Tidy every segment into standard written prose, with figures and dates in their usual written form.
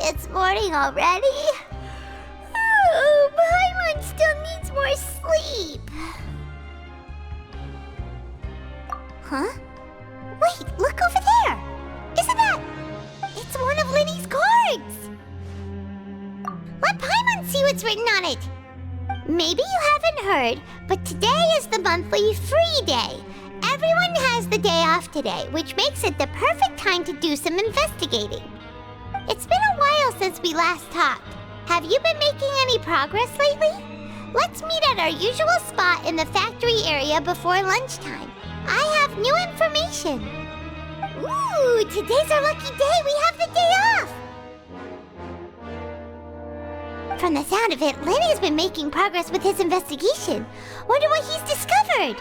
It's morning already? Oh, Paimon still needs more sleep. Huh? Wait, look over there! Isn't that... It's one of Lini's cards! Let Paimon see what's written on it. Maybe you haven't heard, but today is the monthly free day. Everyone has the day off today, which makes it the perfect time to do some investigating. It's been a while since we last talked. Have you been making any progress lately? Let's meet at our usual spot in the factory area before lunchtime. I have new information. Ooh, today's our lucky day. We have the day off. From the sound of it, Lini's been making progress with his investigation. Wonder what he's discovered.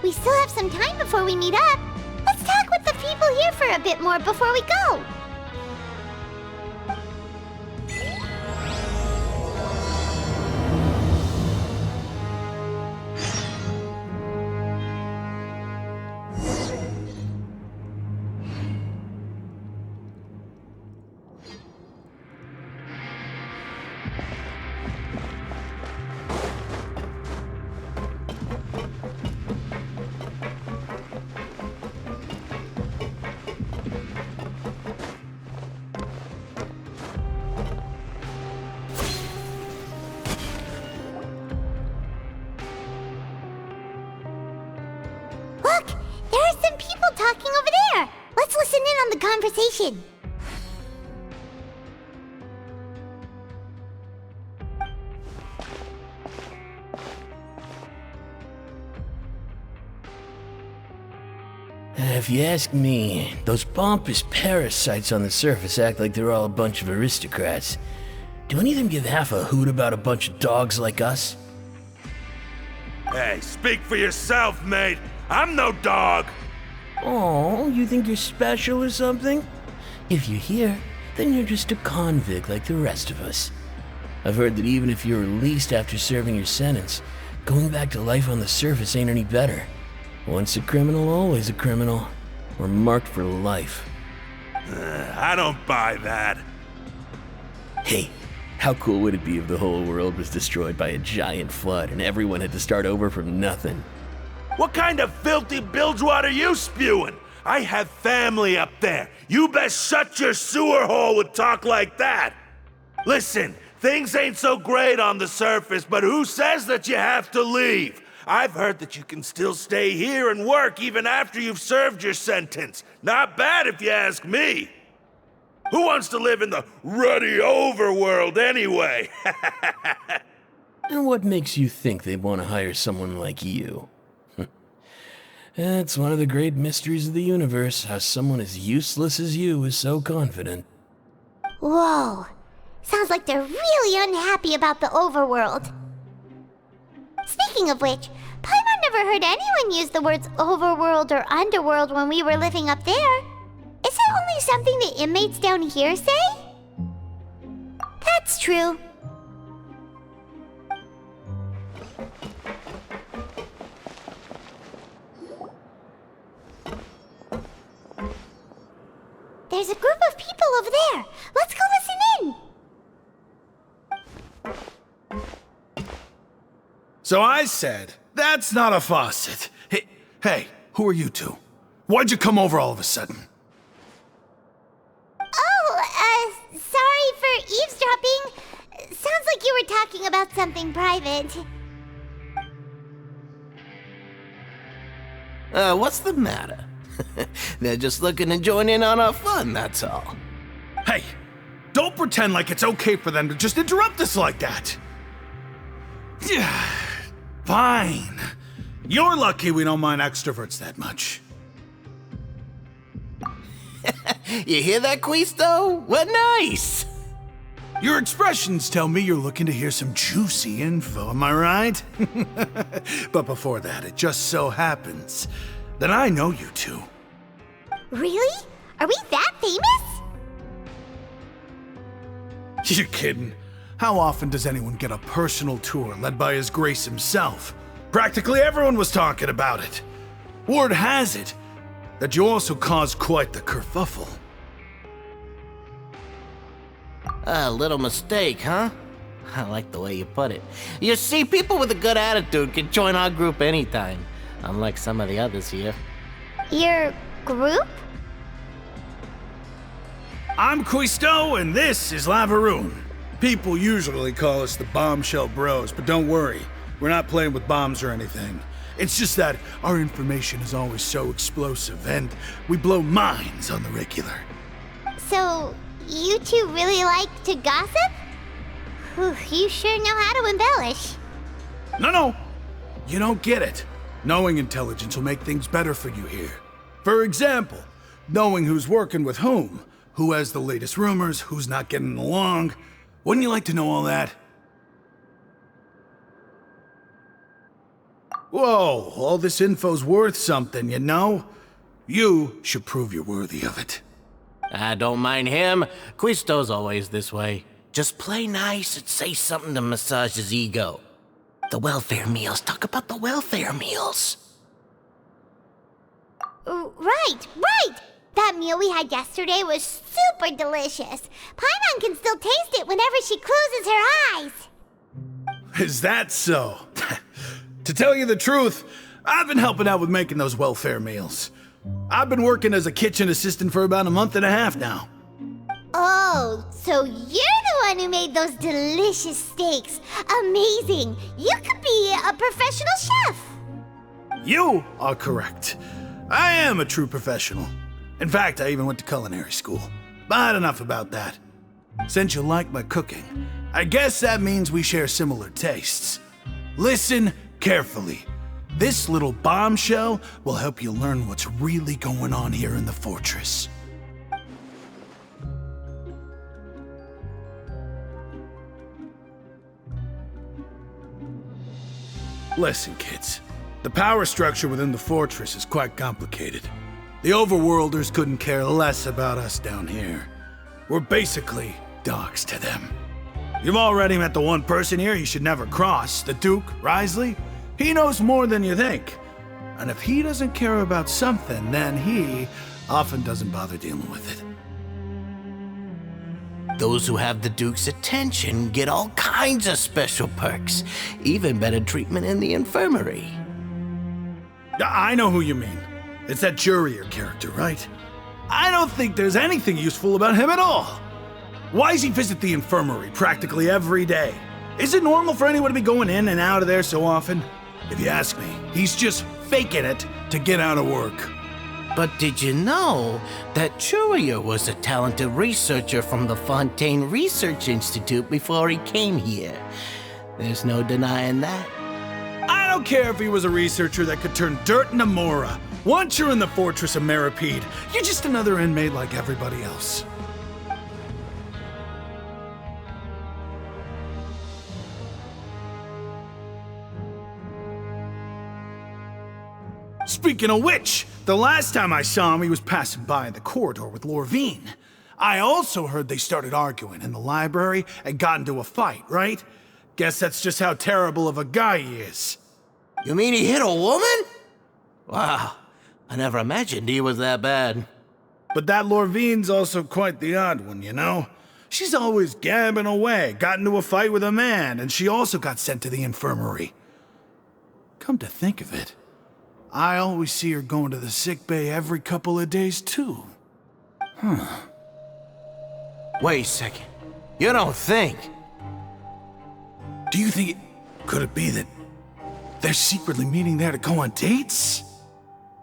We still have some time before we meet up. Let's talk with the people here for a bit more before we go. Look, there are some people talking over there. Let's listen in on the conversation. If you ask me, those pompous parasites on the surface act like they're all a bunch of aristocrats. Do any of them give half a hoot about a bunch of dogs like us? Hey, speak for yourself, mate. I'm no dog. Oh, you think you're special or something? If you're here, then you're just a convict like the rest of us. I've heard that even if you're released after serving your sentence, going back to life on the surface ain't any better. Once a criminal, always a criminal. We're marked for life. I don't buy that. Hey, how cool would it be if the whole world was destroyed by a giant flood and everyone had to start over from nothing? What kind of filthy bilgewater are you spewing? I have family up there. You best shut your sewer hole with talk like that. Listen, things ain't so great on the surface, but who says that you have to leave? I've heard that you can still stay here and work even after you've served your sentence. Not bad if you ask me. Who wants to live in the ruddy overworld anyway? And what makes you think they'd want to hire someone like you? It's one of the great mysteries of the universe, how someone as useless as you is so confident. Whoa. Sounds like they're really unhappy about the overworld. Speaking of which, Paimon never heard anyone use the words overworld or underworld when we were living up there. Is it only something the inmates down here say? That's true. There's a group of people over there. Let's go listen in. So I said, that's not a faucet. Hey, who are you two? Why'd you come over all of a sudden? Oh, sorry for eavesdropping. Sounds like you were talking about something private. What's the matter? They're just looking to join in on our fun, that's all. Hey, don't pretend like it's okay for them to just interrupt us like that. Fine. You're lucky we don't mind extroverts that much. You hear that, Quisto? What nice! Your expressions tell me you're looking to hear some juicy info, am I right? But before that, it just so happens that I know you two. Really? Are we that famous? You're kidding. How often does anyone get a personal tour led by His Grace himself? Practically everyone was talking about it. Word has it that you also caused quite the kerfuffle. A little mistake, huh? I like the way you put it. You see, people with a good attitude can join our group anytime, unlike some of the others here. Your group? I'm Quisto, and this is Lavaroon. People usually call us the Bombshell Bros, but don't worry, we're not playing with bombs or anything. It's just that our information is always so explosive, and we blow minds on the regular. So, you two really like to gossip? Whew, you sure know how to embellish. No, you don't get it. Knowing intelligence will make things better for you here. For example, knowing who's working with whom, who has the latest rumors, who's not getting along. Wouldn't you like to know all that? Whoa, all this info's worth something, you know? You should prove you're worthy of it. I don't mind him. Quisto's always this way. Just play nice and say something to massage his ego. The welfare meals. Talk about the welfare meals. Right! That meal we had yesterday was super delicious. Paimon can still taste it whenever she closes her eyes. Is that so? To tell you the truth, I've been helping out with making those welfare meals. I've been working as a kitchen assistant for about a month and a half now. Oh, so you're the one who made those delicious steaks. Amazing! You could be a professional chef. You are correct. I am a true professional. In fact, I even went to culinary school. But enough about that. Since you like my cooking, I guess that means we share similar tastes. Listen carefully. This little bombshell will help you learn what's really going on here in the fortress. Listen, kids. The power structure within the fortress is quite complicated. The overworlders couldn't care less about us down here. We're basically dogs to them. You've already met the one person here you should never cross, the Duke, Rizli. He knows more than you think. And if he doesn't care about something, then he often doesn't bother dealing with it. Those who have the Duke's attention get all kinds of special perks, even better treatment in the infirmary. I know who you mean. It's that Jurier character, right? I don't think there's anything useful about him at all. Why does he visit the infirmary practically every day? Is it normal for anyone to be going in and out of there so often? If you ask me, he's just faking it to get out of work. But did you know that Jurier was a talented researcher from the Fontaine Research Institute before he came here? There's no denying that. I don't care if he was a researcher that could turn dirt into mora. Once you're in the fortress of Meripede, you're just another inmate like everybody else. Speaking of which, the last time I saw him, he was passing by in the corridor with Lorvine. I also heard they started arguing in the library and got into a fight, right? Guess that's just how terrible of a guy he is. You mean he hit a woman? Wow, I never imagined he was that bad. But that Lorvine's also quite the odd one, you know? She's always gabbing away, got into a fight with a man, and she also got sent to the infirmary. Come to think of it, I always see her going to the sick bay every couple of days, too. Wait a second. You don't think? Do you think could it be that they're secretly meeting there to go on dates?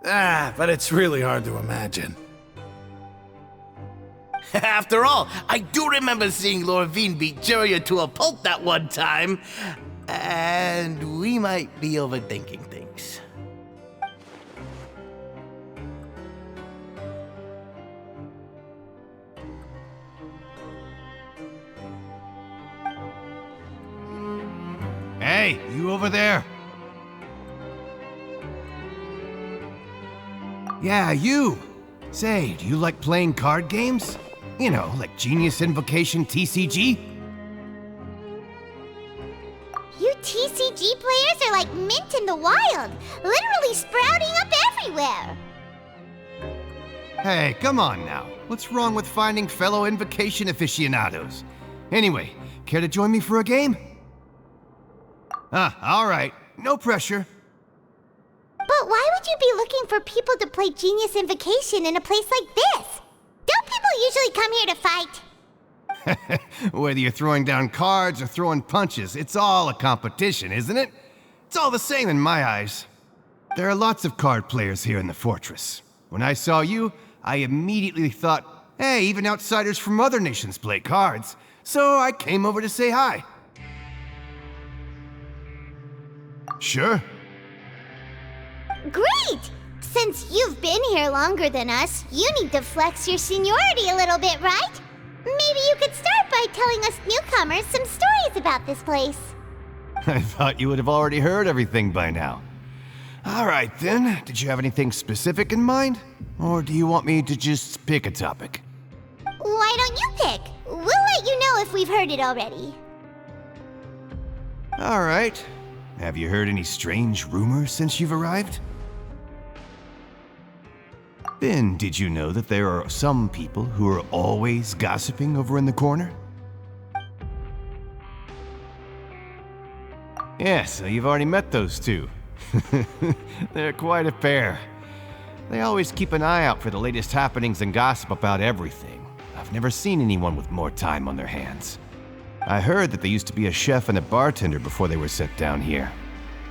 But it's really hard to imagine. After all, I do remember seeing Lorvine beat Jurier to a pulp that one time. And we might be overthinking things. Hey, you over there? Yeah, you. Say, do you like playing card games? You know, like Genius Invocation TCG? You TCG players are like mint in the wild, literally sprouting up everywhere. Hey, come on now. What's wrong with finding fellow Invocation aficionados? Anyway, care to join me for a game? All right. No pressure. But why would you be looking for people to play Genius Invocation in a place like this? Don't people usually come here to fight? Whether you're throwing down cards or throwing punches, it's all a competition, isn't it? It's all the same in my eyes. There are lots of card players here in the fortress. When I saw you, I immediately thought, hey, even outsiders from other nations play cards. So I came over to say hi. Sure. Great! Since you've been here longer than us, you need to flex your seniority a little bit, right? Maybe you could start by telling us newcomers some stories about this place. I thought you would have already heard everything by now. All right then, did you have anything specific in mind? Or do you want me to just pick a topic? Why don't you pick? We'll let you know if we've heard it already. All right. Have you heard any strange rumors since you've arrived? Ben, did you know that there are some people who are always gossiping over in the corner? Yeah, so you've already met those two. They're quite a pair. They always keep an eye out for the latest happenings and gossip about everything. I've never seen anyone with more time on their hands. I heard that they used to be a chef and a bartender before they were sent down here.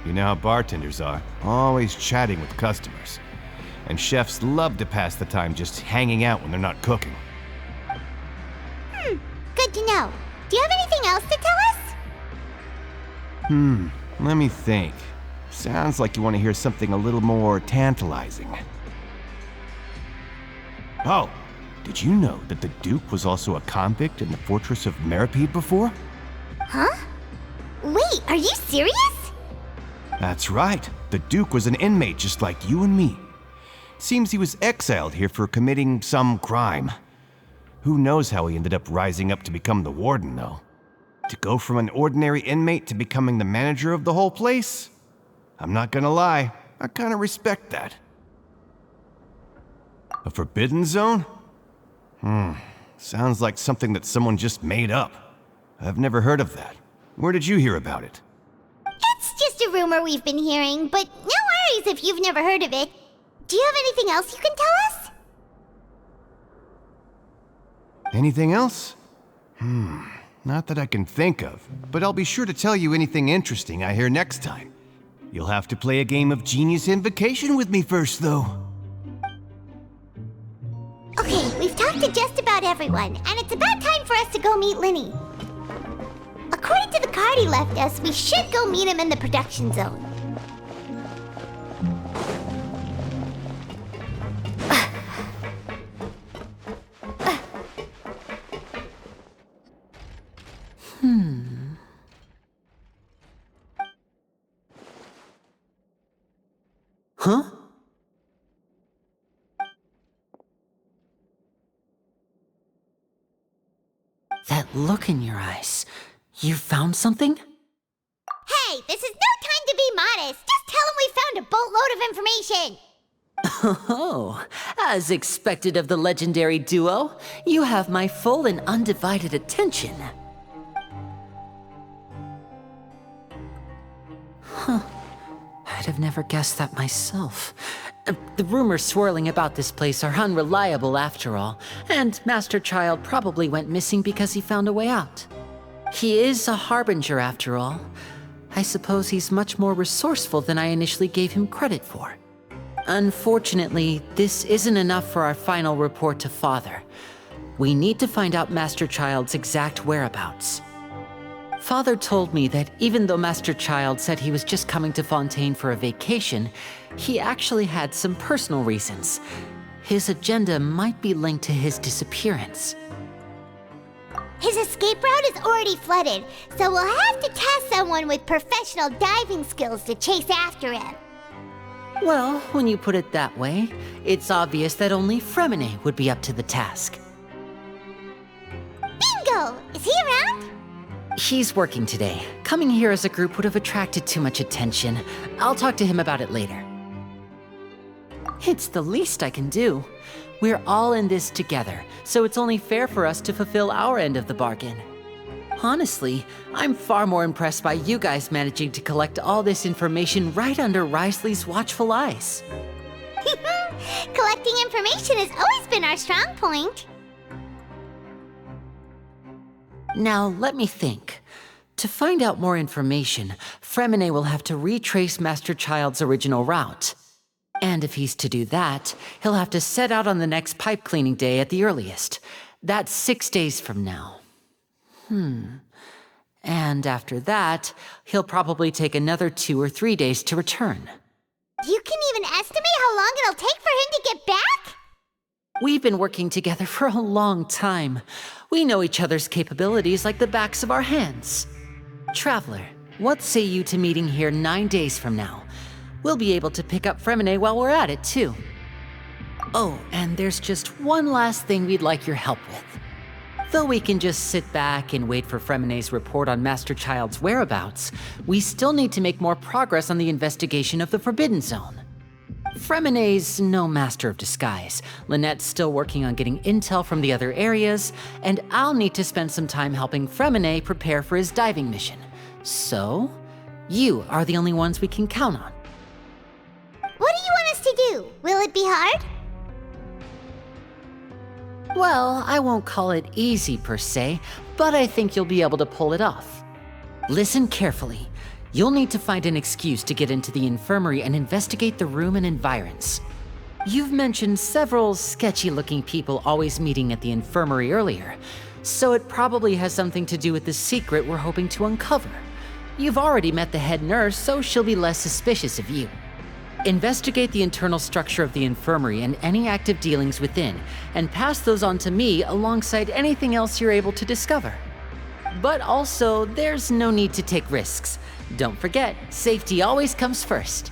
You know how bartenders are, always chatting with customers. And chefs love to pass the time just hanging out when they're not cooking. Good to know. Do you have anything else to tell us? Let me think. Sounds like you want to hear something a little more tantalizing. Oh, did you know that the Duke was also a convict in the fortress of Meripede before? Huh? Wait, are you serious? That's right. The Duke was an inmate just like you and me. Seems he was exiled here for committing some crime. Who knows how he ended up rising up to become the warden, though? To go from an ordinary inmate to becoming the manager of the whole place? I'm not gonna lie, I kinda respect that. A forbidden zone? Sounds like something that someone just made up. I've never heard of that. Where did you hear about it? It's just a rumor we've been hearing, but no worries if you've never heard of it. Do you have anything else you can tell us? Anything else? Not that I can think of, but I'll be sure to tell you anything interesting I hear next time. You'll have to play a game of Genius Invocation with me first, though. Okay, we've talked to just about everyone, and it's about time for us to go meet Lini. According to the card he left us, we should go meet him in the production zone. Huh? That look in your eyes. You found something? Hey, this is no time to be modest. Just tell him we found a boatload of information. Oh, as expected of the legendary duo, you have my full and undivided attention. Huh. I'd have never guessed that myself. The rumors swirling about this place are unreliable after all, and Master Child probably went missing because he found a way out. He is a harbinger after all. I suppose he's much more resourceful than I initially gave him credit for. Unfortunately, this isn't enough for our final report to Father. We need to find out Master Child's exact whereabouts. Father told me that even though Master Child said he was just coming to Fontaine for a vacation, he actually had some personal reasons. His agenda might be linked to his disappearance. His escape route is already flooded, so we'll have to task someone with professional diving skills to chase after him. Well, when you put it that way, it's obvious that only Fréminet would be up to the task. Bingo! Is he around? He's working today. Coming here as a group would have attracted too much attention. I'll talk to him about it later. It's the least I can do. We're all in this together, so it's only fair for us to fulfill our end of the bargain. Honestly, I'm far more impressed by you guys managing to collect all this information right under Risley's watchful eyes. Collecting information has always been our strong point. Now, let me think. To find out more information, Fréminet will have to retrace Master Child's original route. And if he's to do that, he'll have to set out on the next pipe cleaning day at the earliest. That's 6 days from now. And after that, he'll probably take another 2 or 3 days to return. You can even estimate how long it'll take for him to get back? We've been working together for a long time. We know each other's capabilities like the backs of our hands. Traveler, what say you to meeting here 9 days from now? We'll be able to pick up Fréminet while we're at it, too. Oh, and there's just one last thing we'd like your help with. Though we can just sit back and wait for Fréminet's report on Master Child's whereabouts, we still need to make more progress on the investigation of the Forbidden Zone. Fréminet's no master of disguise, Lynette's still working on getting intel from the other areas, and I'll need to spend some time helping Fréminet prepare for his diving mission. So, you are the only ones we can count on. What do you want us to do? Will it be hard? Well, I won't call it easy per se, but I think you'll be able to pull it off. Listen carefully. You'll need to find an excuse to get into the infirmary and investigate the room and environs. You've mentioned several sketchy-looking people always meeting at the infirmary earlier, so it probably has something to do with the secret we're hoping to uncover. You've already met the head nurse, so she'll be less suspicious of you. Investigate the internal structure of the infirmary and any active dealings within, and pass those on to me alongside anything else you're able to discover. But also, there's no need to take risks. Don't forget, safety always comes first.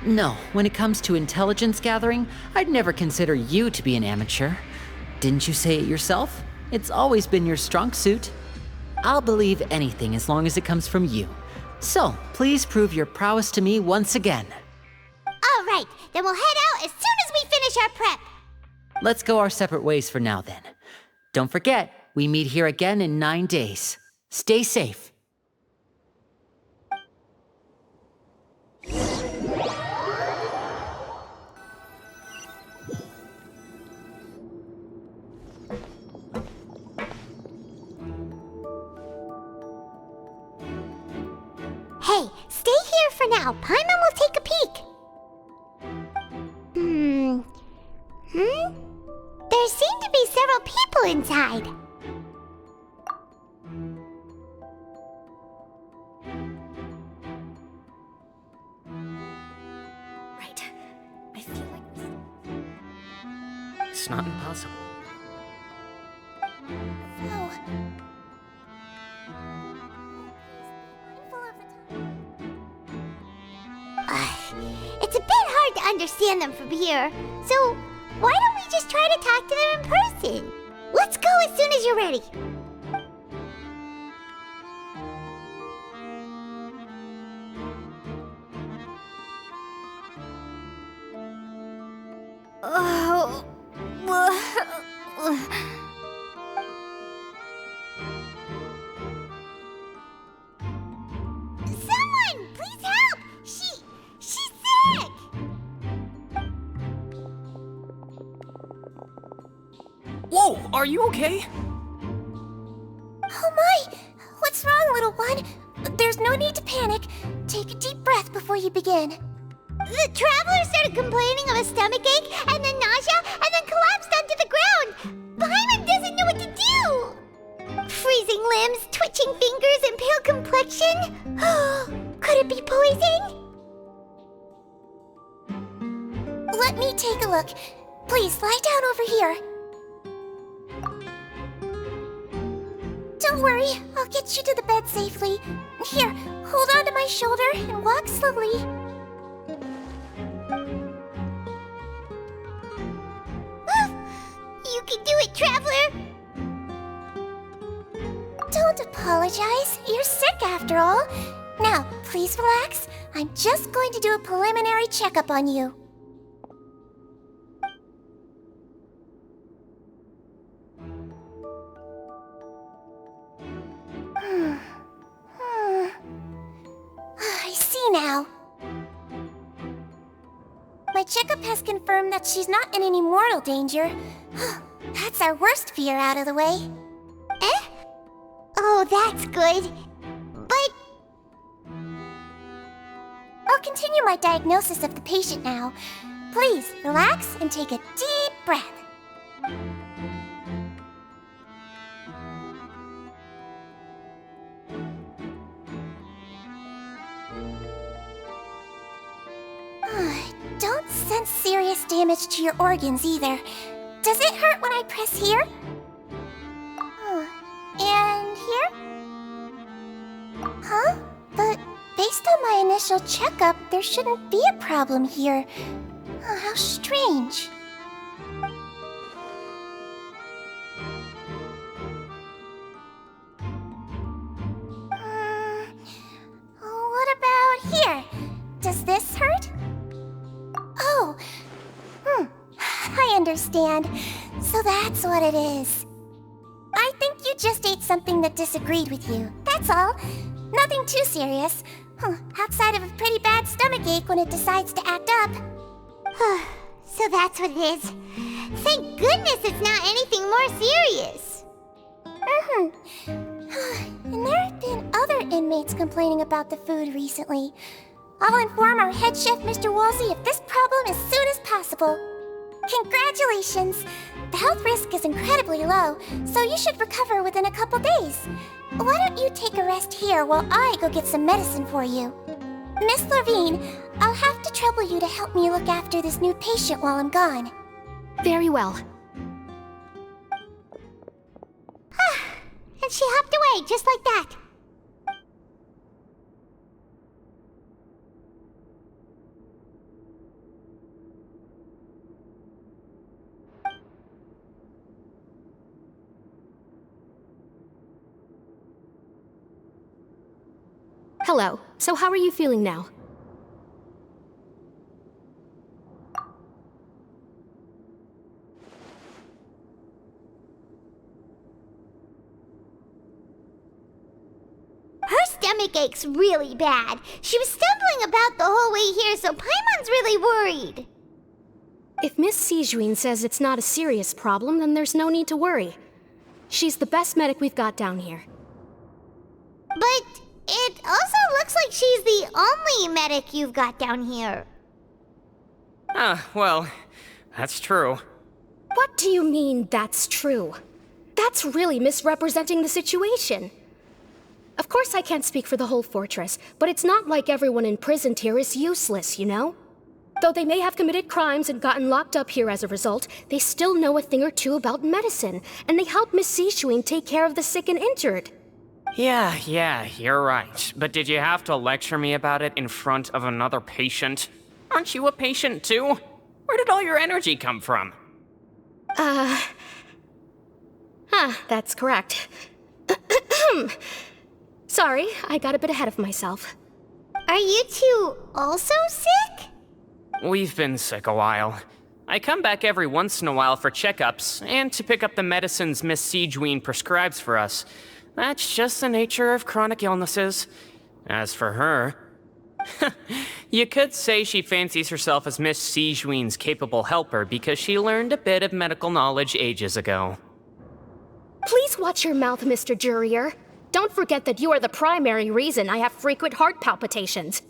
No, when it comes to intelligence gathering, I'd never consider you to be an amateur. Didn't you say it yourself? It's always been your strong suit. I'll believe anything as long as it comes from you. So, please prove your prowess to me once again. All right, then we'll head out as soon as we finish our prep. Let's go our separate ways for now then. Don't forget, we meet here again in 9 days. Stay safe. Hey, stay here for now. Paimon will take a peek. There seem to be several people inside. Right. I feel like It's not impossible. Oh. It's a bit hard to understand them from here, so why don't we just try to talk to them in person? Let's go as soon as you're ready. Someone, please help! She's sick! Whoa, are you okay? Oh my! What's wrong, little one? There's no need to panic. Take a deep breath before you begin. The traveler started complaining of a stomachache, and then nausea, and then collapsed onto the ground. Paimon doesn't know what to do. Freezing limbs, twitching fingers, and pale complexion. Could it be poison? Let me take a look. Please lie down over here. Don't worry, I'll get you to the bed safely. Here, hold on to my shoulder and walk slowly. You can do it, traveler! Don't apologize. You're sick after all. Now, please relax. I'm just going to do a preliminary checkup on you. now. My checkup has confirmed that she's not in any mortal danger. That's our worst fear out of the way. Eh? Oh, that's good. But... I'll continue my diagnosis of the patient now. Please, relax and take a deep breath. Don't sense serious damage to your organs either. Does it hurt when I press here? And here? Huh? But based on my initial checkup, there shouldn't be a problem here. How strange. What about here? Does this hurt? Oh, I understand. So that's what it is. I think you just ate something that disagreed with you. That's all. Nothing too serious. Outside of a pretty bad stomachache when it decides to act up. So that's what it is. Thank goodness it's not anything more serious. And there have been other inmates complaining about the food recently. I'll inform our head chef, Mr. Woolsey, of this problem as soon as possible. Congratulations! The health risk is incredibly low, so you should recover within a couple days. Why don't you take a rest here while I go get some medicine for you? Miss Levine, I'll have to trouble you to help me look after this new patient while I'm gone. Very well. And she hopped away just like that. Hello. So how are you feeling now? Her stomach aches really bad. She was stumbling about the whole way here, so Paimon's really worried. If Miss Sijuin says it's not a serious problem, then there's no need to worry. She's the best medic we've got down here. But it also looks like she's the only medic you've got down here. Well, that's true. What do you mean, that's true? That's really misrepresenting the situation. Of course I can't speak for the whole fortress, but it's not like everyone imprisoned here is useless, you know? Though they may have committed crimes and gotten locked up here as a result, they still know a thing or two about medicine, and they help Miss Sijuin take care of the sick and injured. Yeah, you're right. But did you have to lecture me about it in front of another patient? Aren't you a patient too? Where did all your energy come from? That's correct. Sorry, I got a bit ahead of myself. Are you two also sick? We've been sick a while. I come back every once in a while for checkups, and to pick up the medicines Miss Sijuin prescribes for us. That's just the nature of chronic illnesses. As for her... you could say she fancies herself as Miss Sijuin's capable helper because she learned a bit of medical knowledge ages ago. Please watch your mouth, Mr. Jurier. Don't forget that you are the primary reason I have frequent heart palpitations.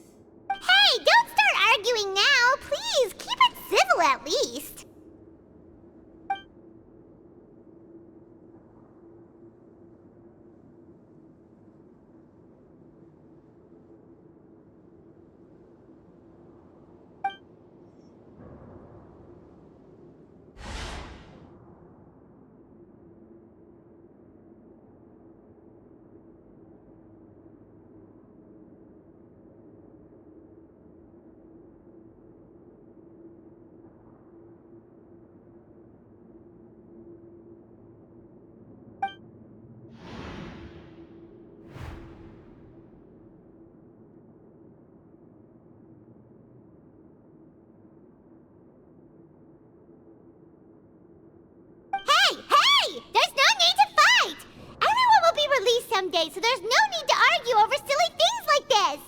Hey, don't start arguing now! Please, keep it civil at least! Someday, so there's no need to argue over silly things like this!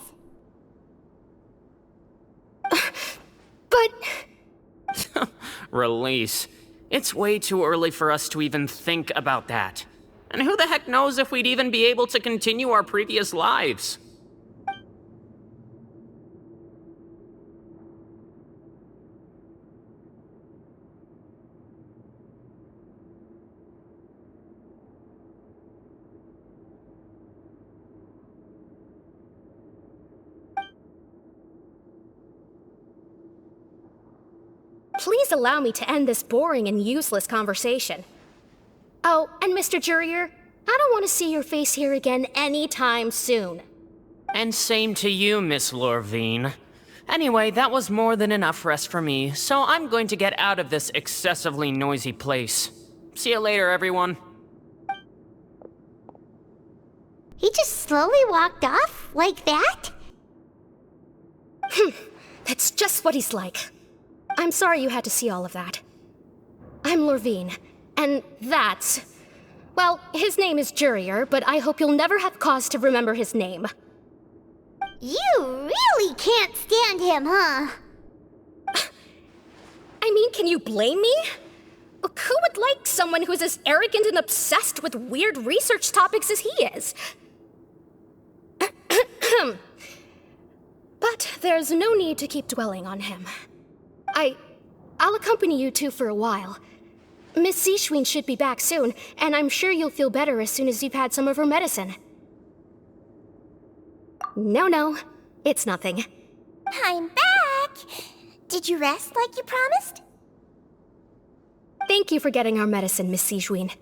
Release. It's way too early for us to even think about that. And who the heck knows if we'd even be able to continue our previous lives? Please allow me to end this boring and useless conversation. Oh, and Mr. Jurier, I don't want to see your face here again anytime soon. And same to you, Miss Lorvine. Anyway, that was more than enough rest for me, so I'm going to get out of this excessively noisy place. See you later, everyone. He just slowly walked off like that? That's just what he's like. I'm sorry you had to see all of that. I'm Lorvine, and that's... Well, his name is Jurier, but I hope you'll never have cause to remember his name. You really can't stand him, huh? I mean, can you blame me? Who would like someone who's as arrogant and obsessed with weird research topics as he is? But there's no need to keep dwelling on him. I'll accompany you two for a while. Miss Zishwin should be back soon, and I'm sure you'll feel better as soon as you've had some of her medicine. No, it's nothing. I'm back! Did you rest like you promised? Thank you for getting our medicine, Miss Zishwin.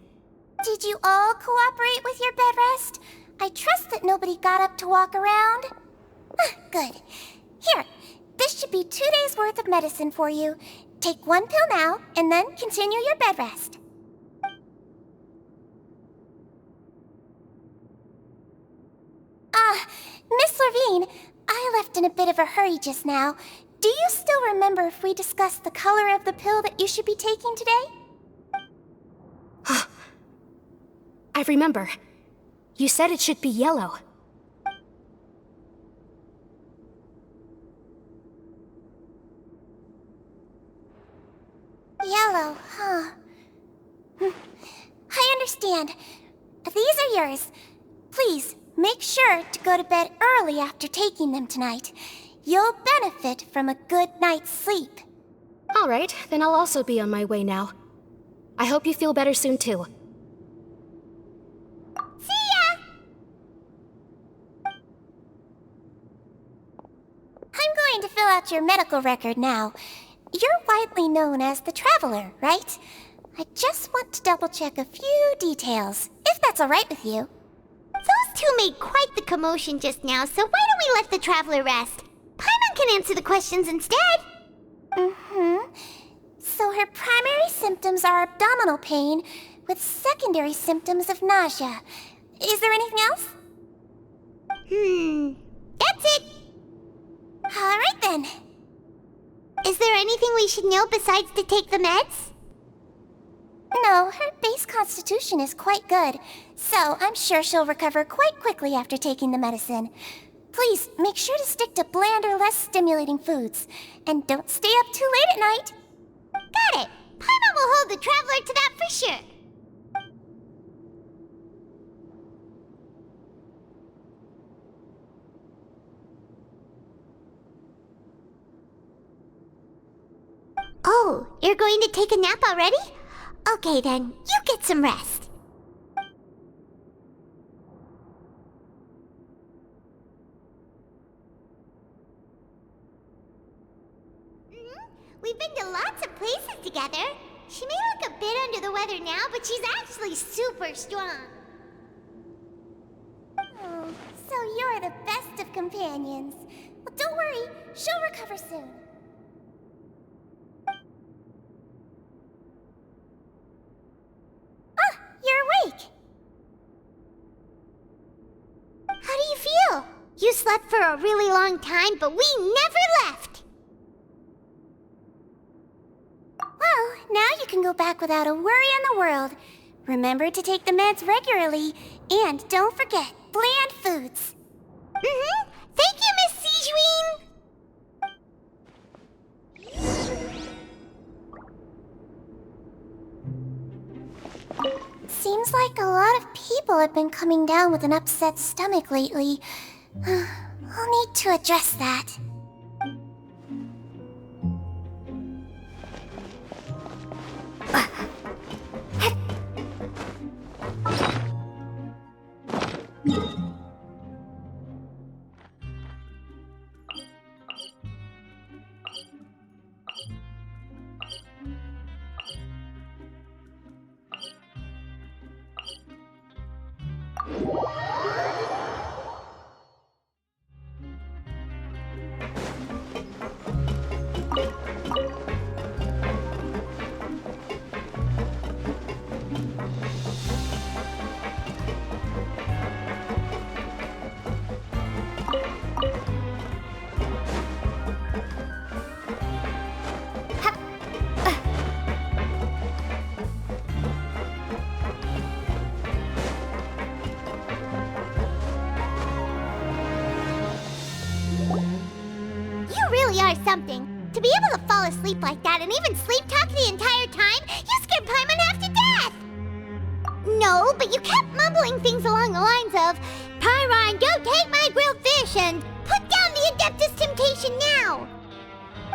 Did you all cooperate with your bed rest? I trust that nobody got up to walk around. Good. Here, this should be 2 days' worth of medicine for you. Take 1 pill now, and then continue your bed rest. Miss Lorvine, I left in a bit of a hurry just now. Do you still remember if we discussed the color of the pill that you should be taking today? I remember. You said it should be yellow. Yellow, huh? I understand. These are yours. Please, make sure to go to bed early after taking them tonight. You'll benefit from a good night's sleep. All right, then I'll also be on my way now. I hope you feel better soon, too. See ya! I'm going to fill out your medical record now. You're widely known as the Traveler, right? I just want to double-check a few details, if that's all right with you. Those two made quite the commotion just now, so why don't we let the Traveler rest? Paimon can answer the questions instead. So her primary symptoms are abdominal pain, with secondary symptoms of nausea. Is there anything else? That's it. All right then. Is there anything we should know besides to take the meds? No, her base constitution is quite good, so I'm sure she'll recover quite quickly after taking the medicine. Please, make sure to stick to bland or less stimulating foods, and don't stay up too late at night. Got it. Paimon will hold the Traveler to that for sure. Oh, you're going to take a nap already? Okay then, you get some rest. We've been to lots of places together. She may look a bit under the weather now, but she's actually super strong. Oh, so you're the best of companions. Well, don't worry, she'll recover soon. You're awake! How do you feel? You slept for a really long time, but we never left. Well, now you can go back without a worry in the world. Remember to take the meds regularly, and don't forget, bland foods. Thank you, Miss Zishwin. like a lot of people have been coming down with an upset stomach lately. I'll need to address that. Are something. To be able to fall asleep like that and even sleep talk the entire time, you scared Paimon half to death! No, but you kept mumbling things along the lines of, Pyron, go take my grilled fish and put down the Adeptus Temptation now!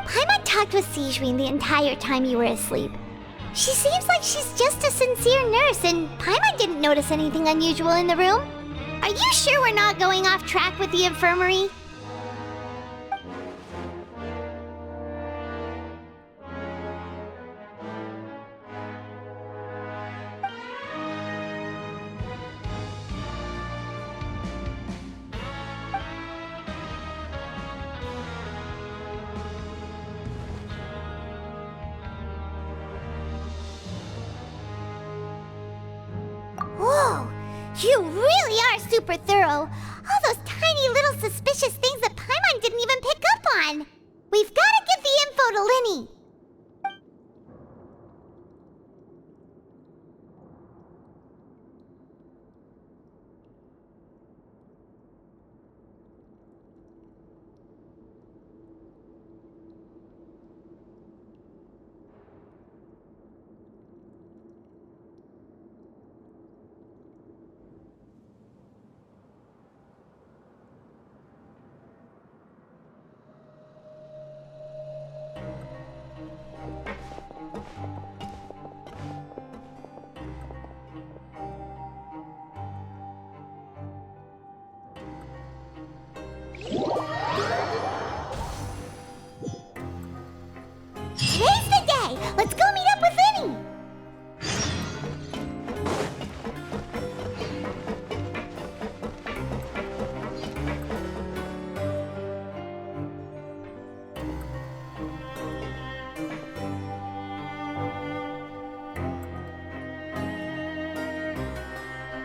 Paimon talked with Sigewinne the entire time you were asleep. She seems like she's just a sincere nurse, and Paimon didn't notice anything unusual in the room. Are you sure we're not going off track with the infirmary? You really are super thorough. All those tiny little suspicious things that Paimon didn't even pick up on. We've got to give the info to Lini. Today's the day! Let's go meet up with Lini!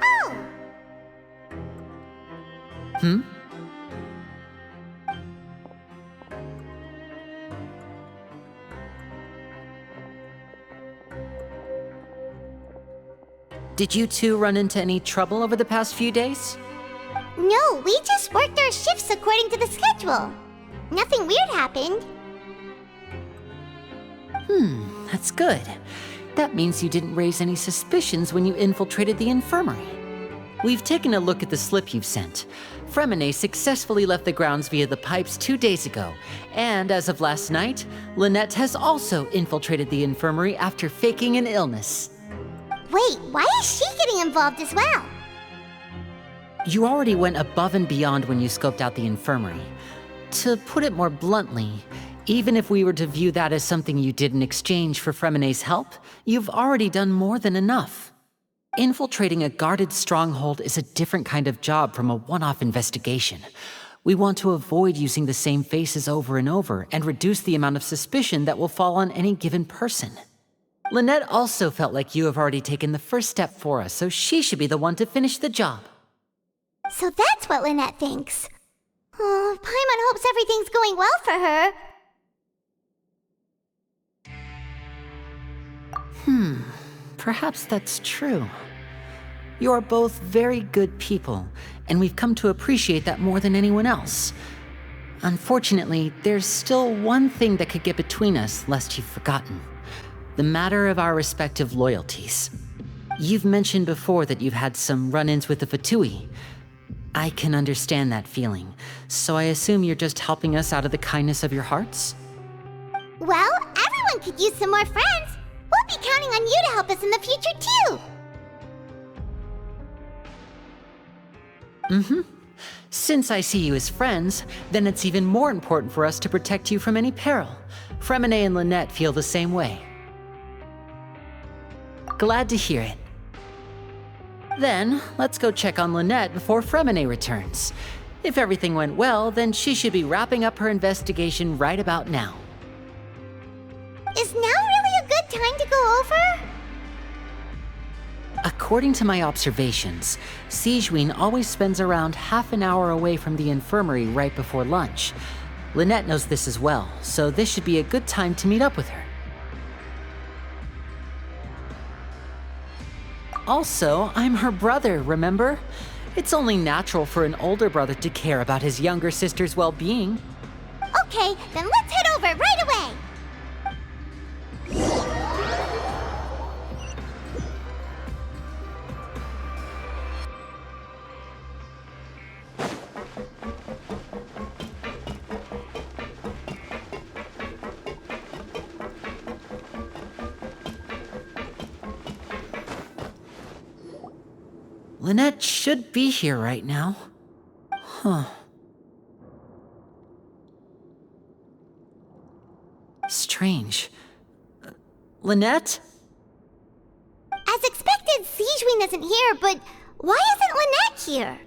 Oh! Did you two run into any trouble over the past few days? No, we just worked our shifts according to the schedule. Nothing weird happened. That's good. That means you didn't raise any suspicions when you infiltrated the infirmary. We've taken a look at the slip you've sent. Fréminet successfully left the grounds via the pipes 2 days ago, and as of last night, Lynette has also infiltrated the infirmary after faking an illness. Wait, why is she getting involved as well? You already went above and beyond when you scoped out the infirmary. To put it more bluntly, even if we were to view that as something you did in exchange for Fréminet's help, you've already done more than enough. Infiltrating a guarded stronghold is a different kind of job from a one-off investigation. We want to avoid using the same faces over and over and reduce the amount of suspicion that will fall on any given person. Lynette also felt like you have already taken the first step for us, so she should be the one to finish the job. So that's what Lynette thinks. Oh, Paimon hopes everything's going well for her. Perhaps that's true. You are both very good people, and we've come to appreciate that more than anyone else. Unfortunately, there's still one thing that could get between us, lest you've forgotten. The matter of our respective loyalties. You've mentioned before that you've had some run-ins with the Fatui. I can understand that feeling, so I assume you're just helping us out of the kindness of your hearts? Well, everyone could use some more friends. We'll be counting on you to help us in the future, too. Since I see you as friends, then it's even more important for us to protect you from any peril. Fréminé and Lynette feel the same way. Glad to hear it. Then, let's go check on Lynette before Fréminé returns. If everything went well, then she should be wrapping up her investigation right about now. Is now really a good time to go over? According to my observations, Sigewinne always spends around half an hour away from the infirmary right before lunch. Lynette knows this as well, so this should be a good time to meet up with her. Also, I'm her brother, remember? It's only natural for an older brother to care about his younger sister's well-being. Okay, then let's head over right away. Lynette should be here right now. Huh. Strange. Lynette? As expected, Sigewinne isn't here, but why isn't Lynette here?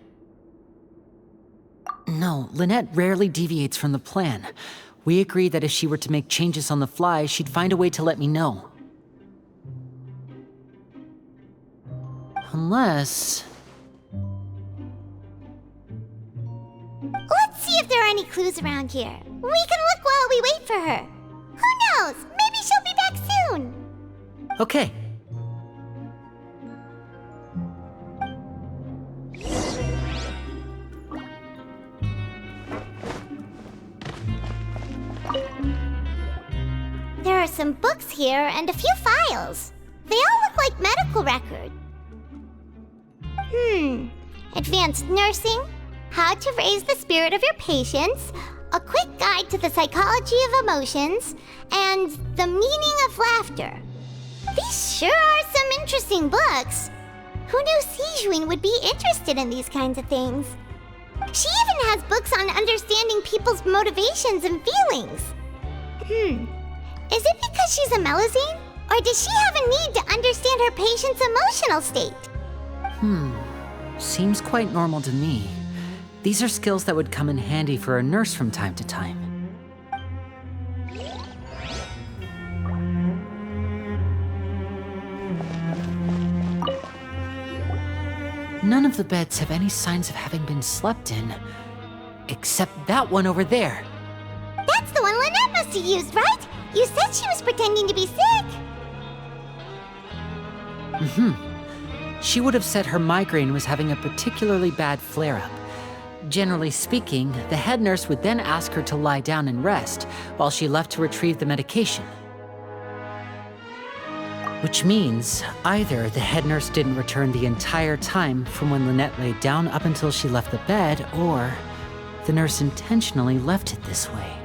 No, Lynette rarely deviates from the plan. We agreed that if she were to make changes on the fly, she'd find a way to let me know. Unless... Let's see if there are any clues around here. We can look while we wait for her. Who knows? Maybe she'll be back soon. Okay. There are some books here and a few files. They all look like medical records. Advanced nursing, how to raise the spirit of your patients, a quick guide to the psychology of emotions, and the meaning of laughter. These sure are some interesting books. Who knew Sigewinne would be interested in these kinds of things? She even has books on understanding people's motivations and feelings. Is it because she's a Melusine? Or does she have a need to understand her patient's emotional state? Seems quite normal to me. These are skills that would come in handy for a nurse from time to time. None of the beds have any signs of having been slept in. Except that one over there. That's the one Lynette must have used, right? You said she was pretending to be sick. She would have said her migraine was having a particularly bad flare-up. Generally speaking, the head nurse would then ask her to lie down and rest while she left to retrieve the medication. Which means either the head nurse didn't return the entire time from when Lynette laid down up until she left the bed, or the nurse intentionally left it this way.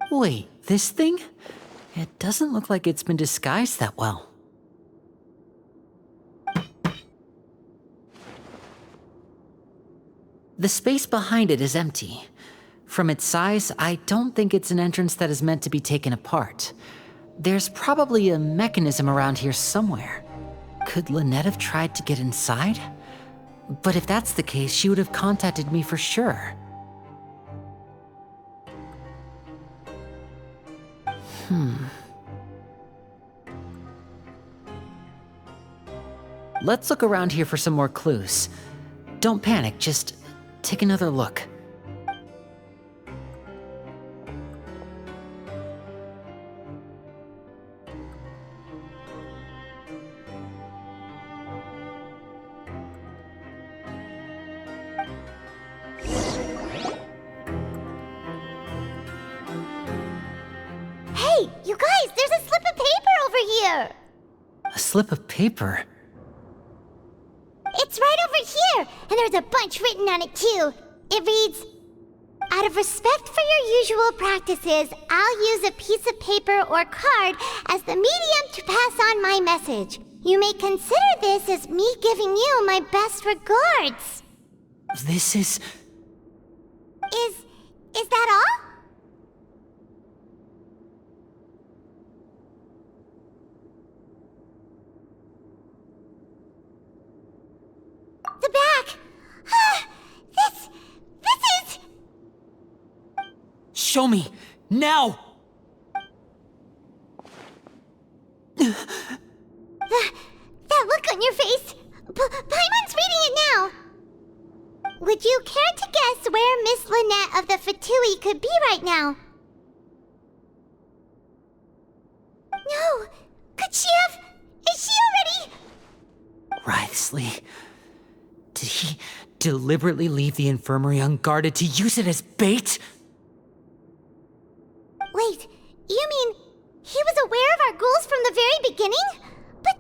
Wait, this thing? It doesn't look like it's been disguised that well. The space behind it is empty. From its size, I don't think it's an entrance that is meant to be taken apart. There's probably a mechanism around here somewhere. Could Lynette have tried to get inside? But if that's the case, she would have contacted me for sure. Let's look around here for some more clues. Don't panic, just take another look. here! A slip of paper? It's right over here, and there's a bunch written on it too. It reads, "Out of respect for your usual practices, I'll use a piece of paper or card as the medium to pass on my message. You may consider this as me giving you my best regards." This is... Is that all? The back! This is... Show me! Now! That look on your face! Paimon's reading it now! Would you care to guess where Miss Lynette of the Fatui could be right now? No! Could she have... Is she already... Risley. Did he deliberately leave the infirmary unguarded to use it as bait? Wait, you mean he was aware of our goals from the very beginning? But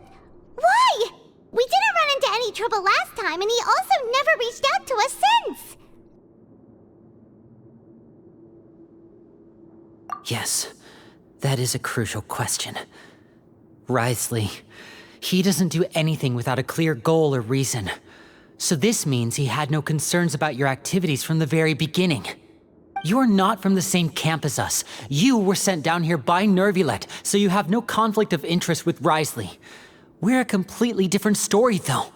why? We didn't run into any trouble last time, and he also never reached out to us since. Yes, that is a crucial question. Risley, he doesn't do anything without a clear goal or reason. So this means he had no concerns about your activities from the very beginning. You're not from the same camp as us. You were sent down here by Nёvilleta, so you have no conflict of interest with Risley. We're a completely different story, though.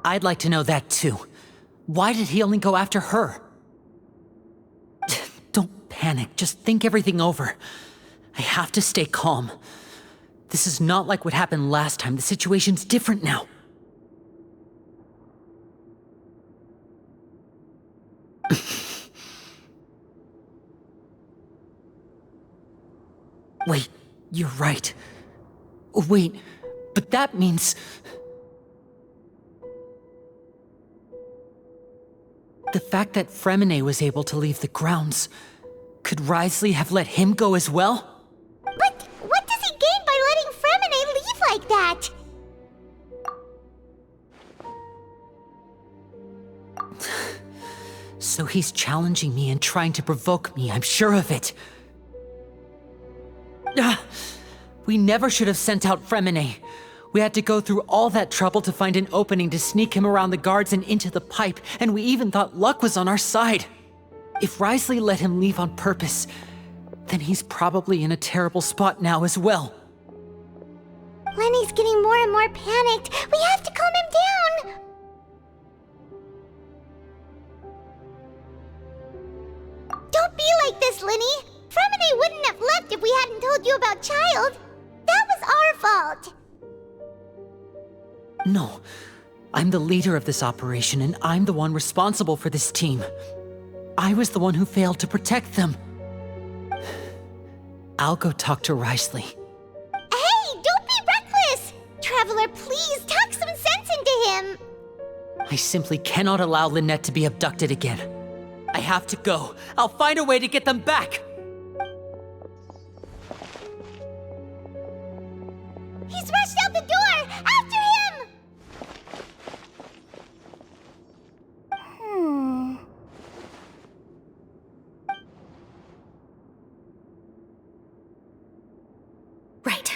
I'd like to know that, too. Why did he only go after her? Don't panic, just think everything over. I have to stay calm. This is not like what happened last time. The situation's different now. Wait, you're right. Wait, but that means... The fact that Fréminet was able to leave the grounds, could Risley have let him go as well? But what does he gain by letting Fréminet leave like that? So he's challenging me and trying to provoke me, I'm sure of it. We never should have sent out Fréminet. We had to go through all that trouble to find an opening to sneak him around the guards and into the pipe, and we even thought luck was on our side. If Risley let him leave on purpose, then he's probably in a terrible spot now as well. Lenny's getting more and more panicked. We have to calm him down. Don't be like this, Lini. Fréminet wouldn't have left if we hadn't told you about Child. That was our fault. No, I'm the leader of this operation, and I'm the one responsible for this team. I was the one who failed to protect them. I'll go talk to Risley. Hey, don't be reckless! Traveler, please talk some sense into him. I simply cannot allow Lynette to be abducted again. I have to go. I'll find a way to get them back. He's rushed out the door! After him! Right.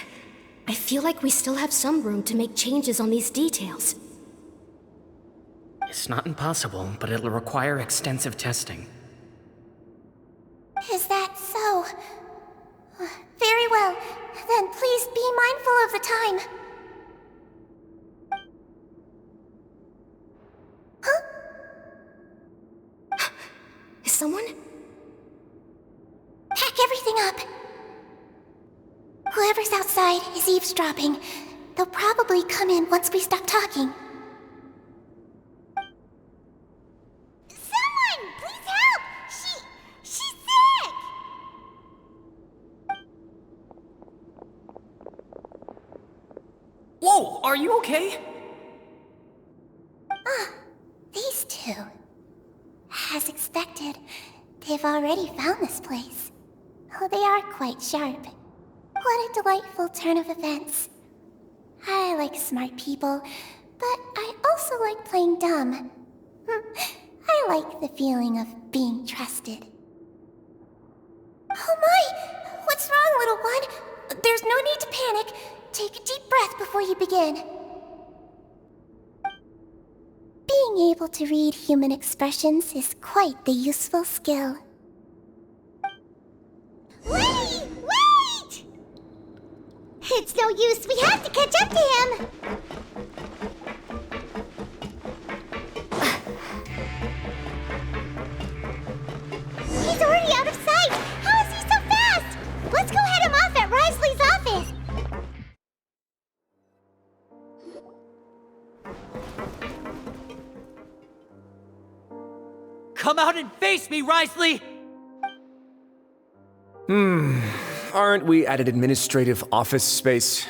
I feel like we still have some room to make changes on these details. It's not impossible, but it'll require extensive testing. Is that so? Very well. Then please be mindful of the time. Huh? Is someone? Pack everything up. Whoever's outside is eavesdropping. They'll probably come in once we stop talking. Someone! Please help! She's sick! Whoa, are you okay? These two. As expected, they've already found this place. Oh, they are quite sharp. What a delightful turn of events. I like smart people, but I also like playing dumb. I like the feeling of being trusted. Oh my! What's wrong, little one? There's no need to panic. Take a deep breath before you begin. Being able to read human expressions is quite the useful skill. Wait! Wait! It's no use. We have to catch up to him. He's already out of sight. How is he so fast? Let's go head him off at Risley's office. Come out and face me, Risley! Aren't we at an administrative office space?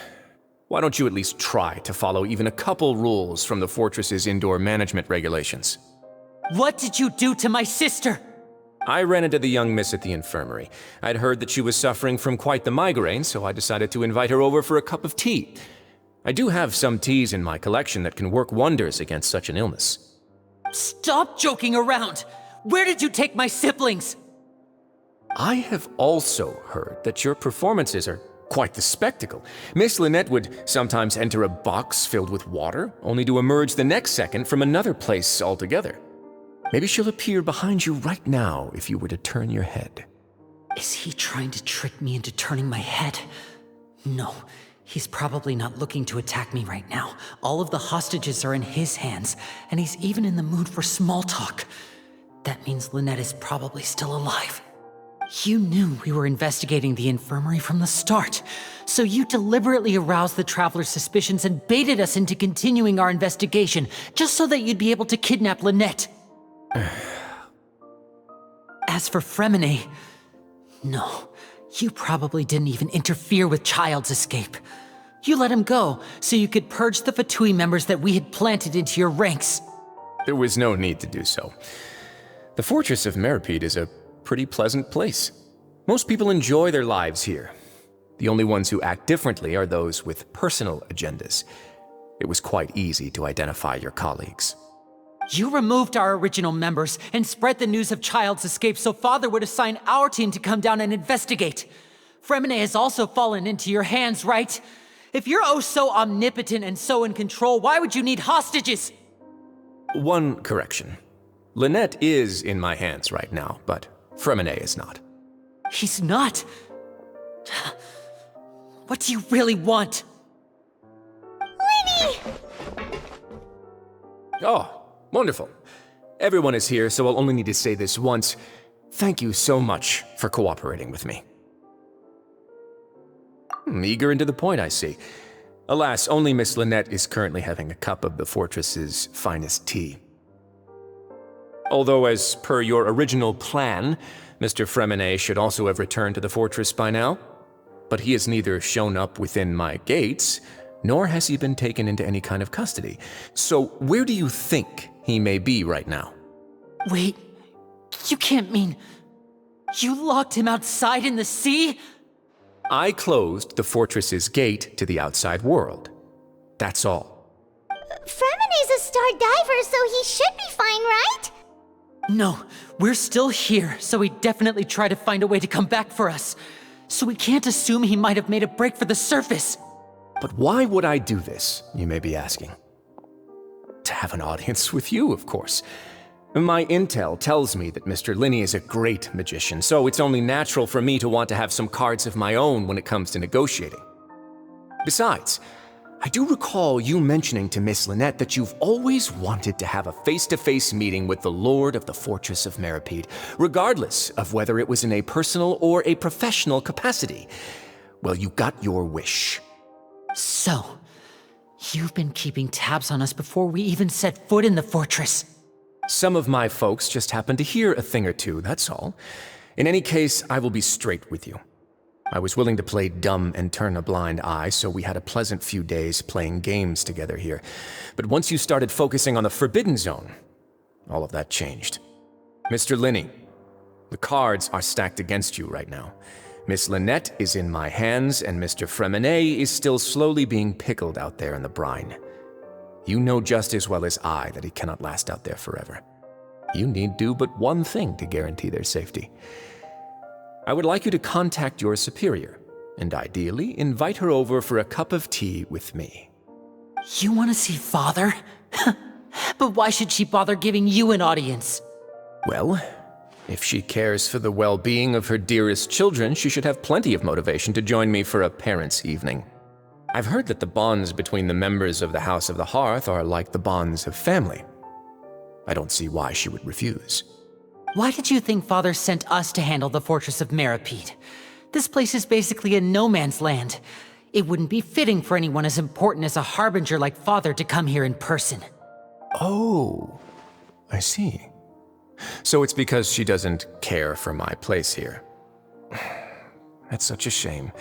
Why don't you at least try to follow even a couple rules from the fortress's indoor management regulations? What did you do to my sister? I ran into the young miss at the infirmary. I'd heard that she was suffering from quite the migraine, so I decided to invite her over for a cup of tea. I do have some teas in my collection that can work wonders against such an illness. Stop joking around! Where did you take my siblings? I have also heard that your performances are quite the spectacle. Miss Lynette would sometimes enter a box filled with water, only to emerge the next second from another place altogether. Maybe she'll appear behind you right now if you were to turn your head. Is he trying to trick me into turning my head? No, he's probably not looking to attack me right now. All of the hostages are in his hands, and he's even in the mood for small talk. That means Lynette is probably still alive. You knew we were investigating the infirmary from the start, so you deliberately aroused the traveler's suspicions and baited us into continuing our investigation, just so that you'd be able to kidnap Lynette. As for Fréminet, no, you probably didn't even interfere with Child's escape. You let him go, so you could purge the Fatui members that we had planted into your ranks. There was no need to do so. The fortress of Meripede is a pretty pleasant place. Most people enjoy their lives here. The only ones who act differently are those with personal agendas. It was quite easy to identify your colleagues. You removed our original members and spread the news of Child's escape so Father would assign our team to come down and investigate. Fréminet has also fallen into your hands, right? If you're oh so omnipotent and so in control, why would you need hostages? One correction. Lynette is in my hands right now, but Fréminet is not. He's not? What do you really want? Lini! Oh, wonderful. Everyone is here, so I'll only need to say this once. Thank you so much for cooperating with me. Eager and to the point, I see. Alas, only Miss Lynette is currently having a cup of the fortress's finest tea. Although, as per your original plan, Mr. Fréminet should also have returned to the fortress by now. But he has neither shown up within my gates, nor has he been taken into any kind of custody. So where do you think he may be right now? Wait, you can't mean... You locked him outside in the sea? I closed the fortress's gate to the outside world. That's all. Fréminet's a star diver, so he should be fine, right? No, we're still here, so he'd definitely try to find a way to come back for us. So we can't assume he might have made a break for the surface. But why would I do this, you may be asking? To have an audience with you, of course. My intel tells me that Mr. Lini is a great magician, so it's only natural for me to want to have some cards of my own when it comes to negotiating. Besides, I do recall you mentioning to Miss Lynette that you've always wanted to have a face-to-face meeting with the Lord of the Fortress of Meripede, regardless of whether it was in a personal or a professional capacity. Well, you got your wish. So, you've been keeping tabs on us before we even set foot in the fortress. Some of my folks just happened to hear a thing or two, that's all. In any case, I will be straight with you. I was willing to play dumb and turn a blind eye, so we had a pleasant few days playing games together here. But once you started focusing on the Forbidden Zone, all of that changed. Mr. Lini, the cards are stacked against you right now. Miss Lynette is in my hands, and Mr. Fréminet is still slowly being pickled out there in the brine. You know just as well as I that he cannot last out there forever. You need do but one thing to guarantee their safety. I would like you to contact your superior, and ideally invite her over for a cup of tea with me. You want to see Father? But why should she bother giving you an audience? Well, if she cares for the well-being of her dearest children, she should have plenty of motivation to join me for a parents' evening. I've heard that the bonds between the members of the House of the Hearth are like the bonds of family. I don't see why she would refuse. Why did you think Father sent us to handle the fortress of Meripede? This place is basically a no-man's land. It wouldn't be fitting for anyone as important as a harbinger like Father to come here in person. Oh, I see. So it's because she doesn't care for my place here. That's such a shame.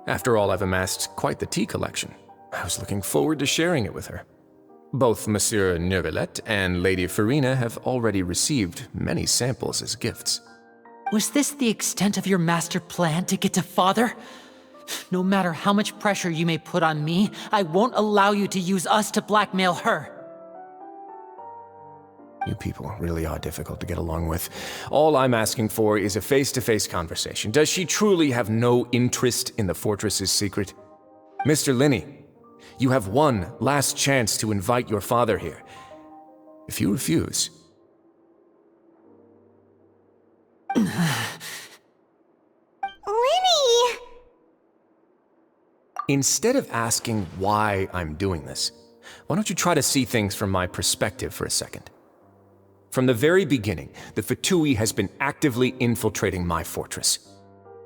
After all, I've amassed quite the tea collection. I was looking forward to sharing it with her. Both Monsieur Nёvilleta and Lady Farina have already received many samples as gifts. Was this the extent of your master plan to get to Father? No matter how much pressure you may put on me, I won't allow you to use us to blackmail her. You people really are difficult to get along with. All I'm asking for is a face-to-face conversation. Does she truly have no interest in the fortress's secret? Mr. Lini, you have one last chance to invite your father here. If you refuse... Lini! Instead of asking why I'm doing this, why don't you try to see things from my perspective for a second? From the very beginning, the Fatui has been actively infiltrating my fortress.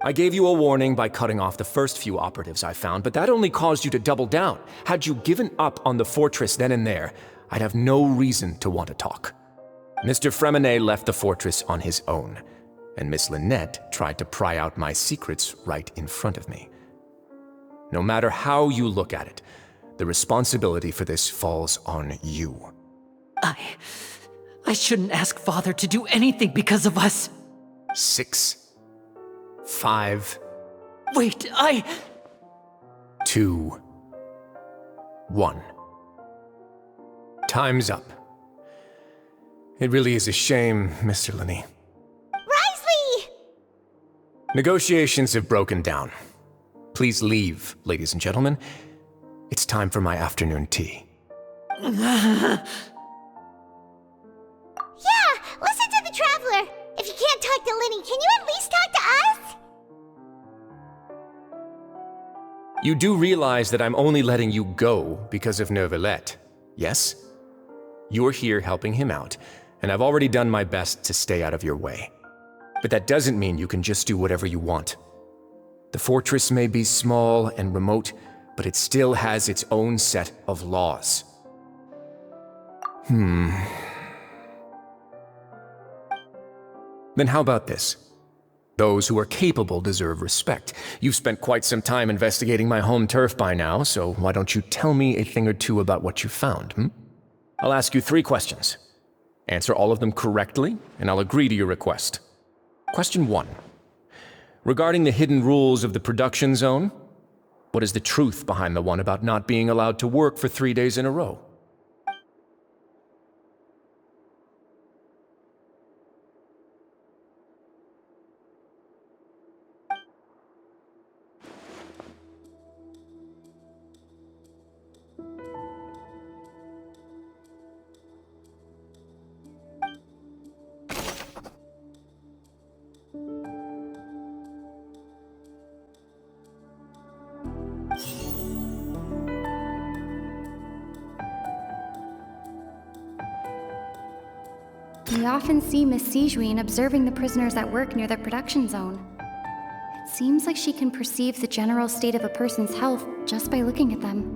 I gave you a warning by cutting off the first few operatives I found, but that only caused you to double down. Had you given up on the fortress then and there, I'd have no reason to want to talk. Mr. Fréminet left the fortress on his own, and Miss Lynette tried to pry out my secrets right in front of me. No matter how you look at it, the responsibility for this falls on you. I shouldn't ask Father to do anything because of us. 6, 5... Wait, 2, 1. Time's up. It really is a shame, Mr. Lini. Rizli! Negotiations have broken down. Please leave, ladies and gentlemen. It's time for my afternoon tea. Yeah, listen to the Traveler. If you can't talk to Lini, can you at least talk to us? You do realize that I'm only letting you go because of Nёvilleta, yes? You're here helping him out, and I've already done my best to stay out of your way. But that doesn't mean you can just do whatever you want. The fortress may be small and remote, but it still has its own set of laws. Then how about this? Those who are capable deserve respect. You've spent quite some time investigating my home turf by now, so why don't you tell me a thing or two about what you found, I'll ask you 3 questions. Answer all of them correctly, and I'll agree to your request. Question 1. Regarding the hidden rules of the production zone, what is the truth behind the one about not being allowed to work for 3 days in a row? We often see Miss Sijuin observing the prisoners at work near the production zone. It seems like she can perceive the general state of a person's health just by looking at them.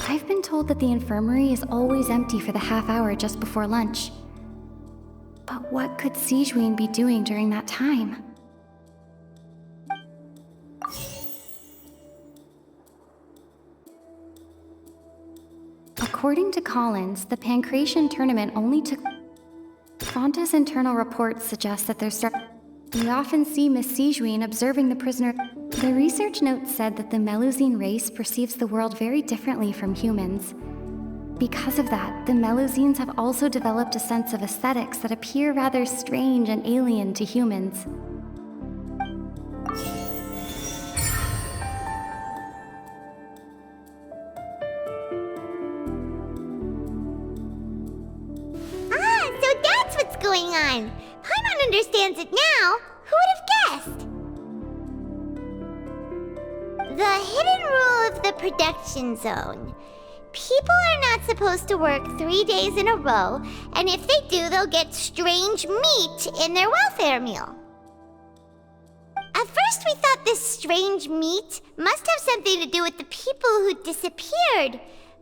I've been told that the infirmary is always empty for the half hour just before lunch. But what could Sijuin be doing during that time? According to Collins, the Pancration tournament only took... Fonta's internal reports suggest that there's... We often see Miss Sigewinne observing the prisoner... The research note said that the Melusine race perceives the world very differently from humans. Because of that, the Melusines have also developed a sense of aesthetics that appear rather strange and alien to humans. So that's what's going on. Paimon understands it now. Who would have guessed? The hidden rule of the production zone. People are not supposed to work 3 days in a row, and if they do, they'll get strange meat in their welfare meal. At first we thought this strange meat must have something to do with the people who disappeared,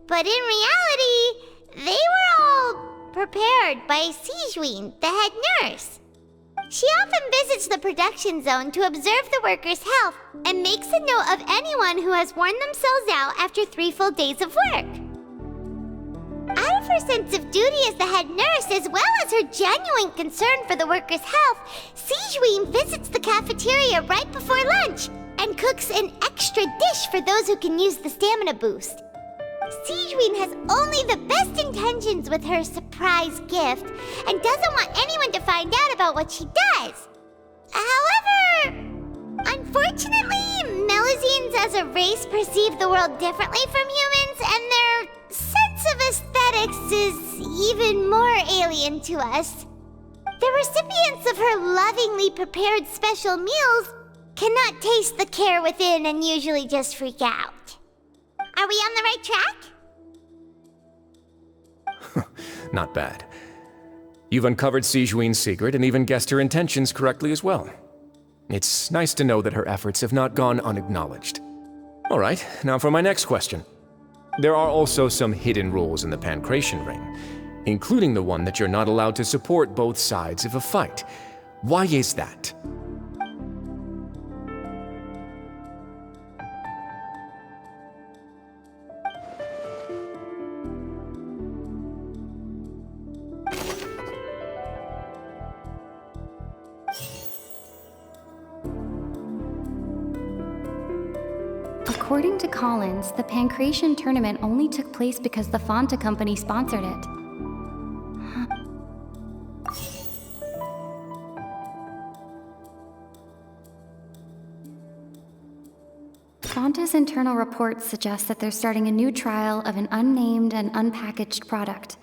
but in reality, they were all prepared by Sigewinne, the head nurse. She often visits the production zone to observe the workers' health and makes a note of anyone who has worn themselves out after 3 full days of work. Out of her sense of duty as the head nurse, as well as her genuine concern for the workers' health, Sigewinne visits the cafeteria right before lunch and cooks an extra dish for those who can use the stamina boost. Sigewinne has only the best intentions with her surprise gift and doesn't want anyone to find out about what she does. However, unfortunately, Melusines as a race perceive the world differently from humans, and their sense of aesthetics is even more alien to us. The recipients of her lovingly prepared special meals cannot taste the care within and usually just freak out. Are we on the right track? Not bad. You've uncovered Sigewinne's secret and even guessed her intentions correctly as well. It's nice to know that her efforts have not gone unacknowledged. All right, now for my next question. There are also some hidden rules in the Pancration ring, including the one that you're not allowed to support both sides of a fight. Why is that? According to Collins, the Pancration tournament only took place because the Fonta company sponsored it. Fonta's internal reports suggest that they're starting a new trial of an unnamed and unpackaged product.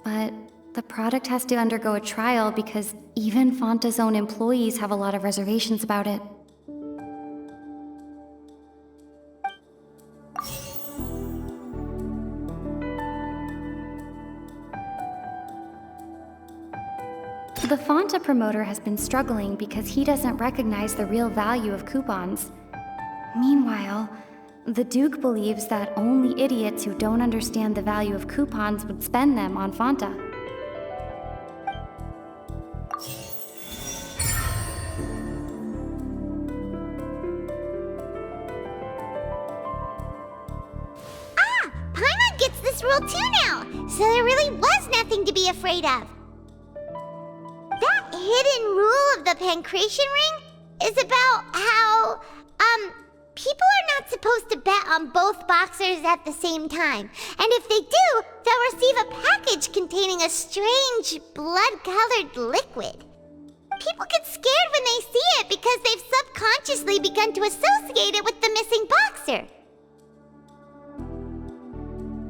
But the product has to undergo a trial because even Fonta's own employees have a lot of reservations about it. The Fonta promoter has been struggling because he doesn't recognize the real value of coupons. Meanwhile, the Duke believes that only idiots who don't understand the value of coupons would spend them on Fonta. Paimon gets this rule too now, so there really was nothing to be afraid of. That hidden rule of the Pancration ring is about how, people are not supposed to bet on both boxers at the same time. And if they do, they'll receive a package containing a strange, blood-colored liquid. People get scared when they see it because they've subconsciously begun to associate it with the missing boxer.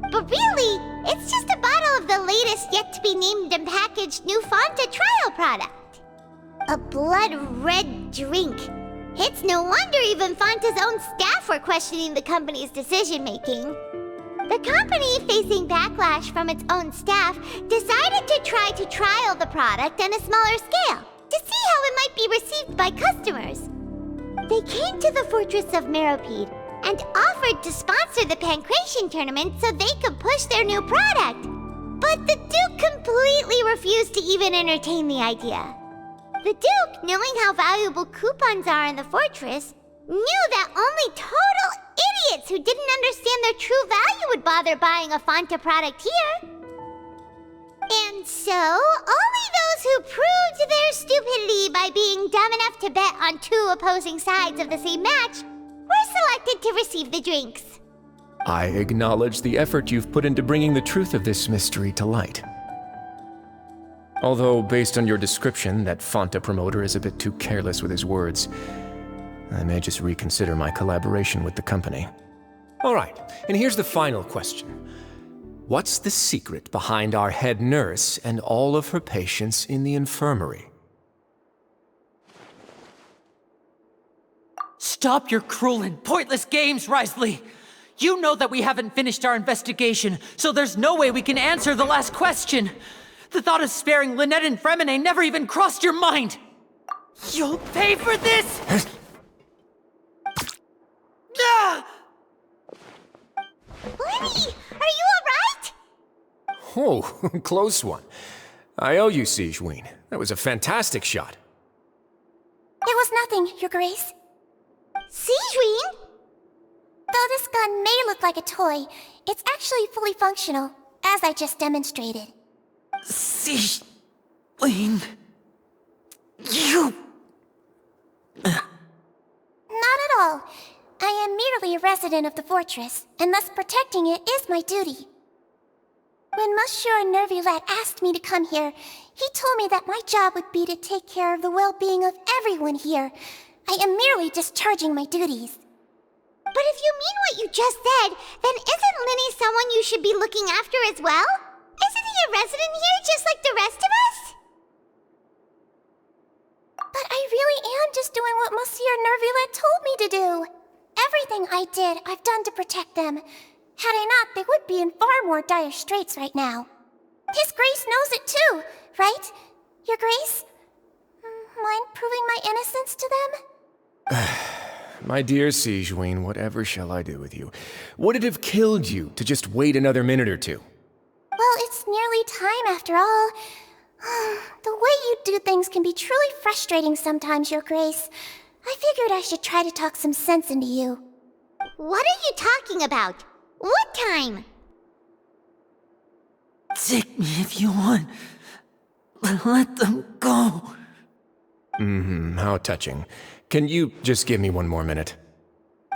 But really, it's just a bottle of the latest yet-to-be-named and packaged new Fonta trial product. A blood-red drink. It's no wonder even Fonta's own staff were questioning the company's decision-making. The company, facing backlash from its own staff, decided to try to trial the product on a smaller scale to see how it might be received by customers. They came to the fortress of Meropide and offered to sponsor the Pancration tournament so they could push their new product. But the Duke completely refused to even entertain the idea. The Duke, knowing how valuable coupons are in the fortress, knew that only total idiots who didn't understand their true value would bother buying a Fanta product here. And so, only those who proved their stupidity by being dumb enough to bet on two opposing sides of the same match were selected to receive the drinks. I acknowledge the effort you've put into bringing the truth of this mystery to light. Although, based on your description, that Fanta promoter is a bit too careless with his words, I may just reconsider my collaboration with the company. All right, and here's the final question. What's the secret behind our head nurse and all of her patients in the infirmary? Stop your cruel and pointless games, Rizli! You know that we haven't finished our investigation, so there's no way we can answer the last question. The thought of sparing Lynette and Fréminet never even crossed your mind! You'll pay for this! Ah! Lini, are you alright? Oh, close one. I owe you, Sigewinne. That was a fantastic shot. It was nothing, Your Grace. Sigewinne? Though this gun may look like a toy, it's actually fully functional, as I just demonstrated. Sigewinne... You... Not at all. I am merely a resident of the fortress, and thus protecting it is my duty. When Monsieur Nёvilleta asked me to come here, he told me that my job would be to take care of the well-being of everyone here. I am merely discharging my duties. But if you mean what you just said, then isn't Lini someone you should be looking after as well? Isn't he a resident here just like the rest of us? But I really am just doing what Monsieur Nёvilleta told me to do. Everything I did, I've done to protect them. Had I not, they would be in far more dire straits right now. His Grace knows it too, right? Your Grace? Mind proving my innocence to them? My dear Sigewinne, whatever shall I do with you? Would it have killed you to just wait another minute or two? Well, it's nearly time after all. The way you do things can be truly frustrating sometimes, Your Grace. I figured I should try to talk some sense into you. What are you talking about? What time? Take me if you want. Let them go. How touching. Can you just give me one more minute?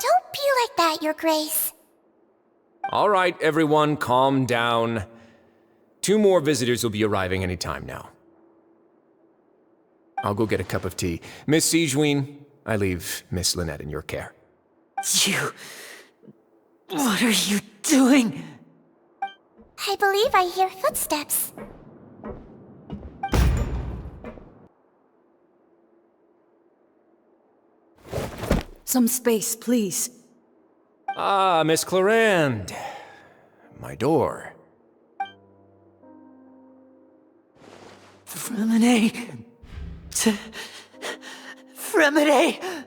Don't be like that, Your Grace. All right, everyone, calm down. 2 more visitors will be arriving any time now. I'll go get a cup of tea. Miss Sigewinne, I leave Miss Lynette in your care. You... What are you doing? I believe I hear footsteps. Some space, please. Ah, Miss Clarande. My door. Fréminet... Fréminet...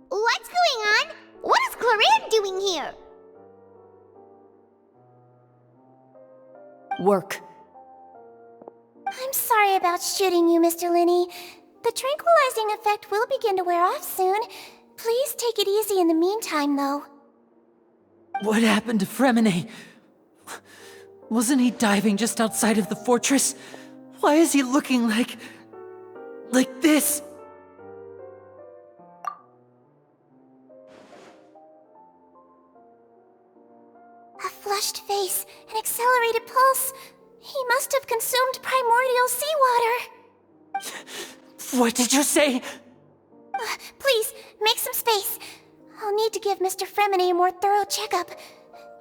What's going on? What is Clarande doing here? Work. I'm sorry about shooting you, Mr. Lini. The tranquilizing effect will begin to wear off soon. Please take it easy in the meantime, though. What happened to Fréminet? Wasn't he diving just outside of the fortress? Why is he looking like this? A flushed face, an accelerated pulse. He must have consumed primordial seawater. What did you say? Please, make some space. I'll need to give Mr. Fréminet a more thorough checkup.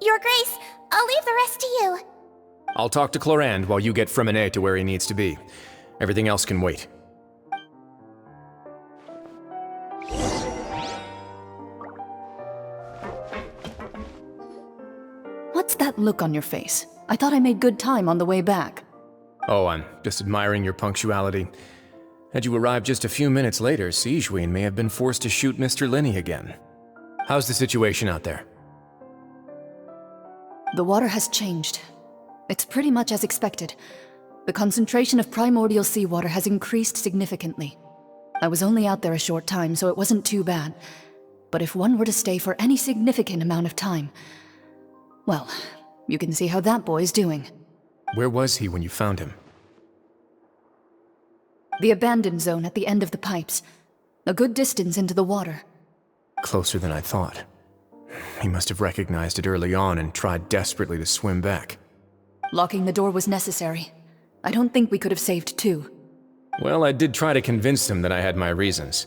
Your Grace, I'll leave the rest to you. I'll talk to Clarande while you get Fréminet to where he needs to be. Everything else can wait. What's that look on your face? I thought I made good time on the way back. Oh, I'm just admiring your punctuality. Had you arrived just a few minutes later, Sigewinne may have been forced to shoot Mr. Lini again. How's the situation out there? The water has changed. It's pretty much as expected. The concentration of primordial seawater has increased significantly. I was only out there a short time, so it wasn't too bad. but if one were to stay for any significant amount of time, well, you can see how that boy's doing. Where was he when you found him? The abandoned zone at the end of the pipes. A good distance into the water. Closer than I thought. He must have recognized it early on and tried desperately to swim back. Locking the door was necessary. I don't think we could have saved two. Well, I did try to convince him that I had my reasons.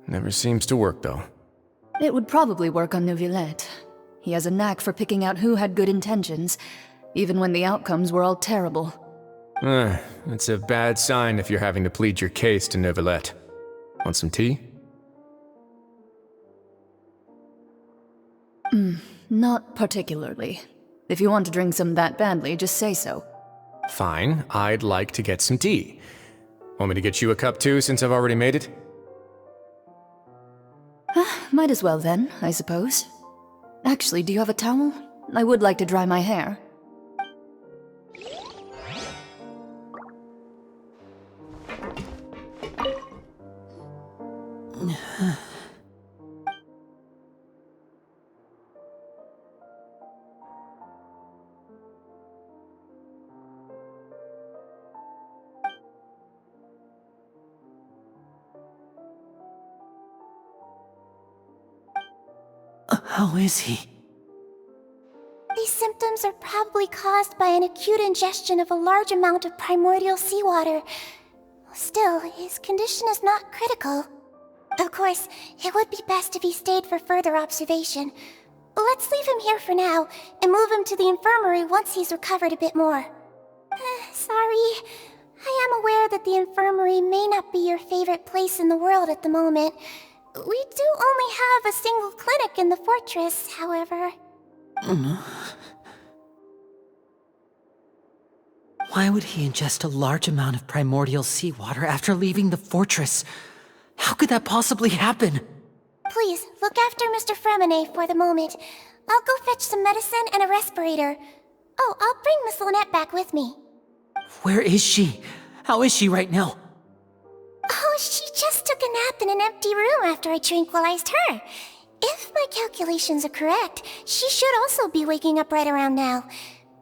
Never seems to work, though. It would probably work on Nёvilleta. He has a knack for picking out who had good intentions, even when the outcomes were all terrible. It's a bad sign if you're having to plead your case to Nёvilleta. Want some tea? Not particularly. If you want to drink some that badly, just say so. Fine, I'd like to get some tea. Want me to get you a cup too, since I've already made it? Might as well then, I suppose. Actually, do you have a towel? I would like to dry my hair. How is he? These symptoms are probably caused by an acute ingestion of a large amount of primordial seawater. Still, his condition is not critical. Of course, it would be best if he stayed for further observation. Let's leave him here for now, and move him to the infirmary once he's recovered a bit more. Sorry. I am aware that the infirmary may not be your favorite place in the world at the moment. We do only have a single clinic in the fortress, however. Why would he ingest a large amount of primordial seawater after leaving the fortress? How could that possibly happen? Please, look after Mr. Fréminet for the moment. I'll go fetch some medicine and a respirator. Oh, I'll bring Miss Lynette back with me. Where is she? How is she right now? Oh, she just took a nap in an empty room after I tranquilized her. If my calculations are correct, she should also be waking up right around now.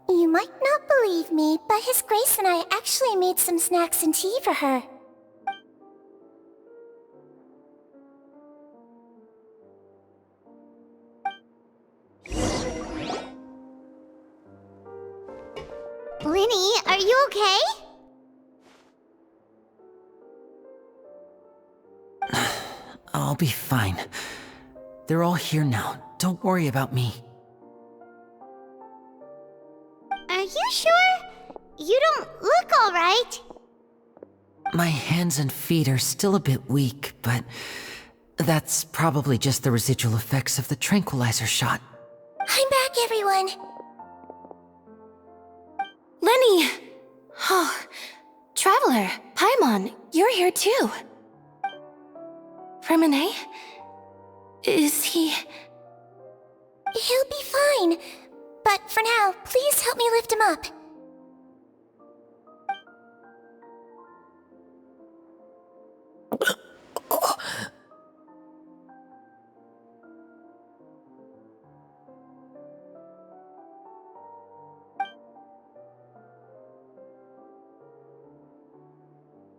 You might not believe me, but His Grace and I actually made some snacks and tea for her. Lini, are you okay? I'll be fine. They're all here now. Don't worry about me. Are you sure? You don't look alright. My hands and feet are still a bit weak, but that's probably just the residual effects of the tranquilizer shot. I'm back, everyone. Lini! Oh, Traveler, Paimon, you're here too. Fréminet? Is he... He'll be fine. But for now, please help me lift him up.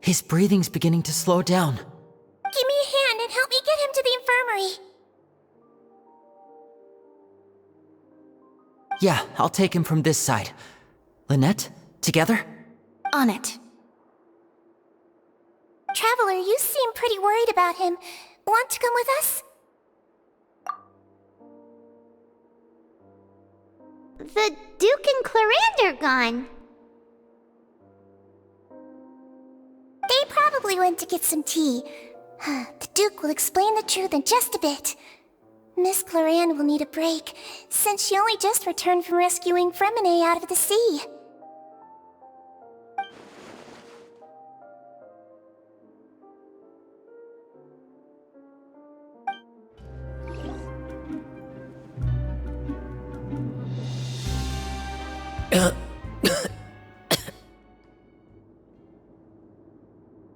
His breathing's beginning to slow down. Give me a hand and help me get him to the infirmary. Yeah, I'll take him from this side. Lynette, together? On it. Traveler, you seem pretty worried about him. Want to come with us? The Duke and Clarande are gone. They probably went to get some tea. The Duke will explain the truth in just a bit. Miss Clarande will need a break, since she only just returned from rescuing Fréminet out of the sea.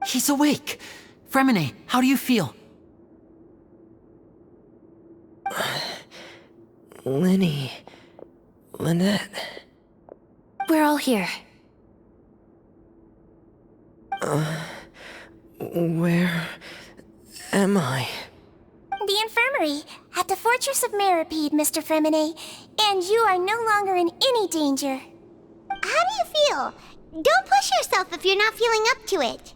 He's awake. Fréminet, how do you feel? Lini. Lynette. We're all here. Where am I? The infirmary, at the Fortress of Meripede, Mr. Fремине, and you are no longer in any danger. How do you feel? Don't push yourself if you're not feeling up to it.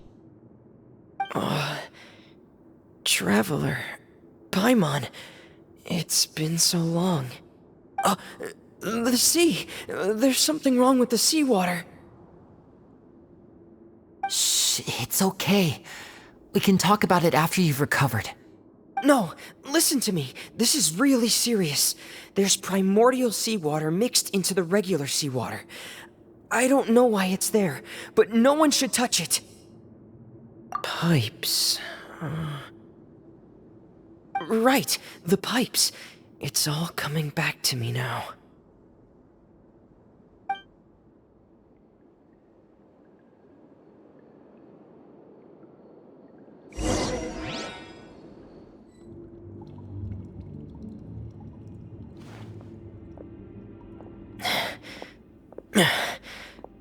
Traveler. Paimon. It's been so long. The sea. There's something wrong with the seawater. Shh, it's okay. We can talk about it after you've recovered. No, listen to me. This is really serious. There's primordial seawater mixed into the regular seawater. I don't know why it's there, but no one should touch it. Pipes. Right, the pipes. It's all coming back to me now.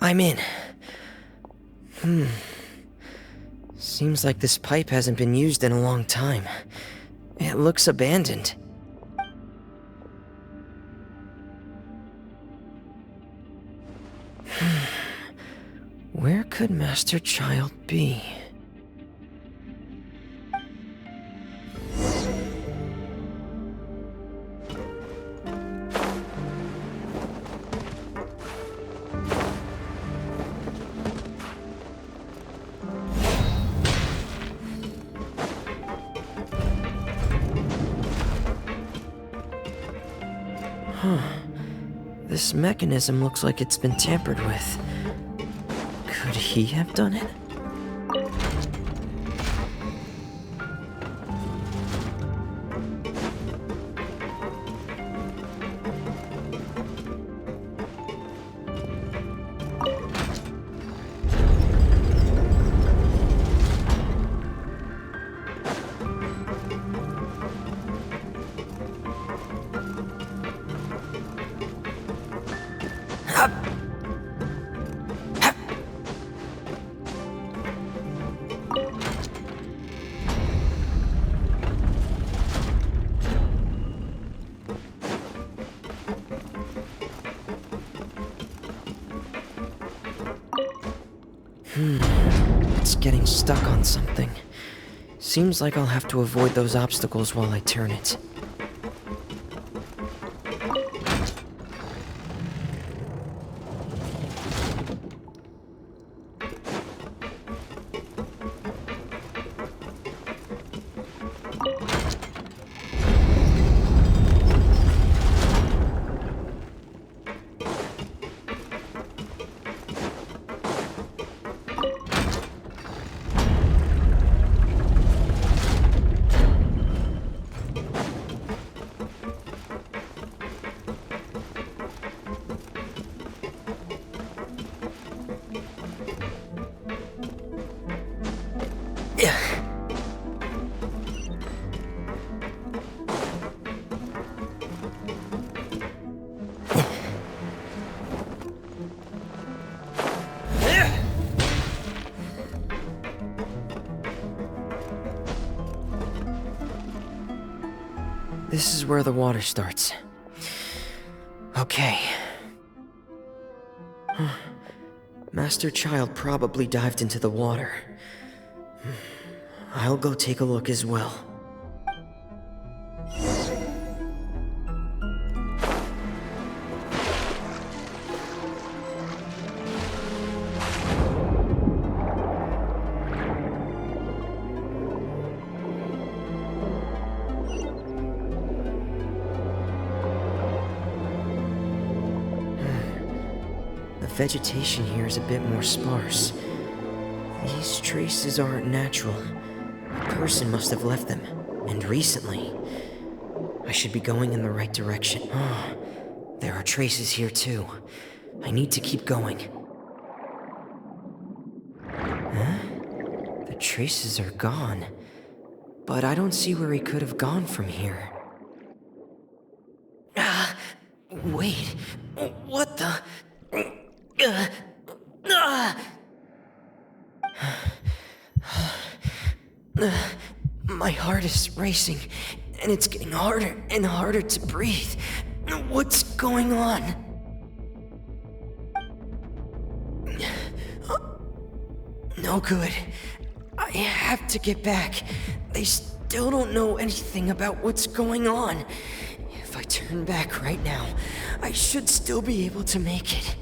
I'm in. Seems like this pipe hasn't been used in a long time. It looks abandoned. Where could Master Child be? This mechanism looks like it's been tampered with. Could he have done it? It's getting stuck on something. Seems like I'll have to avoid those obstacles while I turn it. This is where the water starts. Okay. Master Child probably dived into the water. I'll go take a look as well. The vegetation here is a bit more sparse. These traces aren't natural. A person must have left them, and recently. I should be going in the right direction. There are traces here too. I need to keep going. The traces are gone, but I don't see where he could have gone from here. Wait, what the? My heart is racing, and it's getting harder and harder to breathe. What's going on? No good. I have to get back. They still don't know anything about what's going on. If I turn back right now, I should still be able to make it.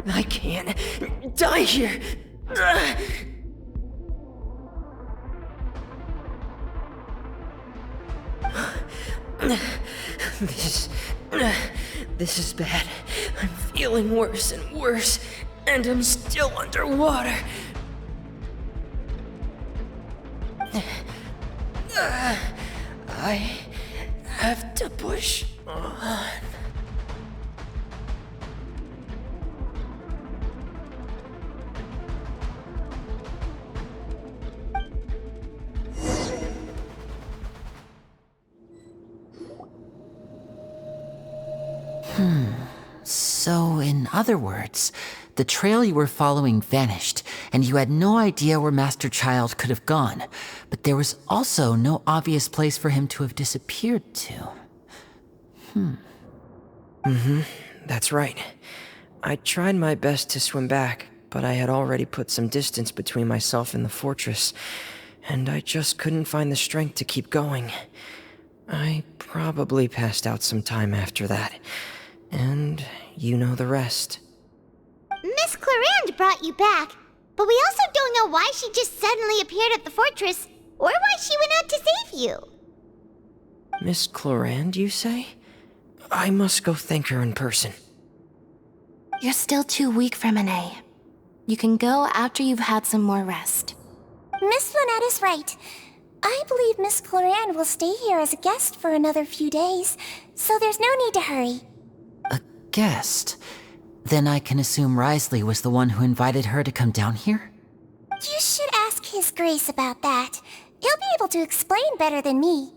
I can't die here. This is bad. I'm feeling worse and worse, and I'm still underwater. I have to push on. So, in other words, the trail you were following vanished, and you had no idea where Master Child could have gone, but there was also no obvious place for him to have disappeared to. That's right. I tried my best to swim back, but I had already put some distance between myself and the fortress, and I just couldn't find the strength to keep going. I probably passed out some time after that. And you know the rest. Miss Clarande brought you back, but we also don't know why she just suddenly appeared at the fortress, or why she went out to save you. Miss Clarande, you say? I must go thank her in person. You're still too weak, Fréminet. You can go after you've had some more rest. Miss Lynette is right. I believe Miss Clarande will stay here as a guest for another few days, so there's no need to hurry. A guest? Then I can assume Rizli was the one who invited her to come down here? You should ask His Grace about that. He'll be able to explain better than me.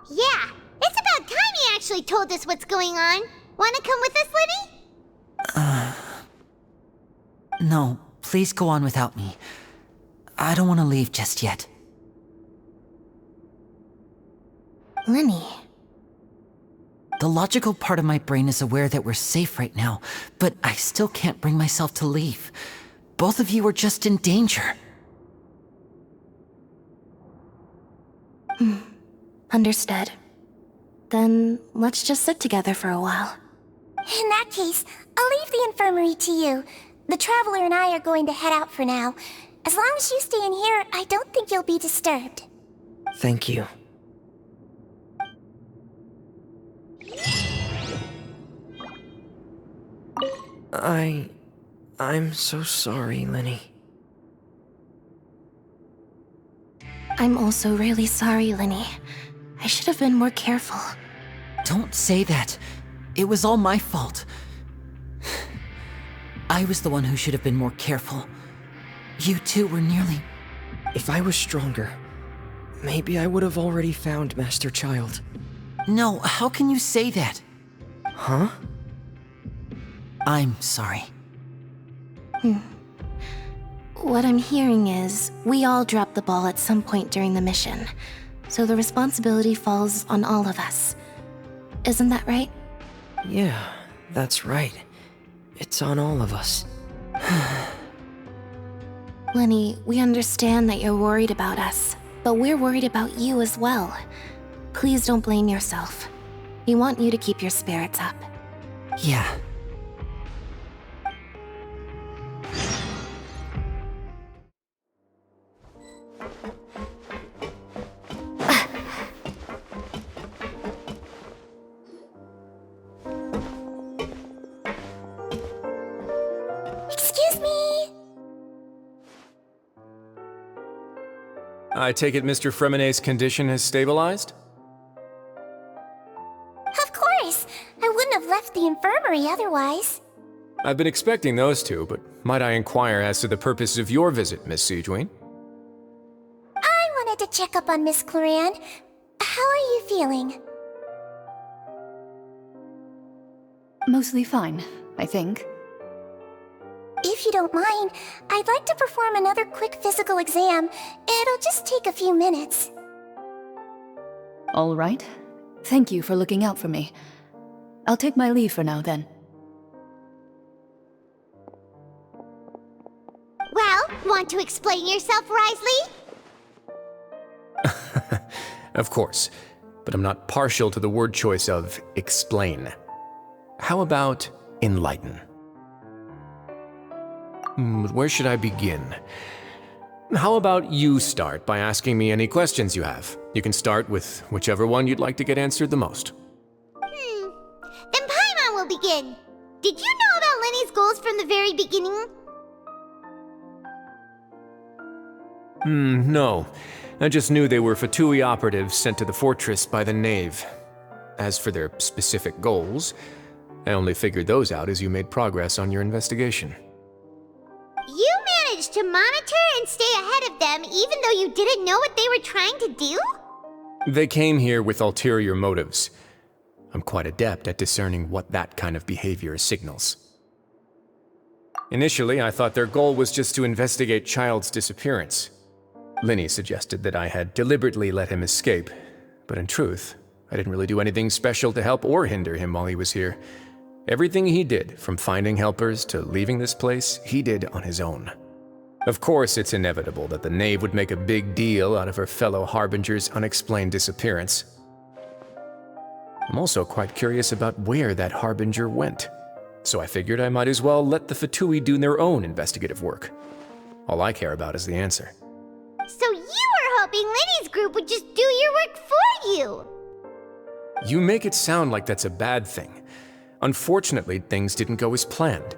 Yeah, it's about time he actually told us what's going on. Wanna come with us, Lini? No, please go on without me. I don't want to leave just yet. Lini. The logical part of my brain is aware that we're safe right now, but I still can't bring myself to leave. Both of you are just in danger. Understood. Then let's just sit together for a while. In that case, I'll leave the infirmary to you. The Traveler and I are going to head out for now. As long as you stay in here, I don't think you'll be disturbed. Thank you. I'm so sorry, Lini. I'm also really sorry, Lini. I should have been more careful. Don't say that. It was all my fault. I was the one who should have been more careful. You two were nearly... If I was stronger, maybe I would have already found Master Child. No, how can you say that? Huh? I'm sorry. What I'm hearing is, we all dropped the ball at some point during the mission, so the responsibility falls on all of us. Isn't that right? Yeah, that's right. It's on all of us. Lini, we understand that you're worried about us, but we're worried about you as well. Please don't blame yourself. We want you to keep your spirits up. Yeah. Excuse me! I take it Mr. Fremine's condition has stabilized? Of course! I wouldn't have left the infirmary otherwise. I've been expecting those two, but might I inquire as to the purpose of your visit, Miss Sidgeween? I wanted to check up on Miss Cloran. How are you feeling? Mostly fine, I think. If you don't mind, I'd like to perform another quick physical exam. It'll just take a few minutes. All right. Thank you for looking out for me. I'll take my leave for now, then. Well, want to explain yourself, Risley? Of course, but I'm not partial to the word choice of explain. How about enlighten? Where should I begin? How about you start by asking me any questions you have? You can start with whichever one you'd like to get answered the most. Then Paimon will begin. Did you know about Lini's goals from the very beginning? No. I just knew they were Fatui operatives sent to the fortress by the Knave. As for their specific goals, I only figured those out as you made progress on your investigation. You managed to monitor and stay ahead of them even though you didn't know what they were trying to do? They came here with ulterior motives. I'm quite adept at discerning what that kind of behavior signals. Initially, I thought their goal was just to investigate Child's disappearance. Lini suggested that I had deliberately let him escape, but in truth, I didn't really do anything special to help or hinder him while he was here. Everything he did, from finding helpers to leaving this place, he did on his own. Of course, it's inevitable that the Knave would make a big deal out of her fellow Harbinger's unexplained disappearance. I'm also quite curious about where that Harbinger went, so I figured I might as well let the Fatui do their own investigative work. All I care about is the answer. So you were hoping Lini's group would just do your work for you! You make it sound like that's a bad thing. Unfortunately, things didn't go as planned.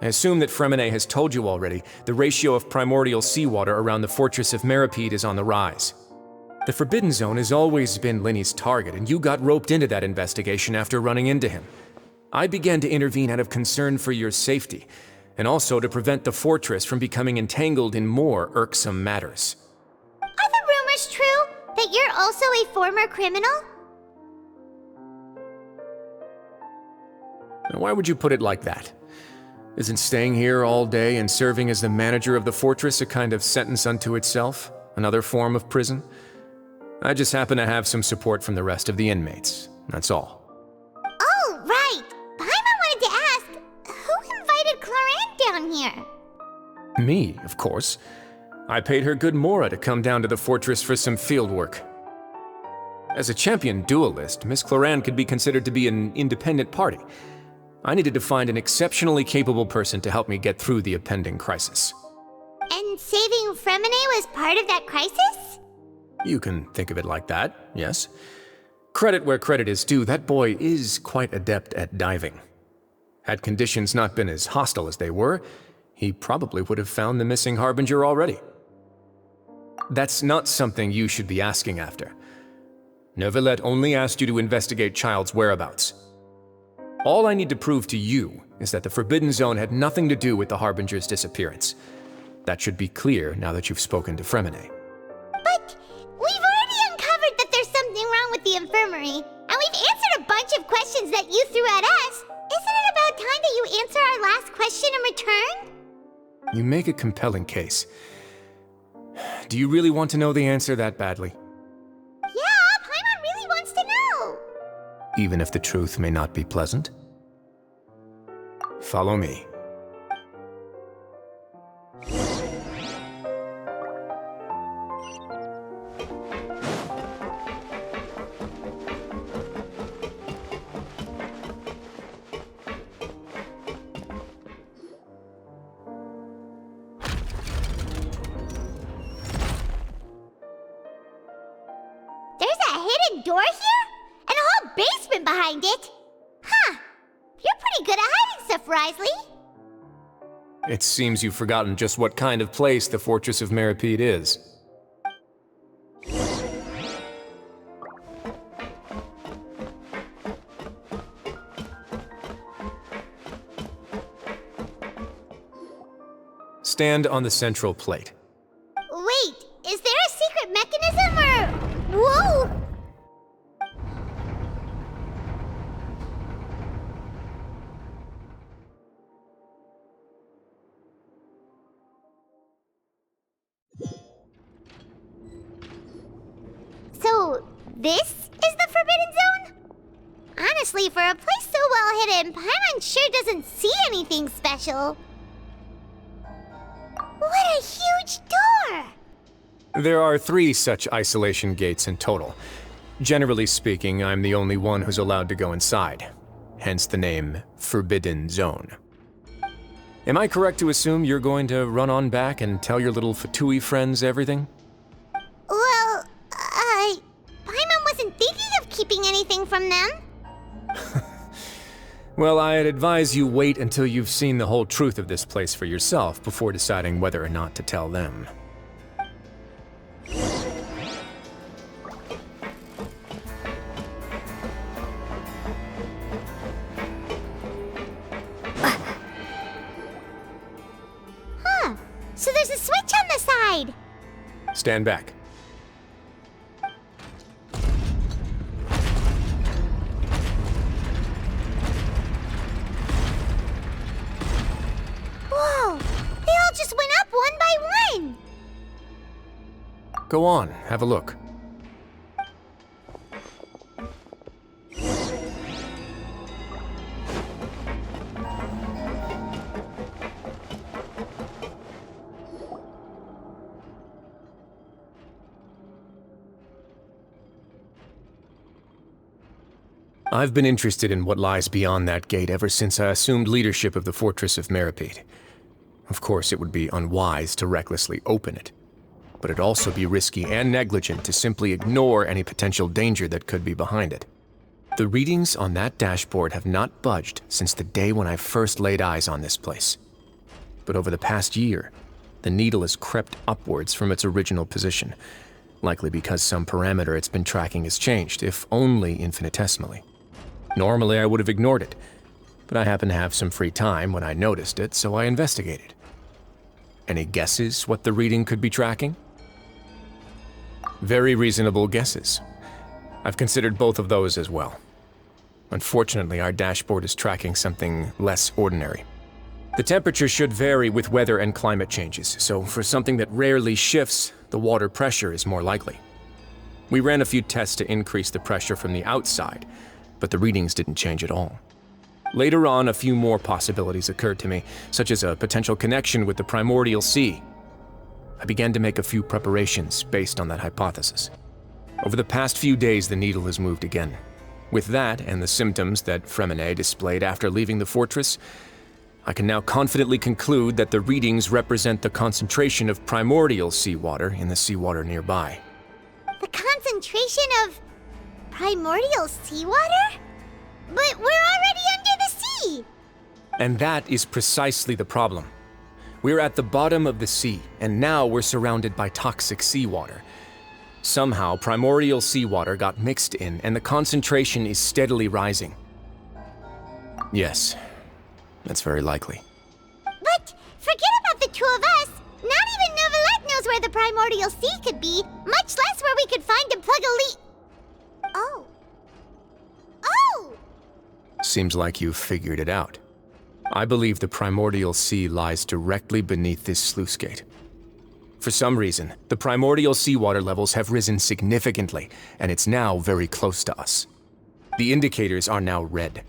I assume that Fremine has told you already, the ratio of primordial seawater around the fortress of Meripede is on the rise. The Forbidden Zone has always been Lini's target, and you got roped into that investigation after running into him. I began to intervene out of concern for your safety, and also to prevent the fortress from becoming entangled in more irksome matters. Are the rumors true? That you're also a former criminal? Now, why would you put it like that? Isn't staying here all day and serving as the manager of the fortress a kind of sentence unto itself? Another form of prison? I just happen to have some support from the rest of the inmates, that's all. Oh, right! Paimon wanted to ask, who invited Cloran down here? Me, of course. I paid her good mora to come down to the fortress for some field work. As a champion duelist, Miss Cloran could be considered to be an independent party. I needed to find an exceptionally capable person to help me get through the impending crisis. And saving Fremine was part of that crisis? You can think of it like that, yes. Credit where credit is due, that boy is quite adept at diving. Had conditions not been as hostile as they were, he probably would have found the missing Harbinger already. That's not something you should be asking after. Nёvilleta only asked you to investigate Child's whereabouts. All I need to prove to you is that the Forbidden Zone had nothing to do with the Harbinger's disappearance. That should be clear now that you've spoken to Fremine. But we've already uncovered that there's something wrong with the infirmary, and we've answered a bunch of questions that you threw at us. Isn't it about time that you answer our last question in return? You make a compelling case. Do you really want to know the answer that badly? Yeah, Paimon really wants to know. Even if the truth may not be pleasant? Follow me. There's a hidden door here? And a whole basement behind it? Huh. You're pretty good at hiding stuff, Risley. It seems you've forgotten just what kind of place the Fortress of Meripede is. Stand on the central plate. Wait, is there a secret mechanism or... Whoa! So, this is the Forbidden Zone? Honestly, for a place so well hidden, Paimon sure doesn't see anything special. What a huge door! There are 3 such isolation gates in total. Generally speaking, I'm the only one who's allowed to go inside. Hence the name Forbidden Zone. Am I correct to assume you're going to run on back and tell your little Fatui friends everything? Well, Paimon wasn't thinking of keeping anything from them. Well, I'd advise you wait until you've seen the whole truth of this place for yourself before deciding whether or not to tell them. Huh. So there's a switch on the side. Stand back. Whoa! They all just went up one by one! Go on, have a look. I've been interested in what lies beyond that gate ever since I assumed leadership of the Fortress of Meripede. Of course, it would be unwise to recklessly open it, but it'd also be risky and negligent to simply ignore any potential danger that could be behind it. The readings on that dashboard have not budged since the day when I first laid eyes on this place. But over the past year, the needle has crept upwards from its original position, likely because some parameter it's been tracking has changed, if only infinitesimally. Normally, I would have ignored it, but I happened to have some free time when I noticed it, so I investigated. Any guesses what the reading could be tracking? Very reasonable guesses. I've considered both of those as well. Unfortunately, our dashboard is tracking something less ordinary. The temperature should vary with weather and climate changes, so for something that rarely shifts, the water pressure is more likely. We ran a few tests to increase the pressure from the outside, but the readings didn't change at all. Later on, a few more possibilities occurred to me, such as a potential connection with the primordial sea. I began to make a few preparations based on that hypothesis. Over the past few days, the needle has moved again. With that, and the symptoms that Fréminet displayed after leaving the fortress, I can now confidently conclude that the readings represent the concentration of primordial seawater in the seawater nearby. The concentration of primordial seawater? But we're already under the sea! And that is precisely the problem. We're at the bottom of the sea, and now we're surrounded by toxic seawater. Somehow, primordial seawater got mixed in, and the concentration is steadily rising. Yes, that's very likely. But forget about the two of us! Not even Nёvillette knows where the primordial sea could be, much less where we could find and plug a leak. Oh. Oh! Seems like you've figured it out. I believe the primordial sea lies directly beneath this sluice gate. For some reason, the primordial seawater levels have risen significantly, and it's now very close to us. The indicators are now red.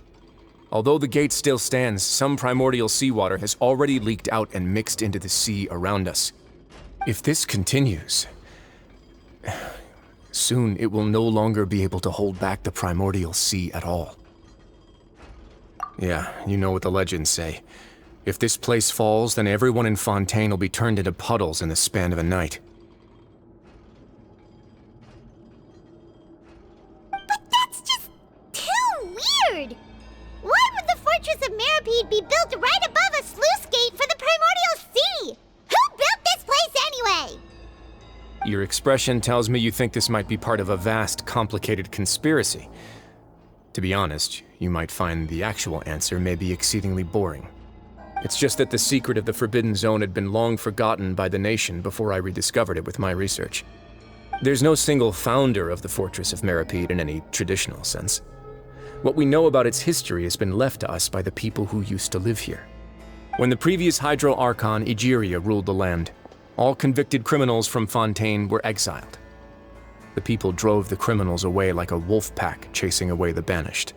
Although the gate still stands, some primordial seawater has already leaked out and mixed into the sea around us. If this continues, soon it will no longer be able to hold back the primordial sea at all. Yeah, you know what the legends say. If this place falls, then everyone in Fontaine will be turned into puddles in the span of a night. But that's just too weird! Why would the Fortress of Meripede be built right above a sluice gate for the primordial sea? Who built this place anyway? Your expression tells me you think this might be part of a vast, complicated conspiracy. To be honest, you might find the actual answer may be exceedingly boring. It's just that the secret of the Forbidden Zone had been long forgotten by the nation before I rediscovered it with my research. There's no single founder of the Fortress of Meripede in any traditional sense. What we know about its history has been left to us by the people who used to live here. When the previous Hydro Archon Egeria ruled the land, all convicted criminals from Fontaine were exiled. The people drove the criminals away like a wolf pack chasing away the banished.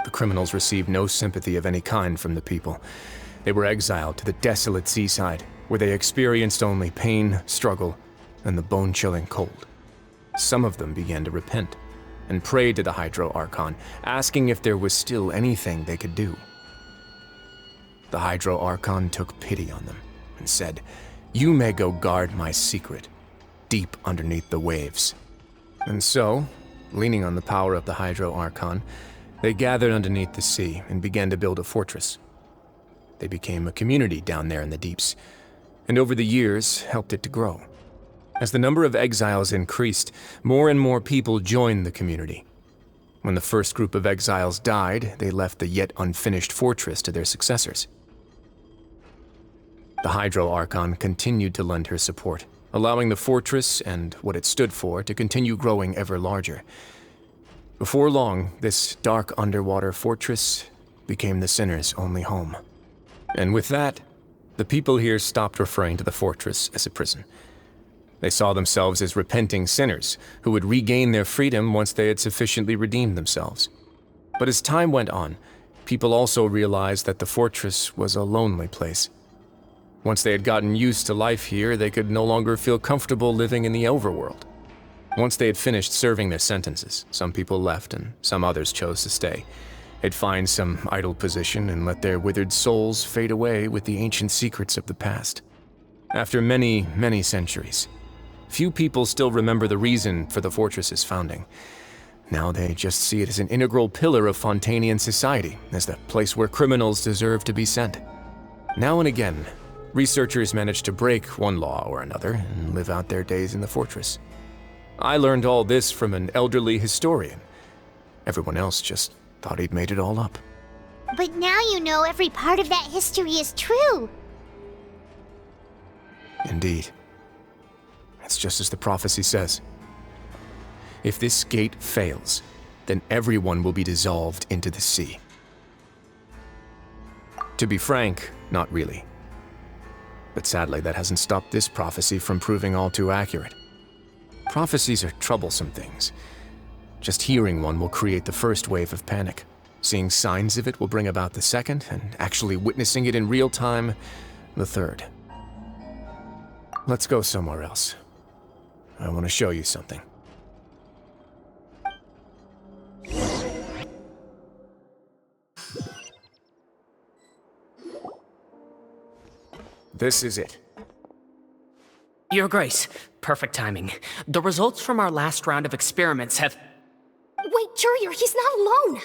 The criminals received no sympathy of any kind from the people. They were exiled to the desolate seaside, where they experienced only pain, struggle, and the bone-chilling cold. Some of them began to repent and prayed to the Hydro Archon, asking if there was still anything they could do. The Hydro Archon took pity on them and said, "You may go guard my secret, deep underneath the waves." And so, leaning on the power of the Hydro Archon, they gathered underneath the sea and began to build a fortress. They became a community down there in the deeps, and over the years helped it to grow. As the number of exiles increased, more and more people joined the community. When the first group of exiles died, they left the yet unfinished fortress to their successors. The Hydro Archon continued to lend her support, allowing the fortress and what it stood for to continue growing ever larger. Before long, this dark underwater fortress became the sinner's only home. And with that, the people here stopped referring to the fortress as a prison. They saw themselves as repenting sinners who would regain their freedom once they had sufficiently redeemed themselves. But as time went on, people also realized that the fortress was a lonely place. Once they had gotten used to life here, they could no longer feel comfortable living in the overworld. Once they had finished serving their sentences, some people left and some others chose to stay. They'd find some idle position and let their withered souls fade away with the ancient secrets of the past. After many, many centuries, few people still remember the reason for the fortress's founding. Now they just see it as an integral pillar of Fontainian society, as the place where criminals deserve to be sent. Now and again, researchers manage to break one law or another and live out their days in the fortress. I learned all this from an elderly historian. Everyone else just thought he'd made it all up. But now you know every part of that history is true. Indeed. It's just as the prophecy says. If this gate fails, then everyone will be dissolved into the sea. To be frank, not really. But sadly, that hasn't stopped this prophecy from proving all too accurate. Prophecies are troublesome things. Just hearing one will create the first wave of panic. Seeing signs of it will bring about the second, and actually witnessing it in real time, the third. Let's go somewhere else. I want to show you something. This is it. Your Grace, perfect timing. The results from our last round of experiments have... Wait, Jurier, he's not alone!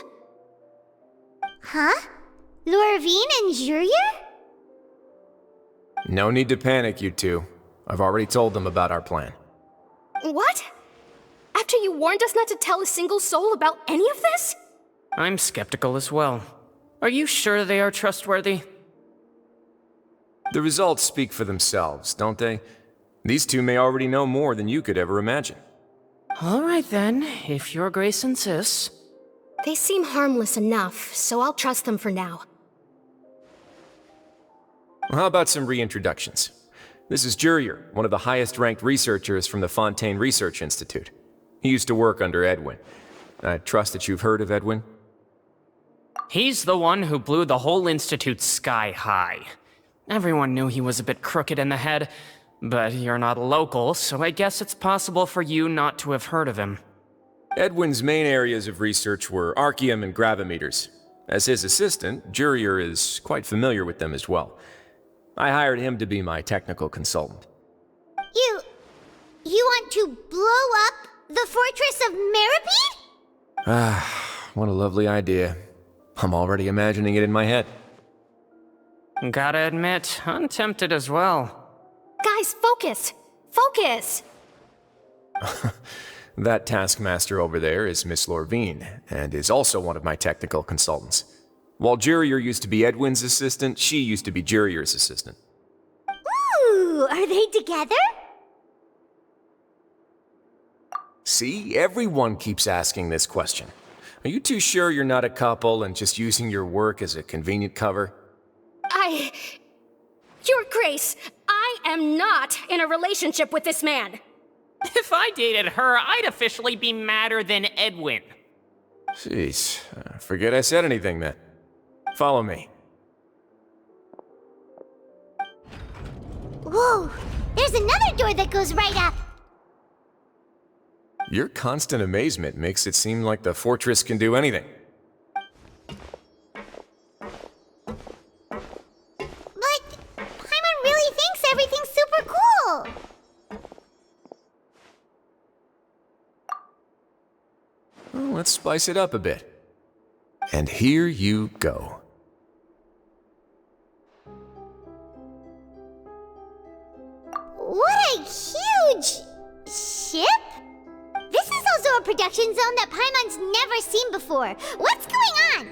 Huh? Lorvine and Jurier? No need to panic, you two. I've already told them about our plan. What? After you warned us not to tell a single soul about any of this? I'm skeptical as well. Are you sure they are trustworthy? The results speak for themselves, don't they? These two may already know more than you could ever imagine. All right then, if Your Grace insists. They seem harmless enough, so I'll trust them for now. How about some reintroductions? This is Jurier, one of the highest-ranked researchers from the Fontaine Research Institute. He used to work under Edwin. I trust that you've heard of Edwin? He's the one who blew the whole institute sky high. Everyone knew he was a bit crooked in the head, but you're not a local, so I guess it's possible for you not to have heard of him. Edwin's main areas of research were archeum and gravimeters. As his assistant, Jurier is quite familiar with them as well. I hired him to be my technical consultant. You want to blow up the Fortress of Meripede? Ah, what a lovely idea. I'm already imagining it in my head. Gotta admit, I'm tempted as well. Guys, focus! Focus! That taskmaster over there is Miss Lorvine, and is also one of my technical consultants. While Jurier used to be Edwin's assistant, she used to be Jurier's assistant. Ooh, are they together? See, everyone keeps asking this question. Are you too sure you're not a couple and just using your work as a convenient cover? Your Grace, I am not in a relationship with this man. If I dated her, I'd officially be madder than Edwin. Jeez, forget I said anything then. Follow me. Whoa, there's another door that goes right up. Your constant amazement makes it seem like the fortress can do anything. But Paimon really thinks everything's super cool. Well, let's spice it up a bit. And here you go. What a huge ship! This is also a production zone that Paimon's never seen before. What's going on?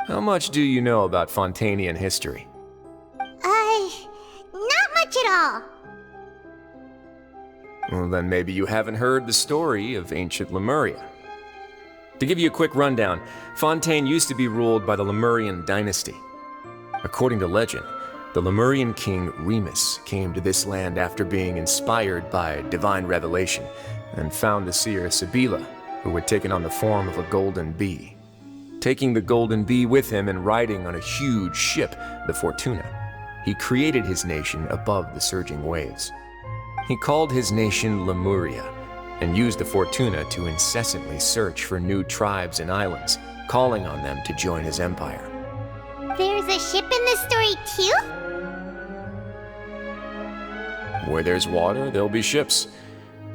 How much do you know about Fontanian history? Not much at all. Well, then maybe you haven't heard the story of ancient Lemuria. To give you a quick rundown, Fontaine used to be ruled by the Lemurian dynasty. According to legend, the Lemurian king Remus came to this land after being inspired by divine revelation and found the seer Sibila, who had taken on the form of a golden bee. Taking the golden bee with him and riding on a huge ship, the Fortuna, he created his nation above the surging waves. He called his nation Lemuria, and used the Fortuna to incessantly search for new tribes and islands, calling on them to join his empire. There's a ship in this story too? Where there's water, there'll be ships.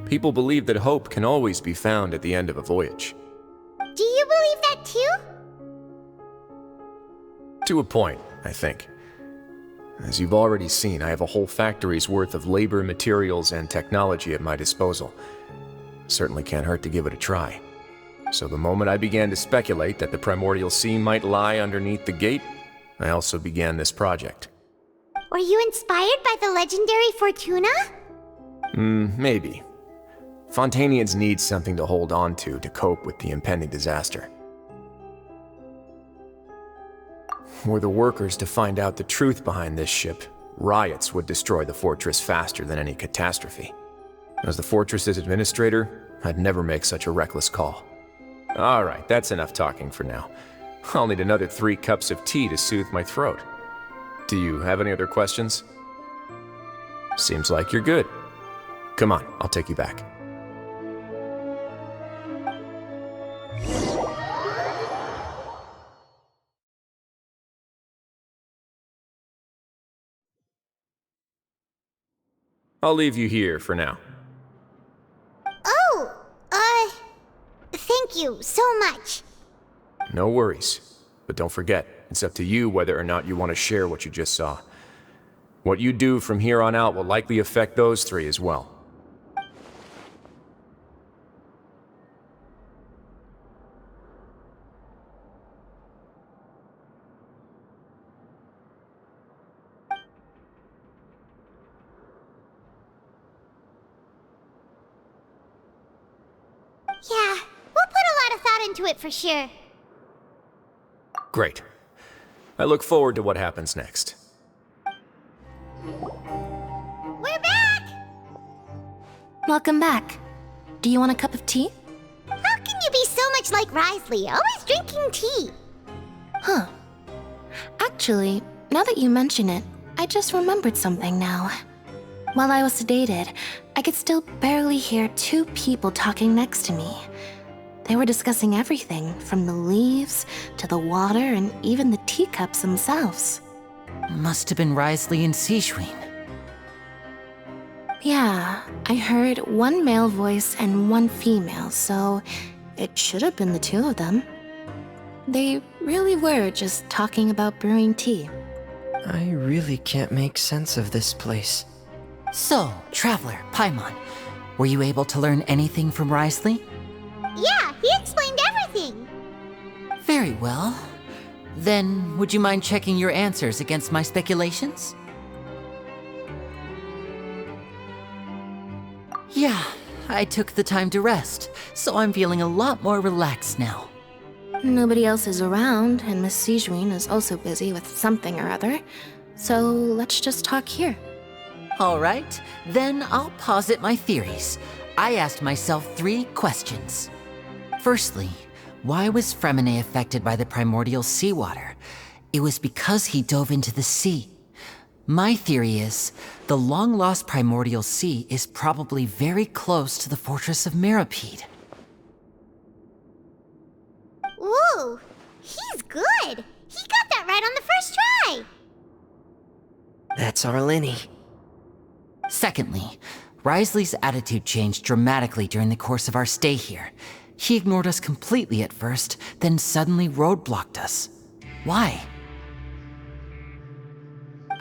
People believe that hope can always be found at the end of a voyage. Do you believe that too? To a point, I think. As you've already seen, I have a whole factory's worth of labor, materials, and technology at my disposal. Certainly can't hurt to give it a try. So the moment I began to speculate that the primordial sea might lie underneath the gate, I also began this project. Were you inspired by the legendary Fortuna? Maybe. Fontanians need something to hold on to cope with the impending disaster. Were the workers to find out the truth behind this ship, riots would destroy the fortress faster than any catastrophe. As the fortress's administrator, I'd never make such a reckless call. All right, that's enough talking for now. I'll need another 3 cups of tea to soothe my throat. Do you have any other questions? Seems like you're good. Come on, I'll take you back. I'll leave you here for now. Oh, thank you so much. No worries. But don't forget, it's up to you whether or not you want to share what you just saw. What you do from here on out will likely affect those 3 as well. Yeah, we'll put a lot of thought into it for sure. Great. I look forward to what happens next. We're back! Welcome back. Do you want a cup of tea? How can you be so much like Rizli, always drinking tea? Huh. Actually, now that you mention it, I just remembered something now. While I was sedated, I could still barely hear 2 people talking next to me. They were discussing everything, from the leaves to the water and even the teacups themselves. Must have been Rizli and Sigewinne. Yeah, I heard 1 male voice and 1 female, so it should have been the 2 of them. They really were just talking about brewing tea. I really can't make sense of this place. So, Traveler, Paimon, were you able to learn anything from Rizli? Yeah, he explained everything. Very well. Then, would you mind checking your answers against my speculations? Yeah, I took the time to rest, so I'm feeling a lot more relaxed now. Nobody else is around, and Miss Sigewin is also busy with something or other, so let's just talk here. All right, then I'll posit my theories. I asked myself 3 questions. Firstly, why was Fréminet affected by the primordial seawater? It was because he dove into the sea. My theory is, the long-lost primordial sea is probably very close to the fortress of Mirapede. Ooh, he's good. He got that right on the first try. That's our Lini. Secondly, Risley's attitude changed dramatically during the course of our stay here. He ignored us completely at first, then suddenly roadblocked us. Why?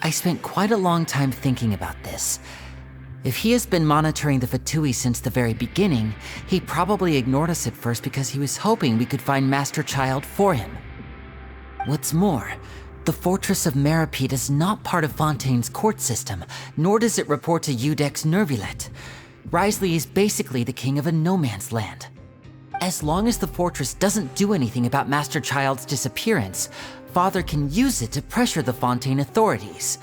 I spent quite a long time thinking about this. If he has been monitoring the Fatui since the very beginning, he probably ignored us at first because he was hoping we could find Master Child for him. What's more, the fortress of Mirapede is not part of Fontaine's court system, nor does it report to Iudex Nёvillette. Risley is basically the king of a no-man's land. As long as the fortress doesn't do anything about Master Child's disappearance, Father can use it to pressure the Fontaine authorities.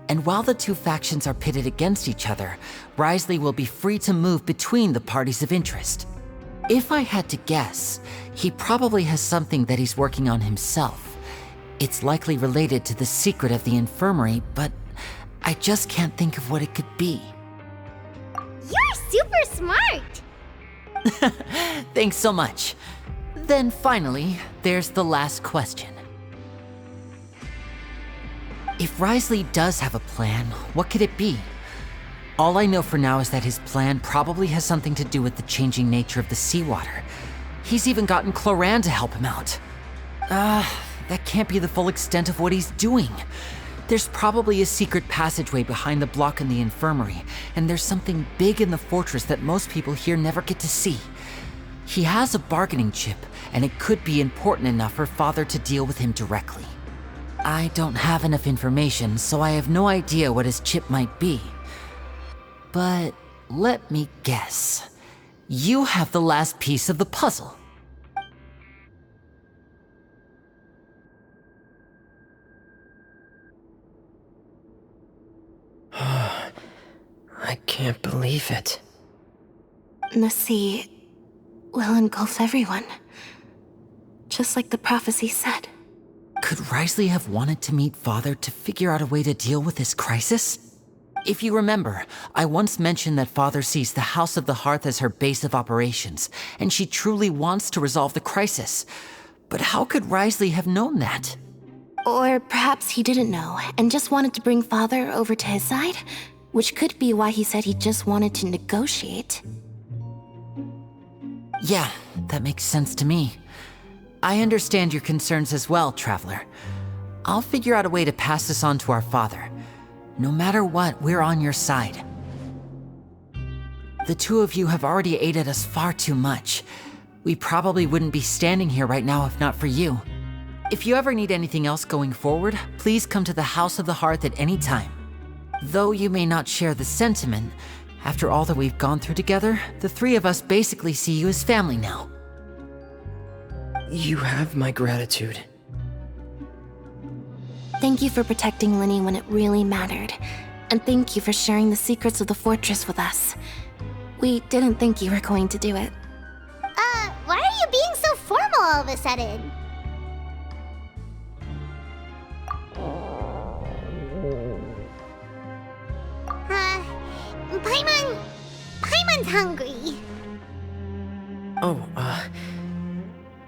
And while the 2 factions are pitted against each other, Risley will be free to move between the parties of interest. If I had to guess, he probably has something that he's working on himself. It's likely related to the secret of the infirmary, but I just can't think of what it could be. You're super smart. Thanks so much. Then finally, there's the last question. If Risley does have a plan, what could it be? All I know for now is that his plan probably has something to do with the changing nature of the seawater. He's even gotten Cloran to help him out. That can't be the full extent of what he's doing. There's probably a secret passageway behind the block in the infirmary, and there's something big in the fortress that most people here never get to see. He has a bargaining chip, and it could be important enough for Father to deal with him directly. I don't have enough information, so I have no idea what his chip might be. But let me guess. You have the last piece of the puzzle. I can't believe it. The sea will engulf everyone, just like the prophecy said. Could Risley have wanted to meet Father to figure out a way to deal with this crisis? If you remember, I once mentioned that Father sees the House of the Hearth as her base of operations, and she truly wants to resolve the crisis. But how could Risley have known that? Or perhaps he didn't know, and just wanted to bring Father over to his side? Which could be why he said he just wanted to negotiate. Yeah, that makes sense to me. I understand your concerns as well, Traveler. I'll figure out a way to pass this on to our father. No matter what, we're on your side. The 2 of you have already aided us far too much. We probably wouldn't be standing here right now if not for you. If you ever need anything else going forward, please come to the House of the Hearth at any time. Though you may not share the sentiment, after all that we've gone through together, the 3 of us basically see you as family now. You have my gratitude. Thank you for protecting Lini when it really mattered. And thank you for sharing the secrets of the fortress with us. We didn't think you were going to do it. Why are you being so formal all of a sudden? Paimon's hungry. Oh,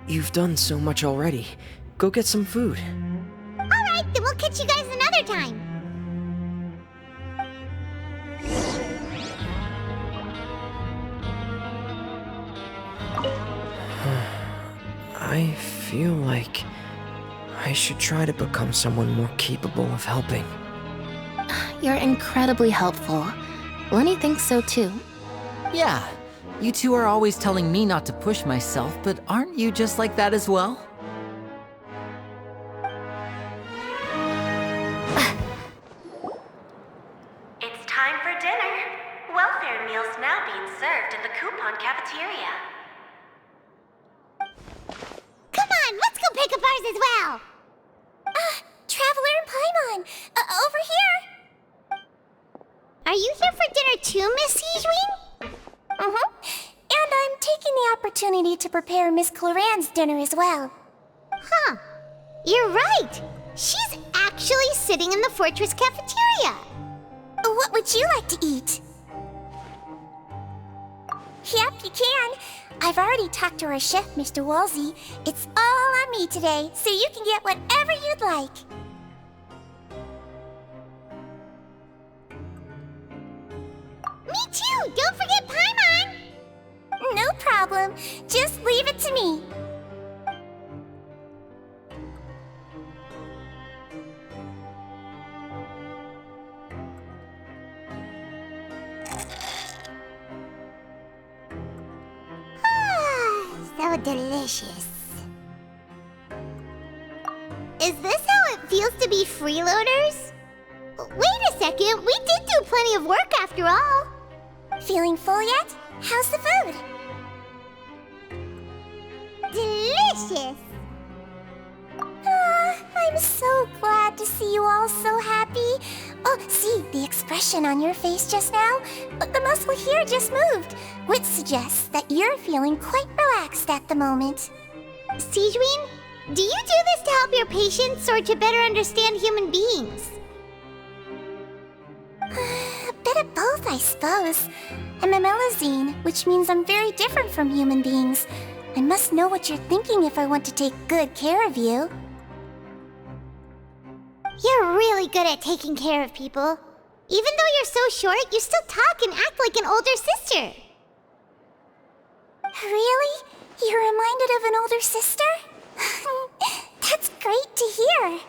you've done so much already. Go get some food. Alright, then we'll catch you guys another time. I feel like I should try to become someone more capable of helping. You're incredibly helpful. Lini thinks so too. Yeah, you 2 are always telling me not to push myself, but aren't you just like that as well? reserved in the coupon cafeteria. Come on, let's go pick up ours as well! Traveler and Paimon, over here! Are you here for dinner too, Miss Sijween? And I'm taking the opportunity to prepare Miss Cloran's dinner as well. Huh. You're right. She's actually sitting in the fortress cafeteria. What would you like to eat? Yep, you can. I've already talked to our chef, Mr. Wolsey. It's all on me today, so you can get whatever you'd like. Me too! Don't forget Paimon! No problem. Just leave it to me. So delicious. Is this how it feels to be freeloaders? Wait a second, we did do plenty of work after all. Feeling full yet? How's the food? Delicious! I'm so glad to see you all so happy. Oh, see the expression on your face just now? The muscle here just moved, which suggests that you're feeling quite relaxed at the moment. Sijween, do you do this to help your patients or to better understand human beings? A bit of both, I suppose. I'm a melazine, which means I'm very different from human beings. I must know what you're thinking if I want to take good care of you. You're really good at taking care of people. Even though you're so short, you still talk and act like an older sister. Really? You're reminded of an older sister? That's great to hear.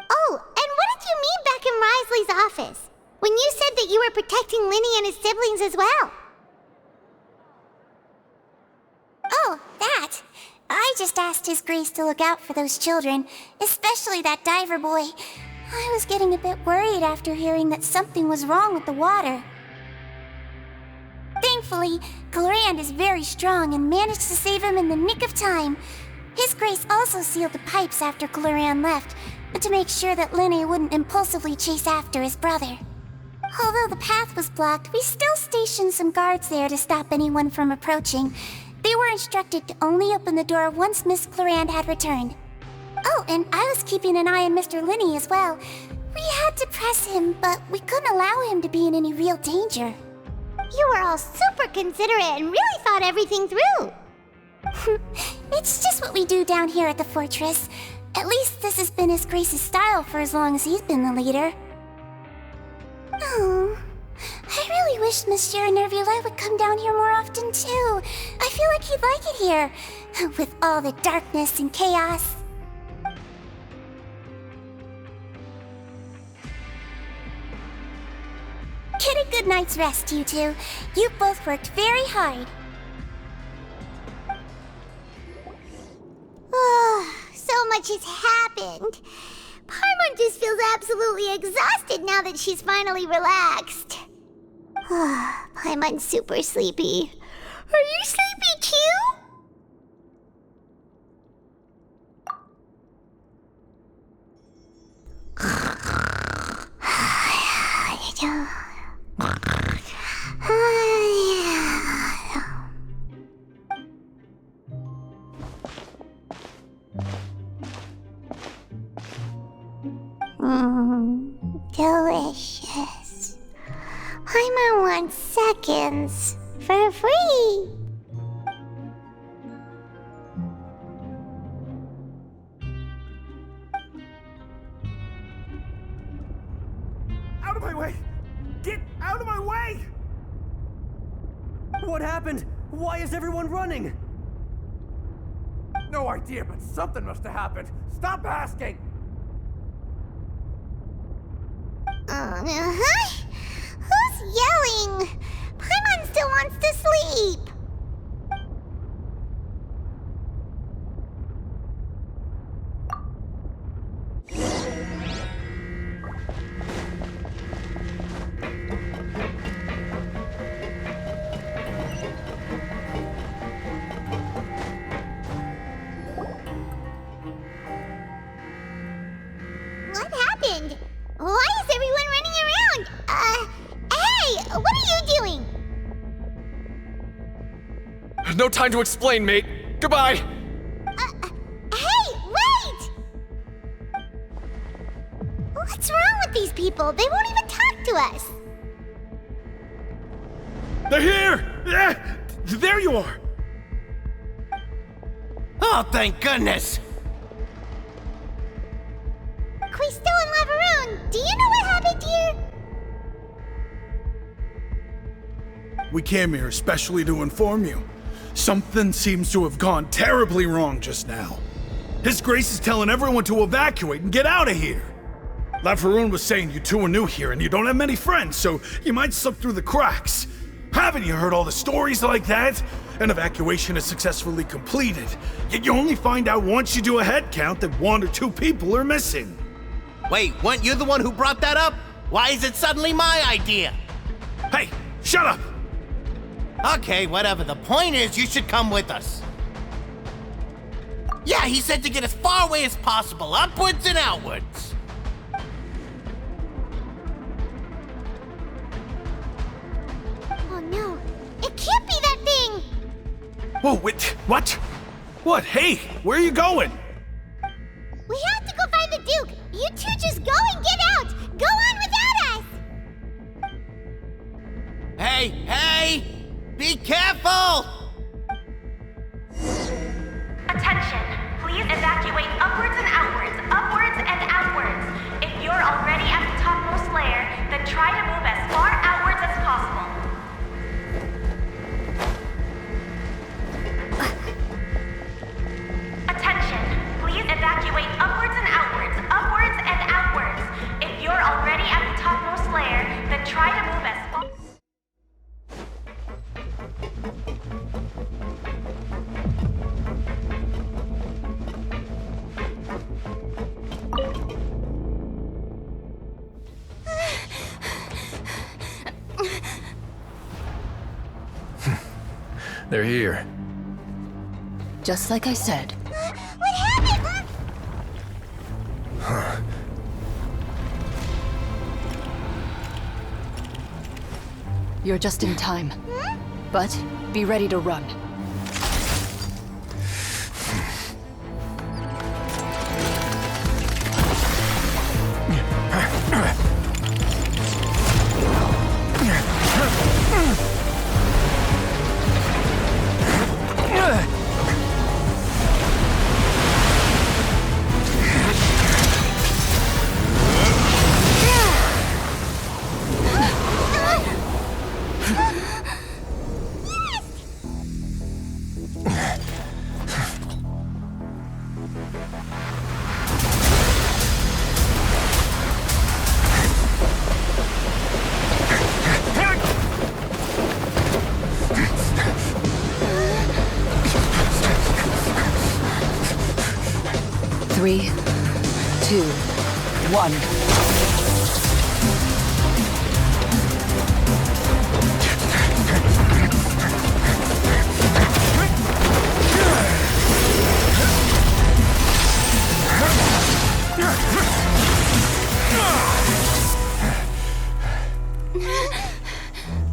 Oh, and what did you mean back in Risley's office? When you said that you were protecting Lini and his siblings as well? Oh, that. I just asked His Grace to look out for those children, especially that diver boy. I was getting a bit worried after hearing that something was wrong with the water. Thankfully, Cloran is very strong and managed to save him in the nick of time. His Grace also sealed the pipes after Cloran left, to make sure that Lini wouldn't impulsively chase after his brother. Although the path was blocked, we still stationed some guards there to stop anyone from approaching. They were instructed to only open the door once Miss Cloran had returned. Oh, and I was keeping an eye on Mr. Lini as well. We had to press him, but we couldn't allow him to be in any real danger. You were all super considerate and really thought everything through. It's just what we do down here at the fortress. At least this has been His Grace's style for as long as he's been the leader. Oh, I really wish Monsieur Nёvilleta would come down here more often too. I feel like he'd like it here, with all the darkness and chaos. Get a good night's rest, you two. You both worked very hard. Oh, so much has happened. Paimon just feels absolutely exhausted now that she's finally relaxed. Paimon's super sleepy. Are you sleepy too? Delicious. Paimon wants seconds for free. Out of my way! Get out of my way! What happened? Why is everyone running? No idea, but something must have happened. Stop asking! Who's yelling? Paimon still wants to sleep. happened? Why is everyone running around? Hey, what are you doing? No time to explain, mate. Goodbye. Hey, wait! What's wrong with these people? They won't even talk to us. They're here! There you are! Oh, thank goodness! Cristo and Lavaroon, do you know what happened here? We came here especially to inform you. Something seems to have gone terribly wrong just now. His Grace is telling everyone to evacuate and get out of here. Lavaroon was saying you two are new here and you don't have many friends, so you might slip through the cracks. Haven't you heard all the stories like that? An evacuation is successfully completed, yet you only find out once you do a head count that 1 or 2 people are missing. Wait, weren't you the one who brought that up? Why is it suddenly my idea? Hey, shut up! Okay, whatever. The point is, you should come with us. Yeah, he said to get as far away as possible, upwards and outwards. Oh no, it can't be that thing! Whoa, wait, what? What? Hey, where are you going? We have to go find the Duke! You two just go and get out! Go on without us! Hey! Be careful! Attention! Please evacuate upwards and outwards, upwards and outwards. If you're already at the topmost layer, then try to move as far outwards as possible. Attention! Please evacuate upwards and outwards, upwards and outwards. If you're already at the topmost layer, then try to move as far... They're here. Just like I said. What happened? Huh. You're just in time. But be ready to run. Three, 2, 1.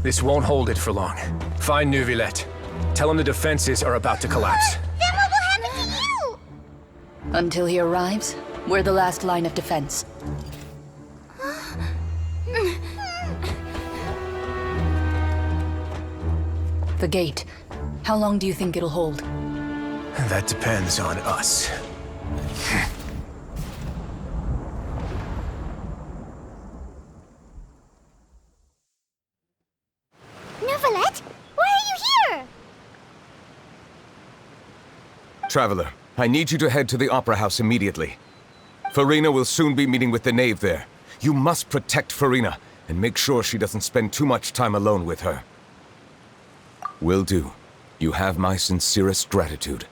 This won't hold it for long. Find Nёvilleta. Tell him the defenses are about to collapse. Then what will happen to you? Until he arrives, we're the last line of defense. The gate. How long do you think it'll hold? That depends on us. Nёvilleta? Why are you here? Traveler, I need you to head to the Opera House immediately. Farina will soon be meeting with the knave there. You must protect Farina, and make sure she doesn't spend too much time alone with her. Will do. You have my sincerest gratitude.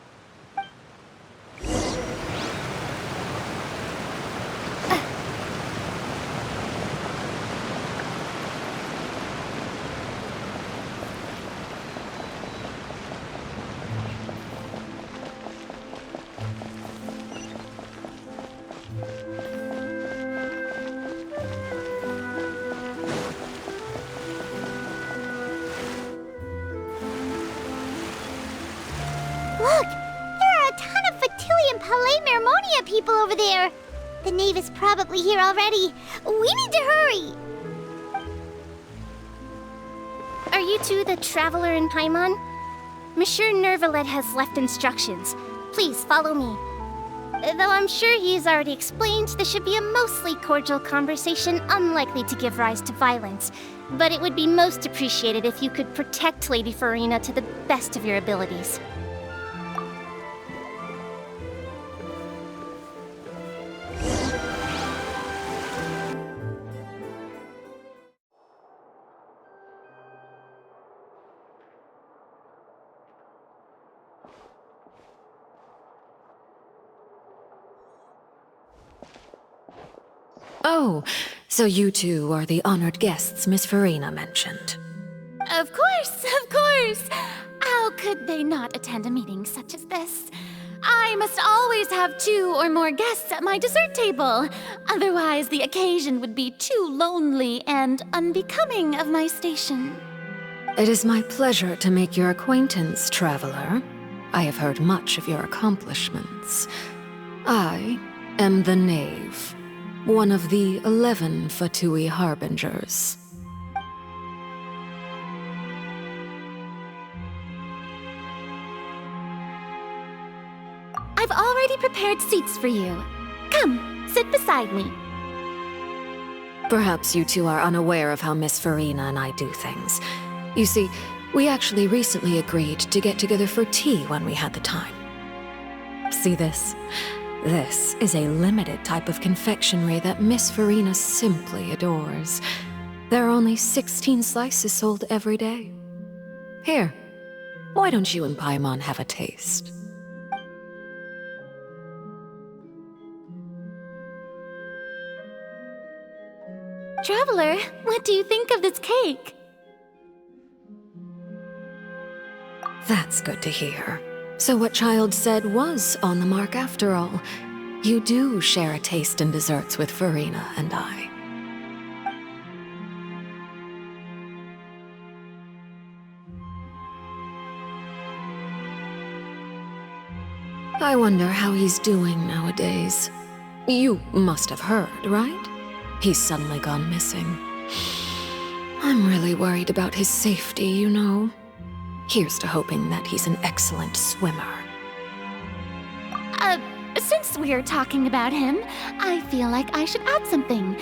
people over there. The knave is probably here already. We need to hurry. Are you two the traveler in Paimon? Monsieur Nёvilleta has left instructions. Please follow me. Though I'm sure he's already explained, this should be a mostly cordial conversation, unlikely to give rise to violence. But it would be most appreciated if you could protect Lady Furina to the best of your abilities. Oh, so you two are the honored guests Miss Furina mentioned. Of course, of course! How could they not attend a meeting such as this? I must always have 2 or more guests at my dessert table. Otherwise, the occasion would be too lonely and unbecoming of my station. It is my pleasure to make your acquaintance, traveler. I have heard much of your accomplishments. I am the Knave, one of the 11 Fatui Harbingers. I've already prepared seats for you. Come, sit beside me. Perhaps you two are unaware of how Miss Furina and I do things. You see, we actually recently agreed to get together for tea when we had the time. See this? This is a limited type of confectionery that Miss Furina simply adores. There are only 16 slices sold every day. Here, why don't you and Paimon have a taste? Traveler, what do you think of this cake? That's good to hear. So what Child said was on the mark after all. You do share a taste in desserts with Furina and I. I wonder how he's doing nowadays. You must have heard, right? He's suddenly gone missing. I'm really worried about his safety, you know. Here's to hoping that he's an excellent swimmer. Since we're talking about him, I feel like I should add something.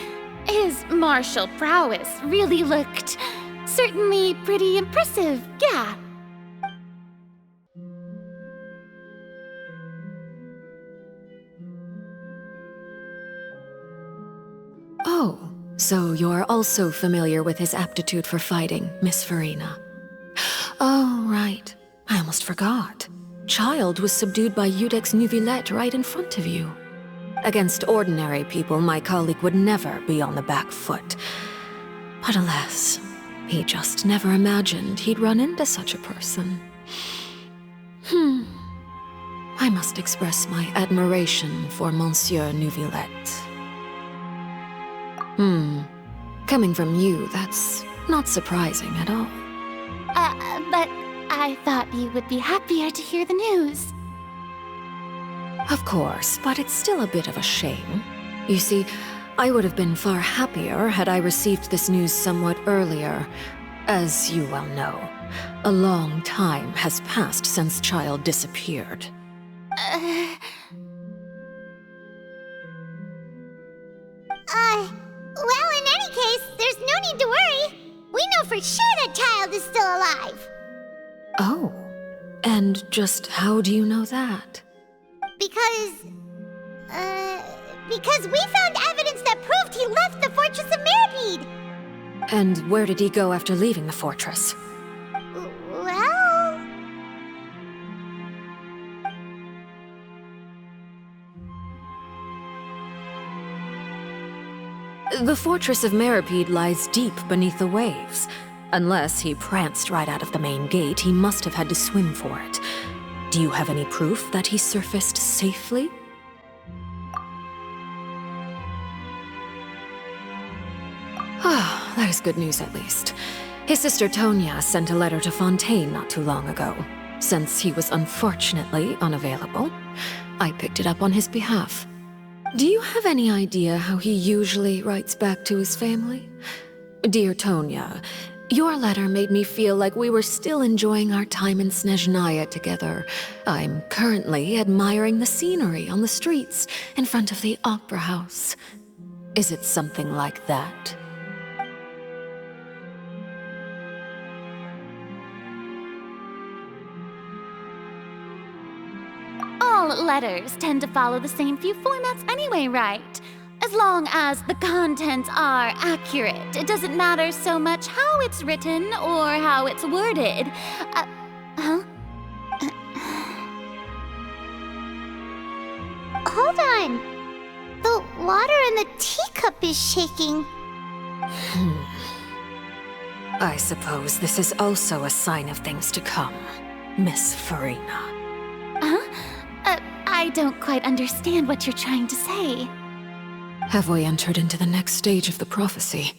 His martial prowess really looked certainly pretty impressive, yeah. Oh, so you're also familiar with his aptitude for fighting, Miss Furina. Oh, right. I almost forgot. Child was subdued by Iudex Nёvilleta right in front of you. Against ordinary people, my colleague would never be on the back foot. But alas, he just never imagined he'd run into such a person. I must express my admiration for Monsieur Nёvilleta. Coming from you, that's not surprising at all. But I thought you would be happier to hear the news. Of course, but it's still a bit of a shame. You see, I would have been far happier had I received this news somewhat earlier. As you well know, a long time has passed since Child disappeared. Well, in any case, there's no need to worry. We know for sure that Child is still alive. Oh, and just how do you know that? Because we found evidence that proved he left the Fortress of Meripede. And where did he go after leaving the fortress? Well... The Fortress of Meripede lies deep beneath the waves. Unless he pranced right out of the main gate, he must have had to swim for it. Do you have any proof that he surfaced safely? Ah, that is good news at least. His sister Tonya sent a letter to Fontaine not too long ago. Since he was unfortunately unavailable, I picked it up on his behalf. Do you have any idea how he usually writes back to his family? Dear Tonya, your letter made me feel like we were still enjoying our time in Snezhnaya together. I'm currently admiring the scenery on the streets in front of the opera house. Is it something like that? All letters tend to follow the same few formats anyway, right? As long as the contents are accurate, it doesn't matter so much how it's written or how it's worded. Hold on. The water in the teacup is shaking. I suppose this is also a sign of things to come, Miss Farina. I don't quite understand what you're trying to say. Have we entered into the next stage of the prophecy?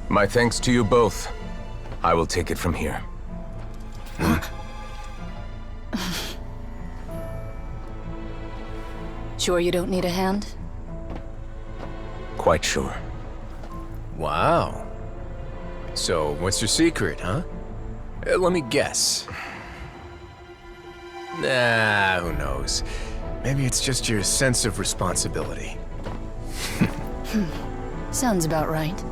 My thanks to you both. I will take it from here. Sure you don't need a hand? Quite sure. Wow. So, what's your secret, huh? Let me guess. Nah, who knows? Maybe it's just your sense of responsibility. Sounds about right.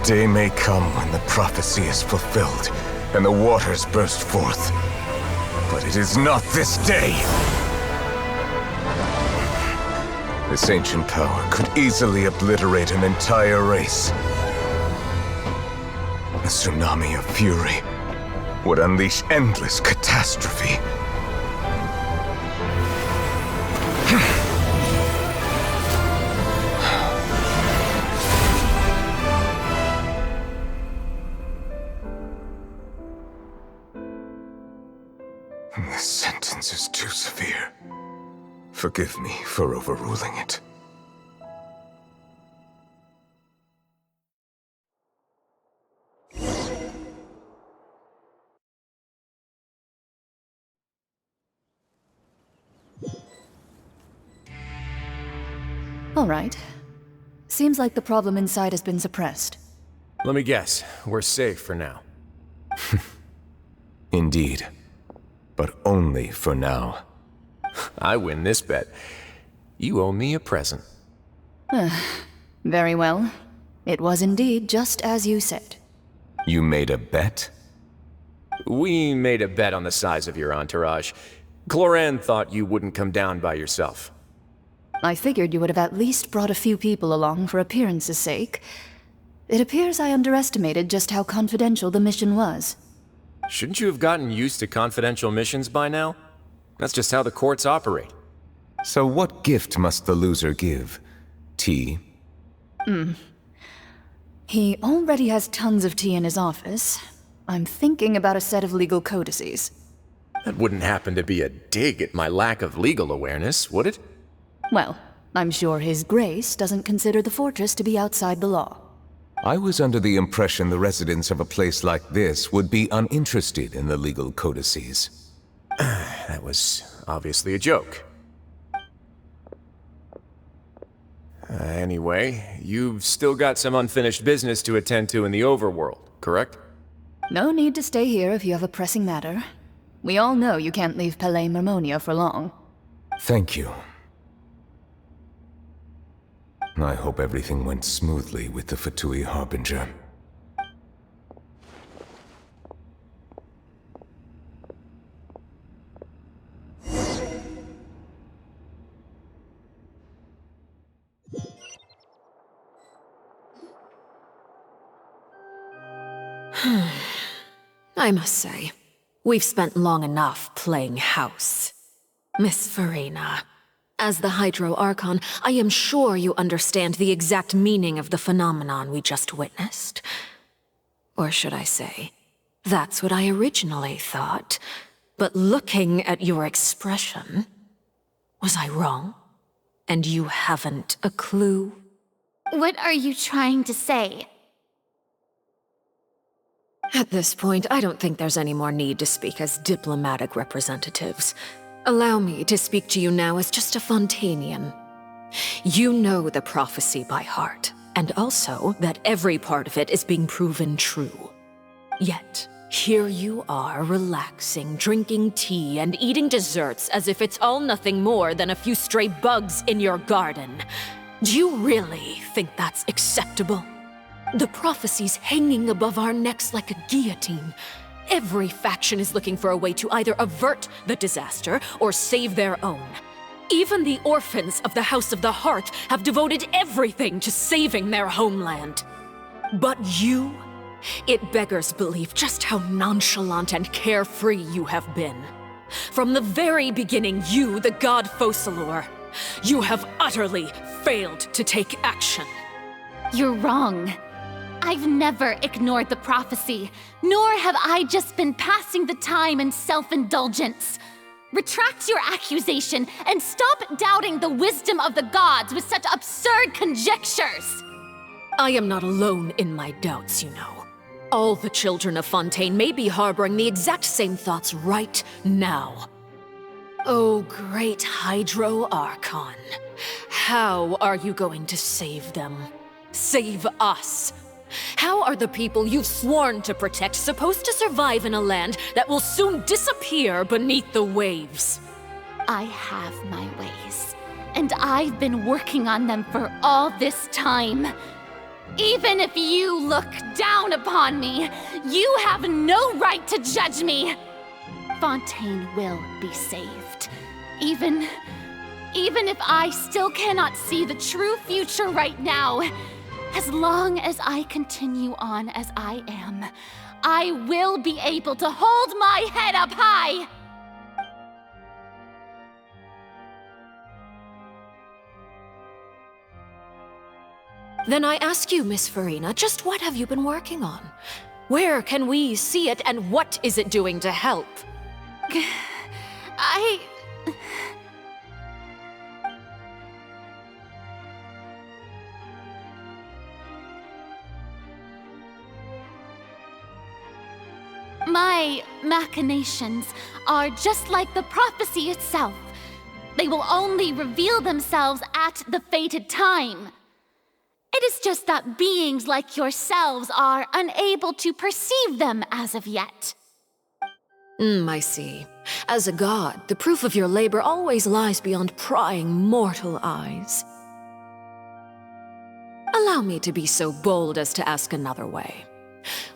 Day may come when the prophecy is fulfilled, and the waters burst forth. But it is not this day! This ancient power could easily obliterate an entire race. A tsunami of fury would unleash endless catastrophe. This sentence is too severe. Forgive me for overruling it. All right. Seems like the problem inside has been suppressed. Let me guess, we're safe for now. Indeed. But only for now. I win this bet. You owe me a present. Very well. It was indeed just as you said. You made a bet? We made a bet on the size of your entourage. Cloran thought you wouldn't come down by yourself. I figured you would have at least brought a few people along for appearance's sake. It appears I underestimated just how confidential the mission was. Shouldn't you have gotten used to confidential missions by now? That's just how the courts operate. So what gift must the loser give? Tea? He already has tons of tea in his office. I'm thinking about a set of legal codices. That wouldn't happen to be a dig at my lack of legal awareness, would it? Well, I'm sure His Grace doesn't consider the fortress to be outside the law. I was under the impression the residents of a place like this would be uninterested in the legal codices. That was obviously a joke. Anyway, you've still got some unfinished business to attend to in the overworld, correct? No need to stay here if you have a pressing matter. We all know you can't leave Palais Mermonia for long. Thank you. I hope everything went smoothly with the Fatui Harbinger. I must say, we've spent long enough playing house. Miss Farina, as the Hydro Archon, I am sure you understand the exact meaning of the phenomenon we just witnessed. Or should I say, that's what I originally thought. But looking at your expression, was I wrong? And you haven't a clue? What are you trying to say? At this point, I don't think there's any more need to speak as diplomatic representatives. Allow me to speak to you now as just a Fontanian. You know the prophecy by heart, and also that every part of it is being proven true. Yet, here you are relaxing, drinking tea, and eating desserts as if it's all nothing more than a few stray bugs in your garden. Do you really think that's acceptable? The prophecy's hanging above our necks like a guillotine. Every faction is looking for a way to either avert the disaster or save their own. Even the orphans of the House of the Hearth have devoted everything to saving their homeland. But you? It beggars belief just how nonchalant and carefree you have been. From the very beginning, you, the god Focalor, you have utterly failed to take action. You're wrong. I've never ignored the prophecy, nor have I just been passing the time in self-indulgence. Retract your accusation and stop doubting the wisdom of the gods with such absurd conjectures. I am not alone in my doubts, you know. All the children of Fontaine may be harboring the exact same thoughts right now. Oh, great Hydro Archon. How are you going to save them? Save us? How are the people you've sworn to protect supposed to survive in a land that will soon disappear beneath the waves? I have my ways, and I've been working on them for all this time. Even if you look down upon me, you have no right to judge me. Fontaine will be saved. Even if I still cannot see the true future right now, as long as I continue on as I am, I will be able to hold my head up high! Then I ask you, Miss Farina, just what have you been working on? Where can we see it, and what is it doing to help? My machinations are just like the prophecy itself. They will only reveal themselves at the fated time. It is just that beings like yourselves are unable to perceive them as of yet. I see. As a god, the proof of your labor always lies beyond prying mortal eyes. Allow me to be so bold as to ask another way.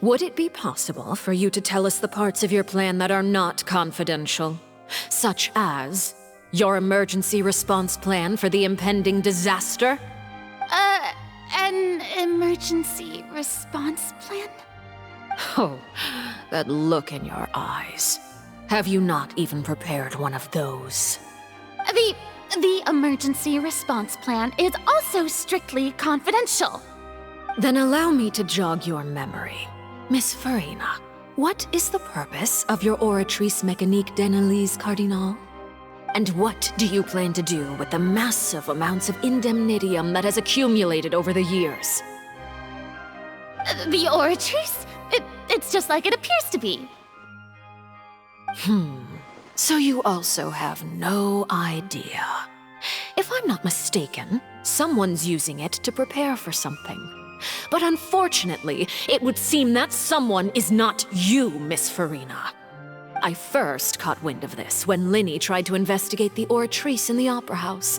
Would it be possible for you to tell us the parts of your plan that are not confidential? Such as your emergency response plan for the impending disaster? An emergency response plan? Oh, that look in your eyes. Have you not even prepared one of those? The emergency response plan is also strictly confidential. Then allow me to jog your memory. Miss Farina, what is the purpose of your Oratrice Mécanique d'Analyse Cardinal? And what do you plan to do with the massive amounts of indemnitium that has accumulated over the years? The Oratrice? It's just like it appears to be. So you also have no idea. If I'm not mistaken, someone's using it to prepare for something. But unfortunately, it would seem that someone is not you, Miss Farina. I first caught wind of this when Lini tried to investigate the Oratrice in the Opera House.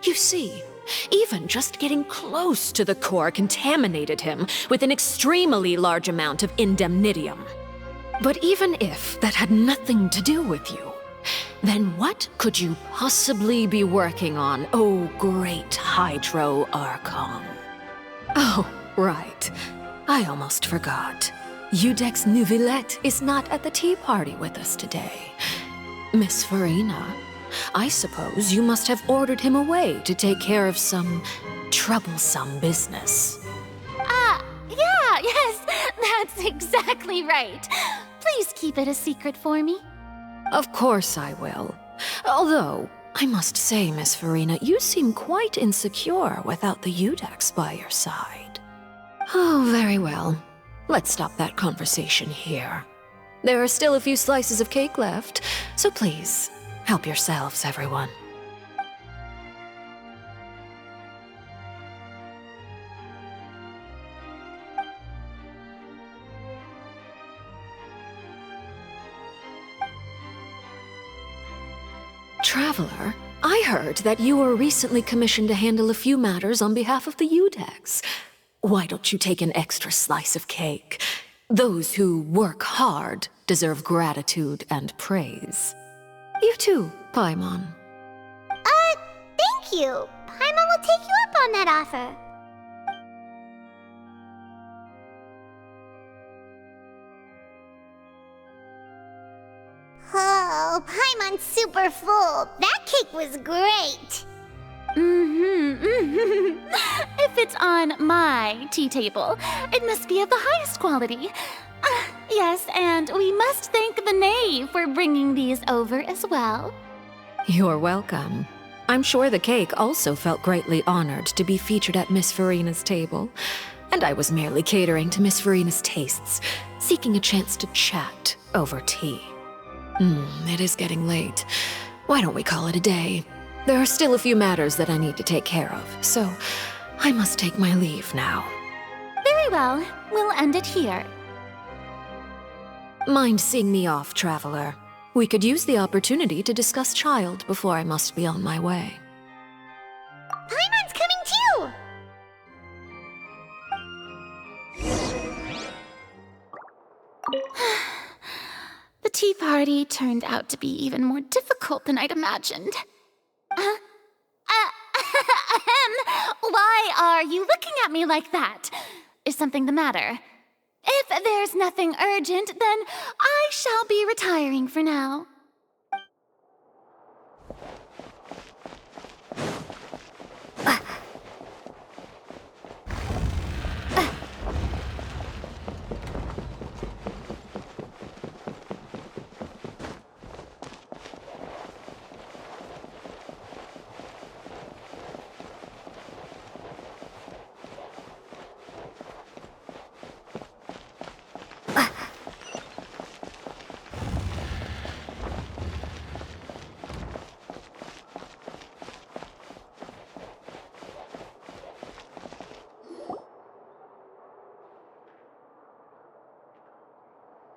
You see, even just getting close to the core contaminated him with an extremely large amount of indemnitium. But even if that had nothing to do with you, then what could you possibly be working on, oh great Hydro Archon? Oh, right. I almost forgot. Iudex Nёvilleta is not at the tea party with us today. Miss Farina, I suppose you must have ordered him away to take care of some troublesome business. Yeah, yes, that's exactly right. Please keep it a secret for me. Of course I will. Although, I must say, Miss Farina, you seem quite insecure without the Iudex by your side. Oh, very well. Let's stop that conversation here. There are still a few slices of cake left, so please, help yourselves, everyone. Traveler, I heard that you were recently commissioned to handle a few matters on behalf of the Iudex. Why don't you take an extra slice of cake? Those who work hard deserve gratitude and praise. You too, Paimon. Thank you. Paimon will take you up on that offer. Oh, Paimon's super full. That cake was great. If it's on my tea table, it must be of the highest quality. Yes, and we must thank the knave for bringing these over as well. You're welcome. I'm sure the cake also felt greatly honored to be featured at Miss Farina's table. And I was merely catering to Miss Farina's tastes, seeking a chance to chat over tea. It is getting late. Why don't we call it a day? There are still a few matters that I need to take care of, so I must take my leave now. Very well. We'll end it here. Mind seeing me off, Traveler? We could use the opportunity to discuss Child before I must be on my way. Paimon's coming too! The tea party turned out to be even more difficult than I'd imagined. Why are you looking at me like that? Is something the matter? If there's nothing urgent, then I shall be retiring for now.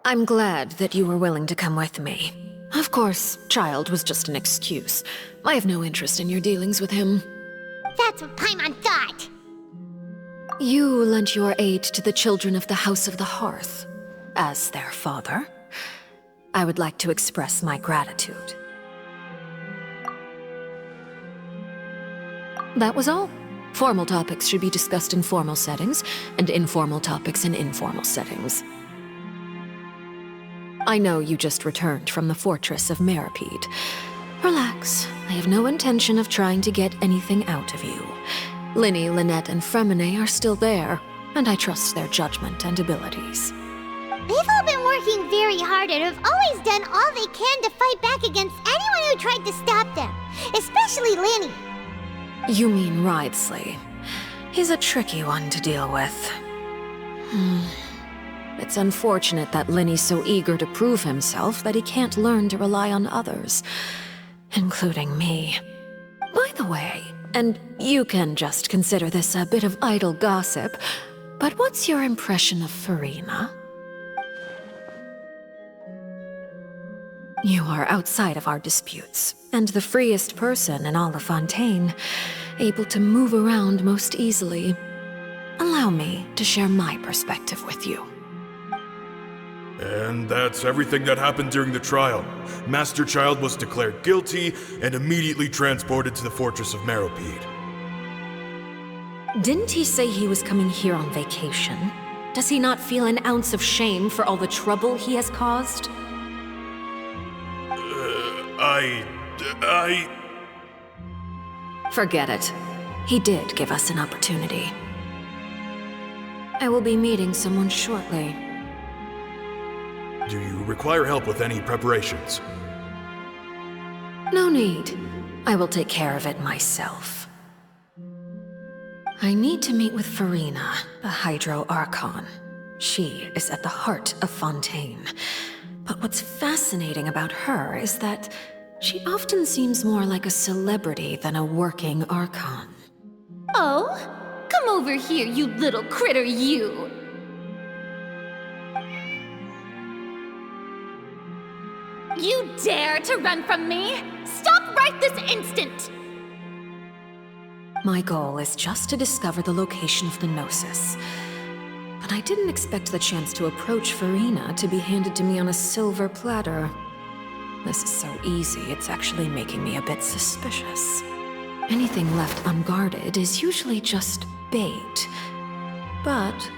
I'm glad that you were willing to come with me. Of course, Child was just an excuse. I have no interest in your dealings with him. That's what Paimon thought. You lent your aid to the children of the House of the Hearth. As their father, I would like to express my gratitude. That was all. Formal topics should be discussed in formal settings, and informal topics in informal settings. I know you just returned from the fortress of Meripede. Relax. I have no intention of trying to get anything out of you. Lini, Lynette, and Fréminet are still there, and I trust their judgment and abilities. They've all been working very hard and have always done all they can to fight back against anyone who tried to stop them, especially Lini. You mean Wriothesley. He's a tricky one to deal with. It's unfortunate that Lini's so eager to prove himself that he can't learn to rely on others, including me. By the way, and you can just consider this a bit of idle gossip, but what's your impression of Farina? You are outside of our disputes, and the freest person in all of Fontaine, able to move around most easily. Allow me to share my perspective with you. And that's everything that happened during the trial. Master Child was declared guilty and immediately transported to the fortress of Meripede. Didn't he say he was coming here on vacation? Does he not feel an ounce of shame for all the trouble he has caused? Forget it. He did give us an opportunity. I will be meeting someone shortly. Do you require help with any preparations? No need. I will take care of it myself. I need to meet with Furina, the Hydro Archon. She is at the heart of Fontaine. But what's fascinating about her is that she often seems more like a celebrity than a working Archon. Oh? Come over here, you little critter, you! You dare to run from me? Stop right this instant! My goal is just to discover the location of the Gnosis. But I didn't expect the chance to approach Furina to be handed to me on a silver platter. This is so easy, it's actually making me a bit suspicious. Anything left unguarded is usually just bait. But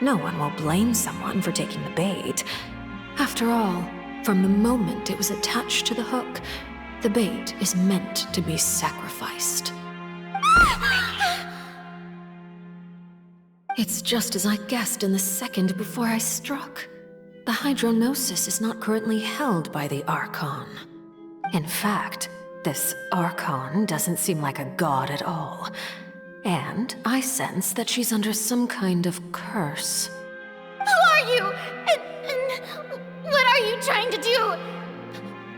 no one will blame someone for taking the bait. After all, from the moment it was attached to the hook, the bait is meant to be sacrificed. It's just as I guessed in the second before I struck. The Hydronosis is not currently held by the Archon. In fact, this Archon doesn't seem like a god at all. And I sense that she's under some kind of curse. Who are you? And what are you trying to do?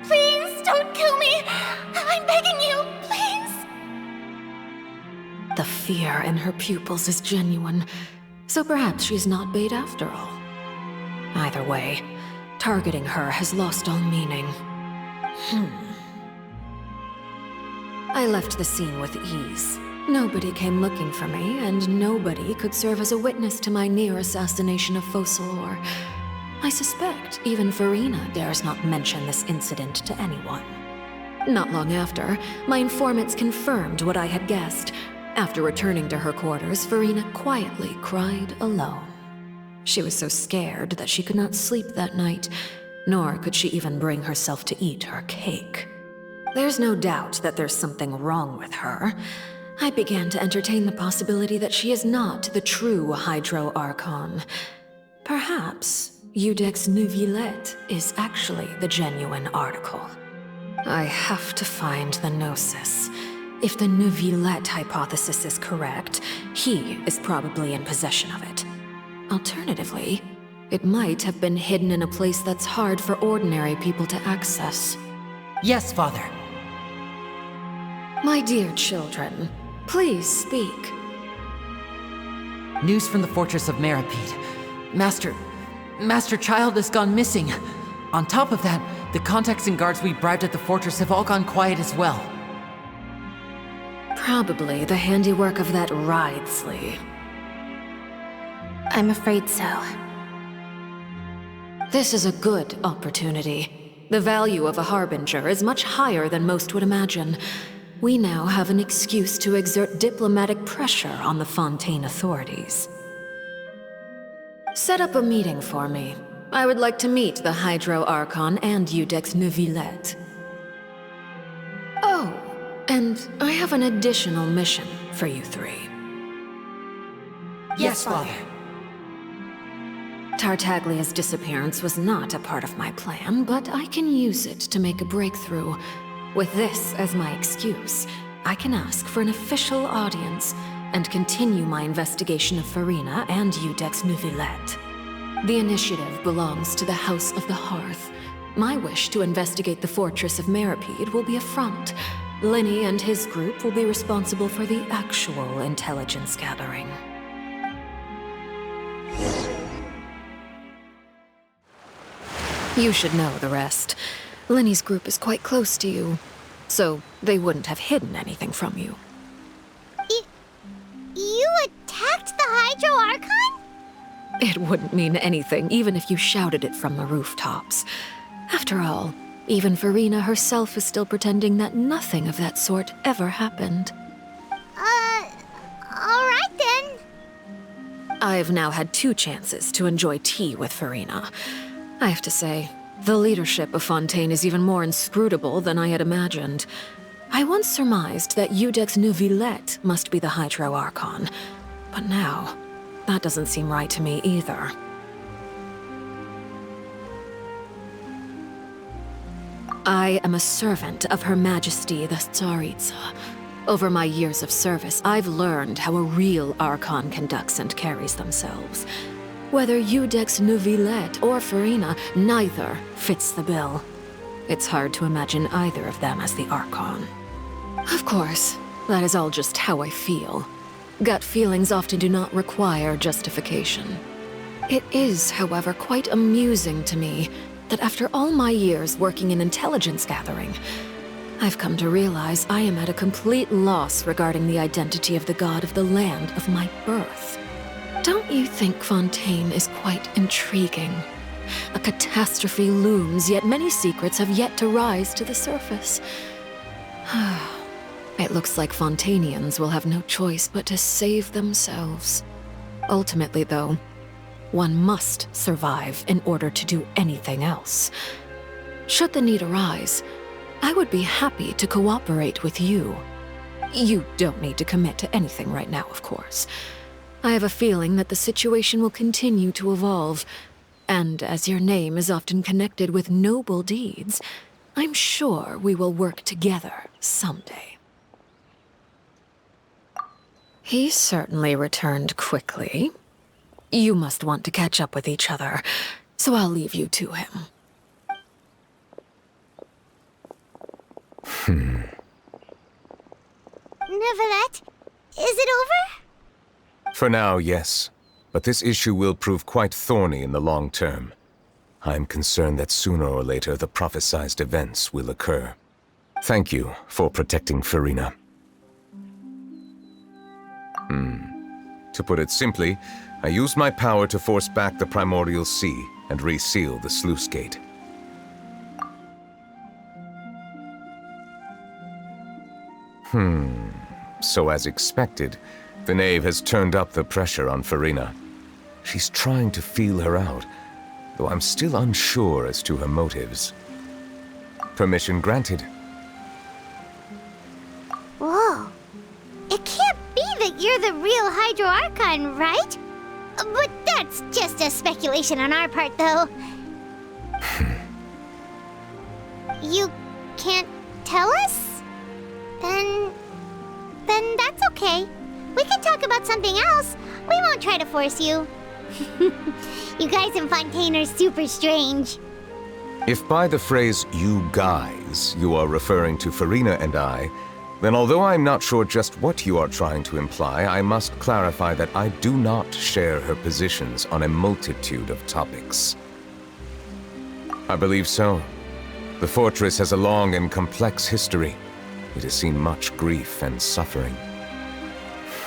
Please don't kill me! I'm begging you, please! The fear in her pupils is genuine, so perhaps she's not bait after all. Either way, targeting her has lost all meaning. I left the scene with ease. Nobody came looking for me, and nobody could serve as a witness to my near assassination of Focalor. I suspect even Furina dares not mention this incident to anyone. Not long after, my informants confirmed what I had guessed. After returning to her quarters, Furina quietly cried alone. She was so scared that she could not sleep that night, nor could she even bring herself to eat her cake. There's no doubt that there's something wrong with her. I began to entertain the possibility that she is not the true Hydro Archon. Perhaps Idet Nœuvillette is actually the genuine article. I have to find the Gnosis. If the Nœuvillette hypothesis is correct, he is probably in possession of it. Alternatively, it might have been hidden in a place that's hard for ordinary people to access. Yes, Father. My dear children, please speak. News from the fortress of Meripede. Master Child has gone missing. On top of that, the contacts and guards we bribed at the fortress have all gone quiet as well. Probably the handiwork of that Rydsley. I'm afraid so. This is a good opportunity. The value of a Harbinger is much higher than most would imagine. We now have an excuse to exert diplomatic pressure on the Fontaine authorities. Set up a meeting for me. I would like to meet the Hydro Archon and Idet Nœuvillette. Oh, and I have an additional mission for you three. Yes, Father. Tartaglia's disappearance was not a part of my plan, but I can use it to make a breakthrough. With this as my excuse, I can ask for an official audience and continue my investigation of Furina and Idet Nœuvillette. The initiative belongs to the House of the Hearth. My wish to investigate the fortress of Meripede will be a front. Lini and his group will be responsible for the actual intelligence gathering. You should know the rest. Lini's group is quite close to you, so they wouldn't have hidden anything from you. You attacked the Hydro Archon? It wouldn't mean anything, even if you shouted it from the rooftops. After all, even Furina herself is still pretending that nothing of that sort ever happened. Alright then. I've now had 2 chances to enjoy tea with Furina. I have to say, the leadership of Fontaine is even more inscrutable than I had imagined. I once surmised that Iudex Nœuvillette must be the Hydro Archon, but now, that doesn't seem right to me either. I am a servant of Her Majesty the Tsaritsa. Over my years of service, I've learned how a real Archon conducts and carries themselves. Whether Iudex Nœuvillette or Furina, neither fits the bill. It's hard to imagine either of them as the Archon. Of course, that is all just how I feel. Gut feelings often do not require justification. It is, however, quite amusing to me that after all my years working in intelligence gathering, I've come to realize I am at a complete loss regarding the identity of the god of the land of my birth. Don't you think Fontaine is quite intriguing? A catastrophe looms, yet many secrets have yet to rise to the surface. It looks like Fontainians will have no choice but to save themselves. Ultimately, though, one must survive in order to do anything else. Should the need arise, I would be happy to cooperate with you. You don't need to commit to anything right now, of course. I have a feeling that the situation will continue to evolve, and as your name is often connected with noble deeds, I'm sure we will work together someday. He certainly returned quickly. You must want to catch up with each other, so I'll leave you to him. Nœuvillette, is it over? For now, yes. But this issue will prove quite thorny in the long term. I'm concerned that sooner or later the prophesized events will occur. Thank you for protecting Furina. To put it simply, I used my power to force back the primordial sea and reseal the sluice gate. So as expected, the knave has turned up the pressure on Furina. She's trying to feel her out, though I'm still unsure as to her motives. Permission granted. Whoa. It can't be that you're the real Hydro Archon, right? But that's just a speculation on our part, though. You can't tell us? Then that's okay. We can talk about something else. We won't try to force you. You guys in Fontaine are super strange. If by the phrase, you guys, you are referring to Furina and I, then although I'm not sure just what you are trying to imply, I must clarify that I do not share her positions on a multitude of topics. I believe so. The fortress has a long and complex history. It has seen much grief and suffering.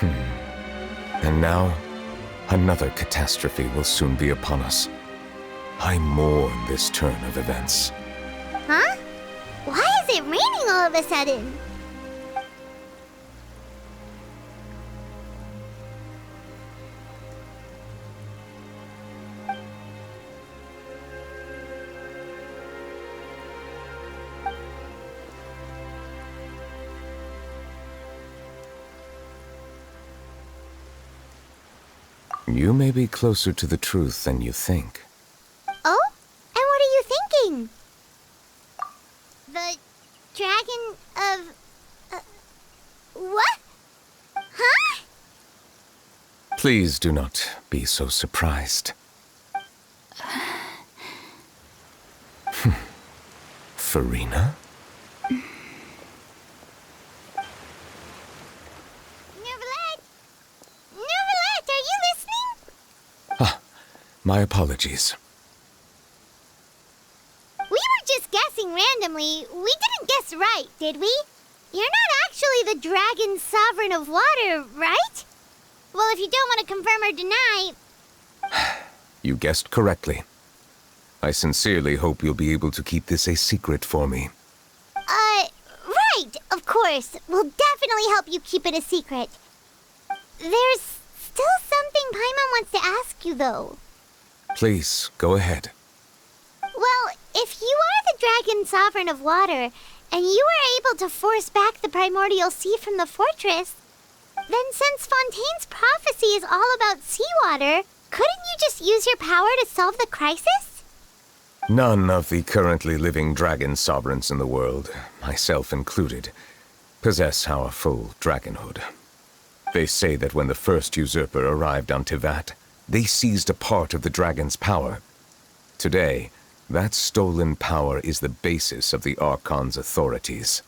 And now, another catastrophe will soon be upon us. I mourn this turn of events. Huh? Why is it raining all of a sudden? You may be closer to the truth than you think. Oh? And what are you thinking? The dragon of... what? Huh? Please do not be so surprised. Furina? My apologies. We were just guessing randomly. We didn't guess right, did we? You're not actually the dragon sovereign of water, right? Well, if you don't want to confirm or deny... You guessed correctly. I sincerely hope you'll be able to keep this a secret for me. Right, of course. We'll definitely help you keep it a secret. There's still something Paimon wants to ask you, though. Please, go ahead. Well, if you are the Dragon Sovereign of Water, and you were able to force back the primordial sea from the fortress, then since Fontaine's prophecy is all about seawater, couldn't you just use your power to solve the crisis? None of the currently living dragon sovereigns in the world, myself included, possess our full dragonhood. They say that when the first usurper arrived on Tivat, they seized a part of the dragon's power. Today, that stolen power is the basis of the Archon's authorities.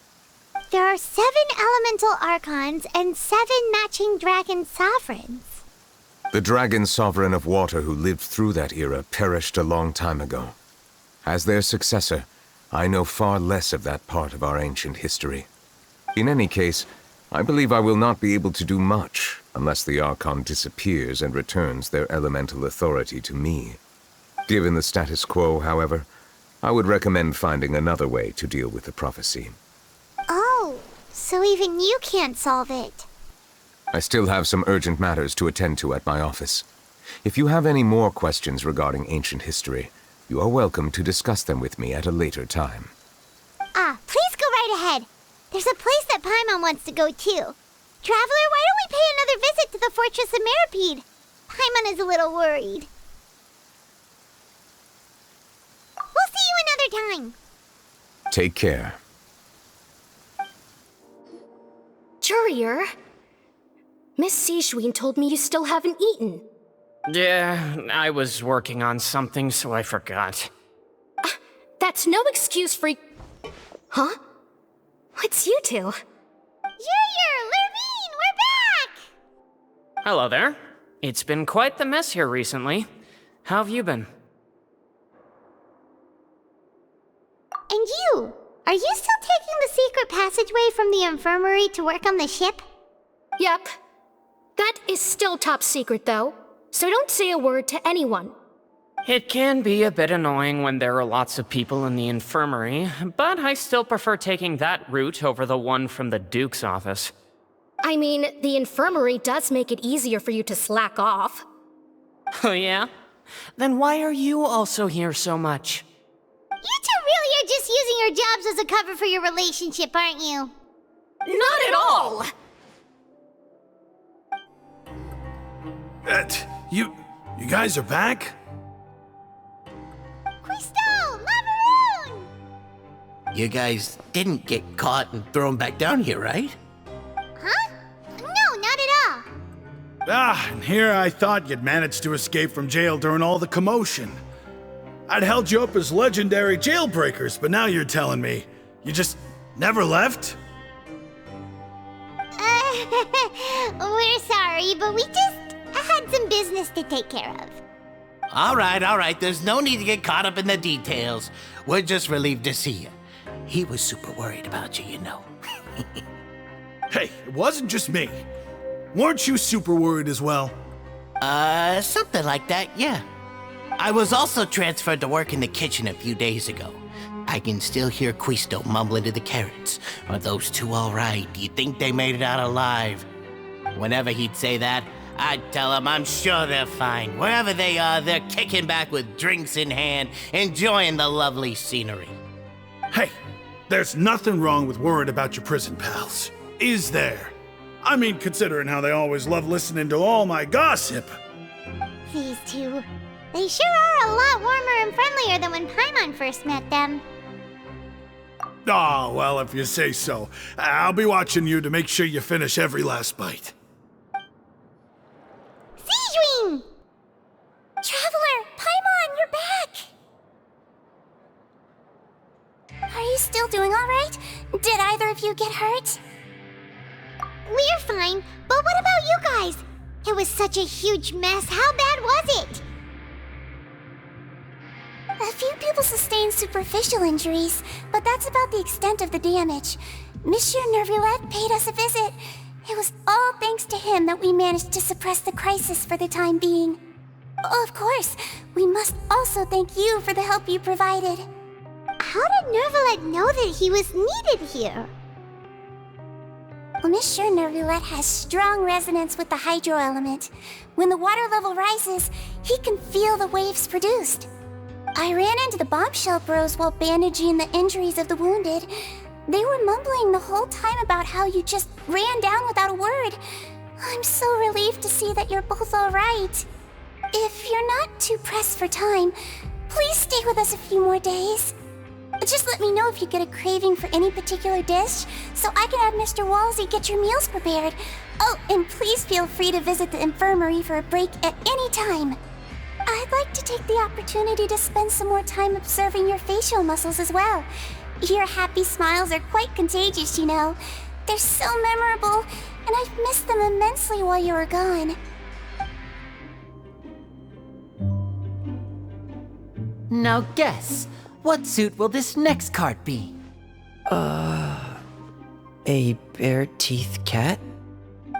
There are 7 elemental Archons and 7 matching dragon sovereigns. The dragon sovereign of water who lived through that era perished a long time ago. As their successor, I know far less of that part of our ancient history. In any case, I believe I will not be able to do much unless the Archon disappears and returns their elemental authority to me. Given the status quo, however, I would recommend finding another way to deal with the prophecy. Oh, so even you can't solve it. I still have some urgent matters to attend to at my office. If you have any more questions regarding ancient history, you are welcome to discuss them with me at a later time. Please go right ahead. There's a place that Paimon wants to go too. Traveler, why don't we pay another visit to the Fortress of Meripede? Paimon is a little worried. We'll see you another time. Take care. Courier, Miss Sigewinne told me you still haven't eaten. Yeah, I was working on something, so I forgot. That's no excuse for... Huh? What's you two? Courier, Lurvine, we're back! Hello there. It's been quite the mess here recently. How have you been? And you? Are you still taking the secret passageway from the infirmary to work on the ship? Yep. That is still top secret, though. So don't say a word to anyone. It can be a bit annoying when there are lots of people in the infirmary, but I still prefer taking that route over the one from the Duke's office. I mean, the infirmary does make it easier for you to slack off. Oh yeah? Then why are you also here so much? You two really are just using your jobs as a cover for your relationship, aren't you? Not at all! You guys are back? Quisto! Macaroon! You guys didn't get caught and thrown back down here, right? Huh? No, not at all. And here I thought you'd managed to escape from jail during all the commotion. I'd held you up as legendary jailbreakers, but now you're telling me you just never left? We're sorry, but we just had some business to take care of. All right. There's no need to get caught up in the details. We're just relieved to see you. He was super worried about you, you know. Hey, it wasn't just me. Weren't you super worried as well? Something like that, yeah. I was also transferred to work in the kitchen a few days ago. I can still hear Quisto mumbling to the carrots. Are those two all right? Do you think they made it out alive? Whenever he'd say that, I'd tell him I'm sure they're fine. Wherever they are, they're kicking back with drinks in hand, enjoying the lovely scenery. Hey, there's nothing wrong with worrying about your prison pals, is there? I mean, considering how they always love listening to all my gossip. These two. They sure are a lot warmer and friendlier than when Paimon first met them. Oh, well, if you say so. I'll be watching you to make sure you finish every last bite. Sigewinne! Traveler, Paimon, you're back! Are you still doing all right? Did either of you get hurt? We're fine, but what about you guys? It was such a huge mess. How bad was it? A few people sustained superficial injuries, but that's about the extent of the damage. Monsieur Nёvilleta paid us a visit. It was all thanks to him that we managed to suppress the crisis for the time being. Of course, we must also thank you for the help you provided. How did Nёvilleta know that he was needed here? Well, Miss sure Nёvilleta has strong resonance with the hydro element. When the water level rises, he can feel the waves produced. I ran into the bombshell bros while bandaging the injuries of the wounded. They were mumbling the whole time about how you just ran down without a word. I'm so relieved to see that you're both alright. If you're not too pressed for time, please stay with us a few more days. Just let me know if you get a craving for any particular dish, so I can have Mr. Wolsey get your meals prepared. Oh, and please feel free to visit the infirmary for a break at any time. I'd like to take the opportunity to spend some more time observing your facial muscles as well. Your happy smiles are quite contagious, you know. They're so memorable, and I've missed them immensely while you were gone. Now guess, what suit will this next card be? A bare-teeth cat?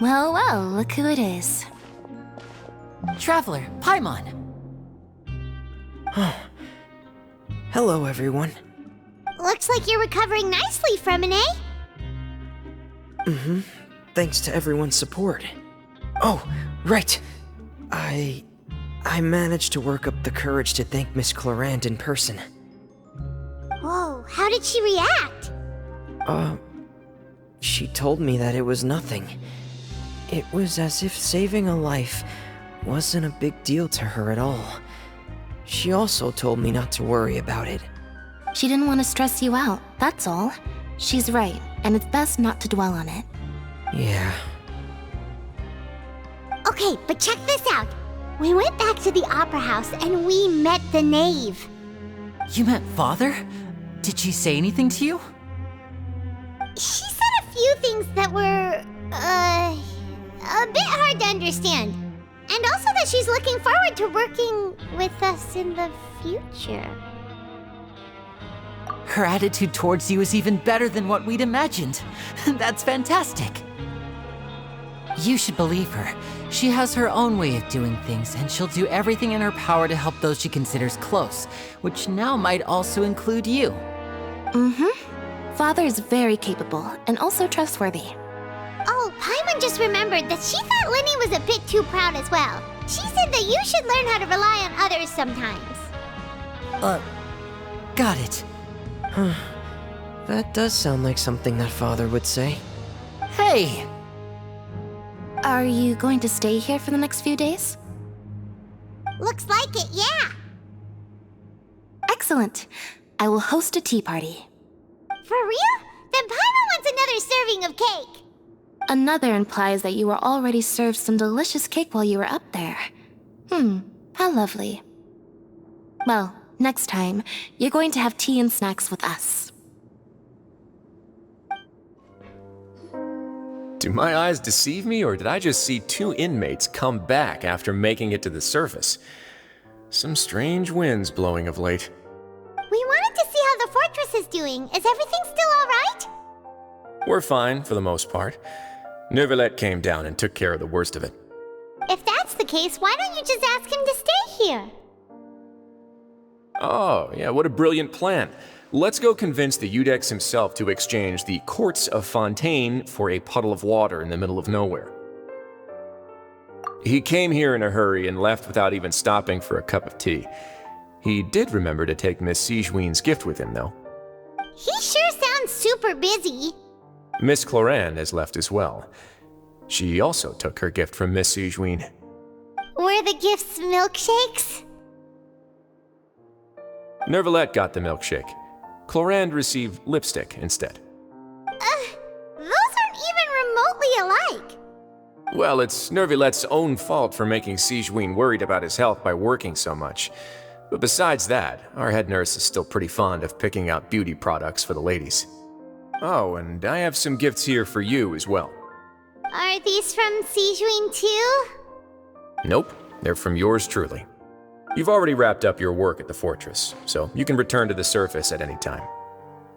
Well, well, look who it is. Traveler, Paimon. Hello, everyone. Looks like you're recovering nicely, Fréminé. Mm-hmm. Thanks to everyone's support. Oh, right. I managed to work up the courage to thank Miss Clorand in person. Whoa, how did she react? She told me that it was nothing. It was as if saving a life wasn't a big deal to her at all. She also told me not to worry about it. She didn't want to stress you out, that's all. She's right, and it's best not to dwell on it. Yeah. Okay, but check this out. We went back to the opera house and we met the knave. You met Father? Did she say anything to you? She said a few things that were, a bit hard to understand. And also that she's looking forward to working with us in the future. Her attitude towards you is even better than what we'd imagined. That's fantastic. You should believe her. She has her own way of doing things, and she'll do everything in her power to help those she considers close, which now might also include you. Mm-hmm. Father is very capable, and also trustworthy. Oh, Paimon just remembered that she thought Lini was a bit too proud as well. She said that you should learn how to rely on others sometimes. Got it. That does sound like something that Father would say. Hey! Are you going to stay here for the next few days? Looks like it, yeah. Excellent. I will host a tea party. For real? Then Paimon wants another serving of cake. Another implies that you were already served some delicious cake while you were up there. How lovely. Well, next time, you're going to have tea and snacks with us. Do my eyes deceive me, or did I just see two inmates come back after making it to the surface? Some strange winds blowing of late. We wanted to see how the fortress is doing. Is everything still alright? We're fine, for the most part. Nёvilleta came down and took care of the worst of it. If that's the case, why don't you just ask him to stay here? Oh, yeah, what a brilliant plan. Let's go convince the Iudex himself to exchange the Courts of Fontaine for a puddle of water in the middle of nowhere. He came here in a hurry and left without even stopping for a cup of tea. He did remember to take Miss Sigewinne's gift with him, though. He sure sounds super busy. Miss Clorand has left as well. She also took her gift from Miss Sigewinne. Were the gifts milkshakes? Nёvilleta got the milkshake. Clorand received lipstick instead. Those aren't even remotely alike. Well, it's Nёvilleta's own fault for making Sigewinne worried about his health by working so much. But besides that, our head nurse is still pretty fond of picking out beauty products for the ladies. Oh, and I have some gifts here for you as well. Are these from Sigewinne too? Nope, they're from yours truly. You've already wrapped up your work at the fortress, so you can return to the surface at any time.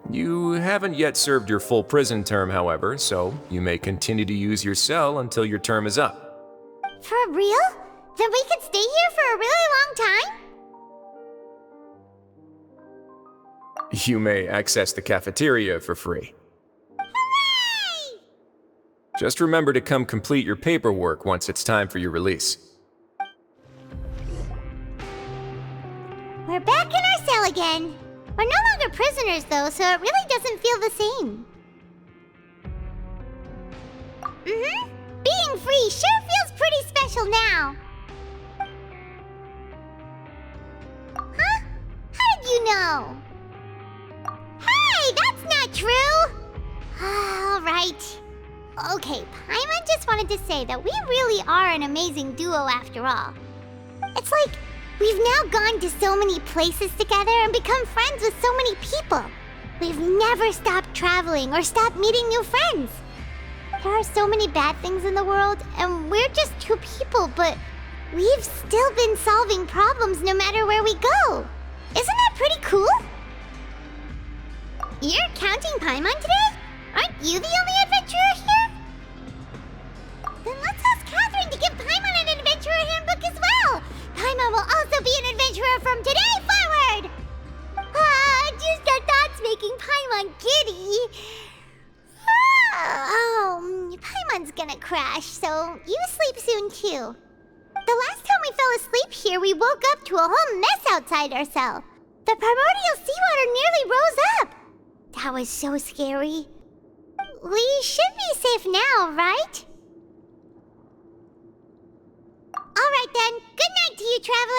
You haven't yet served your full prison term, however, so you may continue to use your cell until your term is up. For real? Then we could stay here for a really long time? You may access the cafeteria for free. Hooray! Just remember to come complete your paperwork once it's time for your release. We're back in our cell again. We're no longer prisoners, though, so it really doesn't feel the same. Being free sure feels pretty special now. Huh? How did you know? Hey, that's not true! All right. Okay, Paimon just wanted to say that we really are an amazing duo after all. It's like we've now gone to so many places together and become friends with so many people. We've never stopped traveling or stopped meeting new friends. There are so many bad things in the world, and we're just two people, but we've still been solving problems no matter where we go. Isn't that pretty cool? You're counting Paimon today? Aren't you the only adventurer here? Then let's ask Catherine to give Paimon an adventurer handbook as well. Paimon will also be an adventurer from today forward. Just our thoughts making Paimon giddy. Paimon's gonna crash, so you sleep soon too. The last time we fell asleep here, we woke up to a whole mess outside our cell. The primordial seawater nearly rose up. That was so scary. We should be safe now, right? Alright then, good night to you, traveler.